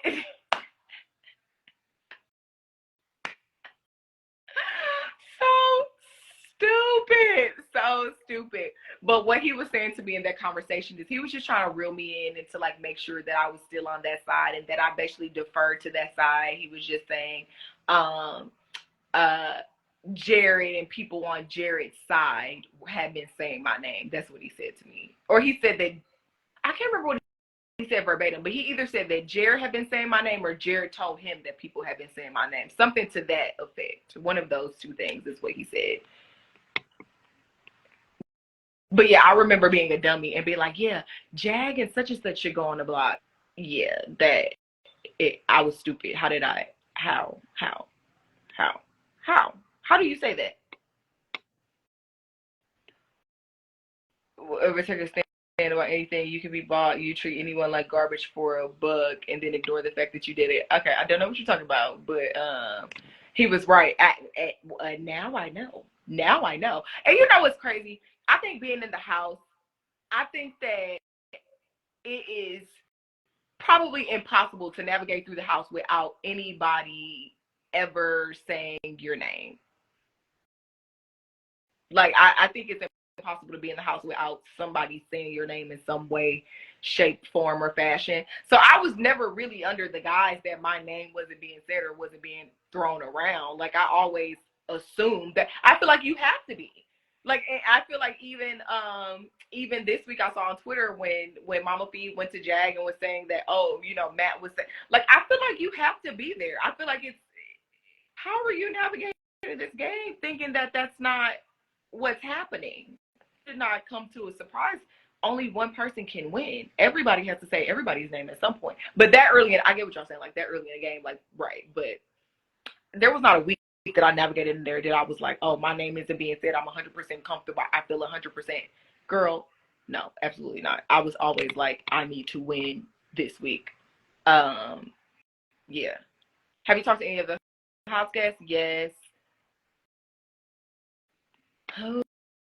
So stupid. But what he was saying to me in that conversation is he was just trying to reel me in and to like make sure that I was still on that side and that I basically deferred to that side. He was just saying, Jared and people on Jared's side had been saying my name. That's what he said to me. Or he said that, I can't remember what he said verbatim, but he either said that Jared had been saying my name or Jared told him that people had been saying my name. Something to that effect. One of those two things is what he said. But yeah, I remember being a dummy and being like, yeah, Jag and such should go on the block. Yeah, I was stupid. How did I? How do you say that? Ever take a stand about anything, you can be bought, you treat anyone like garbage for a buck and then ignore the fact that you did it. Okay, I don't know what you're talking about, but he was right. Now I know. And you know what's crazy? I think being in the house, I think that it is probably impossible to navigate through the house without anybody ever saying your name. Like, I think it's impossible to be in the house without somebody saying your name in some way, shape, form, or fashion. So I was never really under the guise that my name wasn't being said or wasn't being thrown around. Like, I always assumed that. I feel like you have to be. Like, I feel like even this week I saw on Twitter when Mama Fee went to Jag and was saying that, oh, you know, Matt was saying, like, I feel like you have to be there. I feel like how are you navigating this game thinking that that's not what's happening? It did not come to a surprise. Only one person can win. Everybody has to say everybody's name at some point. But that early, I get what y'all saying, like that early in the game, like, right. But there was not a week that I navigated in there that I was like, oh, my name isn't being said. I'm 100% comfortable. I feel 100%. Girl, no, absolutely not. I was always like, I need to win this week. Yeah. Have you talked to any of the house guests? Yes.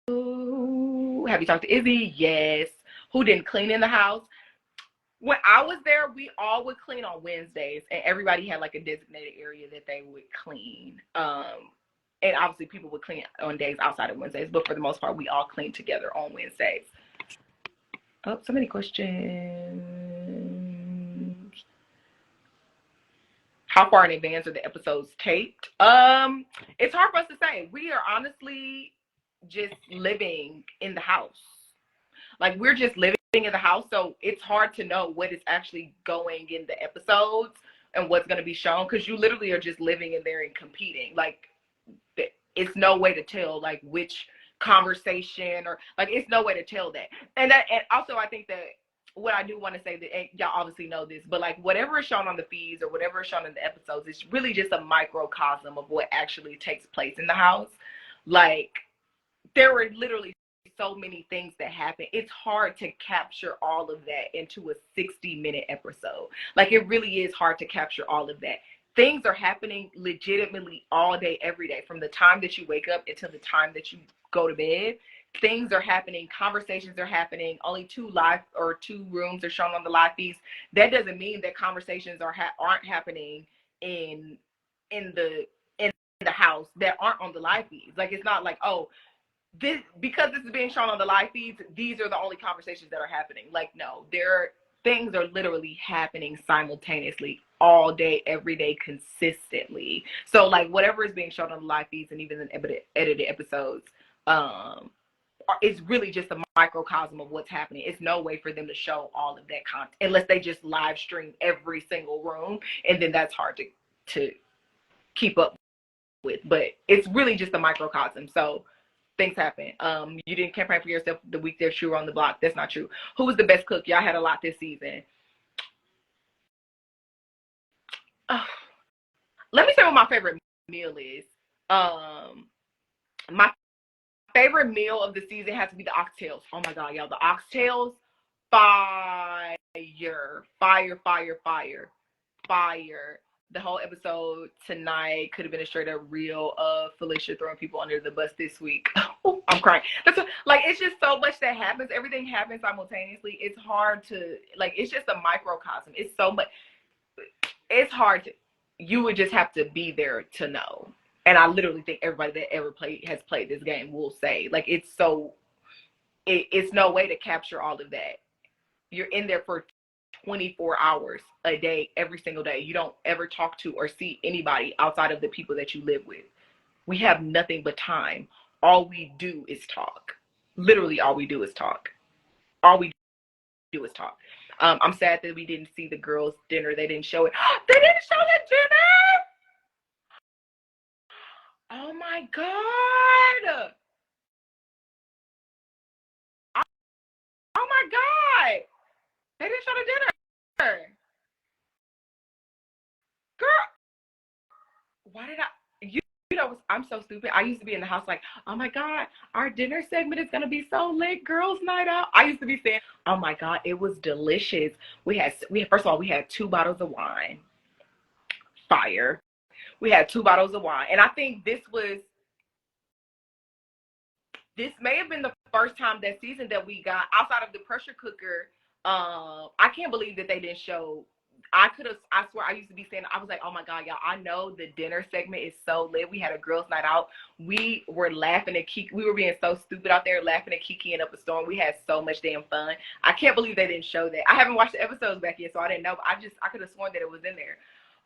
Oh, have you talked to Izzy? Yes. Who didn't clean in the house? When I was there, we all would clean on Wednesdays, and everybody had like a designated area that they would clean. And obviously people would clean on days outside of Wednesdays, but for the most part, we all cleaned together on Wednesdays. Oh, so many questions. How far in advance are the episodes taped? It's hard for us to say. We are honestly just living in the house. Like, we're just living in the house, so it's hard to know what is actually going in the episodes and what's going to be shown, because you literally are just living in there and competing. Like, it's no way to tell like which conversation, or like, it's no way to tell that. And also I think that what I do want to say, that, and y'all obviously know this, but like whatever is shown on the feeds or whatever is shown in the episodes, it's really just a microcosm of what actually takes place in the house. Like, there were literally so many things that happen. It's hard to capture all of that into a 60-minute episode. Like, it really is hard to capture all of that. Things are happening legitimately all day, every day, from the time that you wake up until the time that you go to bed. Things are happening, conversations are happening. Only 2 rooms are shown on the live feeds. That doesn't mean that conversations aren't happening in the house that aren't on the live feeds. Like, it's not like, oh, because this is being shown on the live feeds, these are the only conversations that are happening. Like, no, things are literally happening simultaneously all day, every day, consistently. So like, whatever is being shown on the live feeds and even in edited episodes, it's really just a microcosm of what's happening. It's no way for them to show all of that content unless they just live stream every single room, and then that's hard to keep up with. But it's really just a microcosm. So things happen. You didn't campaign for yourself the week that you were on the block. That's not true. Who was the best cook? Y'all had a lot this season. Let me say what my favorite meal is. My favorite meal of the season has to be the oxtails. Oh my God, y'all, the oxtails fire. The whole episode tonight could have been a straight up reel of Felicia throwing people under the bus this week. I'm crying. Like, it's just so much that happens. Everything happens simultaneously. It's hard to, like, it's just a microcosm. It's so much. It's hard to, you would just have to be there to know. And I literally think everybody that ever has played this game will say, like, it's no way to capture all of that. You're in there for 24 hours a day, every single day. You don't ever talk to or see anybody outside of the people that you live with. We have nothing but time. All we do is talk. Literally, all we do is talk. I'm sad that we didn't see the girls' dinner. They didn't show it. They didn't show the dinner! Oh my God! Oh my God! They didn't show the dinner! Girl! Why did you know, I'm so stupid. I used to be in the house like, oh my God, our dinner segment is going to be so lit, girls' night out. I used to be saying, oh my God, it was delicious. We had first of all, we had 2 bottles of wine. Fire. We had 2 bottles of wine. And I think this may have been the first time that season that we got outside of the pressure cooker. I can't believe that they didn't show. I swear I used to be saying, I was like, oh my God, y'all, I know the dinner segment is so lit. We had a girls' night out. We were laughing at Kiki. We were being so stupid out there, laughing at Kiki and Up a Storm. We had so much damn fun. I can't believe they didn't show that. I haven't watched the episodes back yet, so I didn't know. But I could have sworn that it was in there.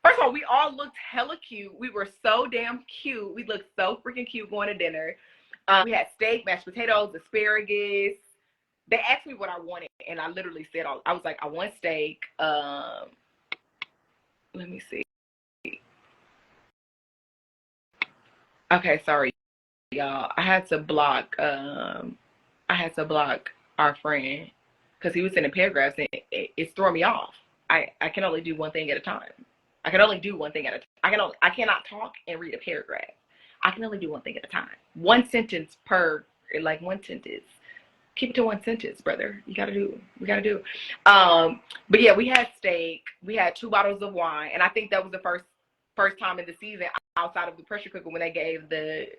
First of all, we all looked hella cute. We were so damn cute. We looked so freaking cute going to dinner. We had steak, mashed potatoes, asparagus. They asked me what I wanted, and I literally said, I was like, I want steak. Let me see. Okay, sorry, y'all. I had to block our friend because he was sending paragraphs, and it's throwing me off. I can only do one thing at a time. I cannot talk and read a paragraph. I can only do one thing at a time. One sentence per, like, one sentence. Keep it to one sentence, brother. We gotta do. But yeah, we had steak. We had 2 bottles of wine, and I think that was the first time in the season outside of the pressure cooker when they gave the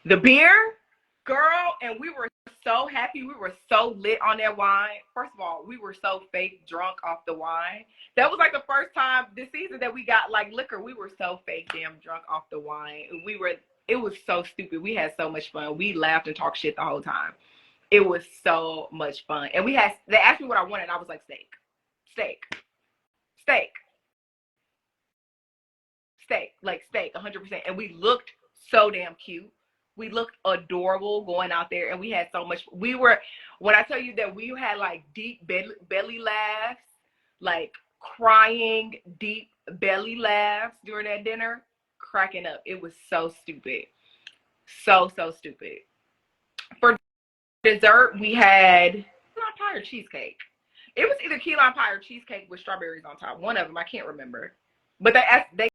beer, girl. And we were so happy. We were so lit on that wine. First of all, we were so fake drunk off the wine. That was like the first time this season that we got like liquor. We were so fake damn drunk off the wine. It was so stupid. We had so much fun. We laughed and talked shit the whole time. It was so much fun. And they asked me what I wanted, and I was like, steak, 100%. And we looked so damn cute. We looked adorable going out there, and we had so much. When I tell you that we had like deep belly laughs, like crying deep belly laughs during that dinner, cracking up. It was so stupid. So stupid. For dessert, we had key lime pie or cheesecake. It was either key lime pie or cheesecake with strawberries on top. One of them, I can't remember. But they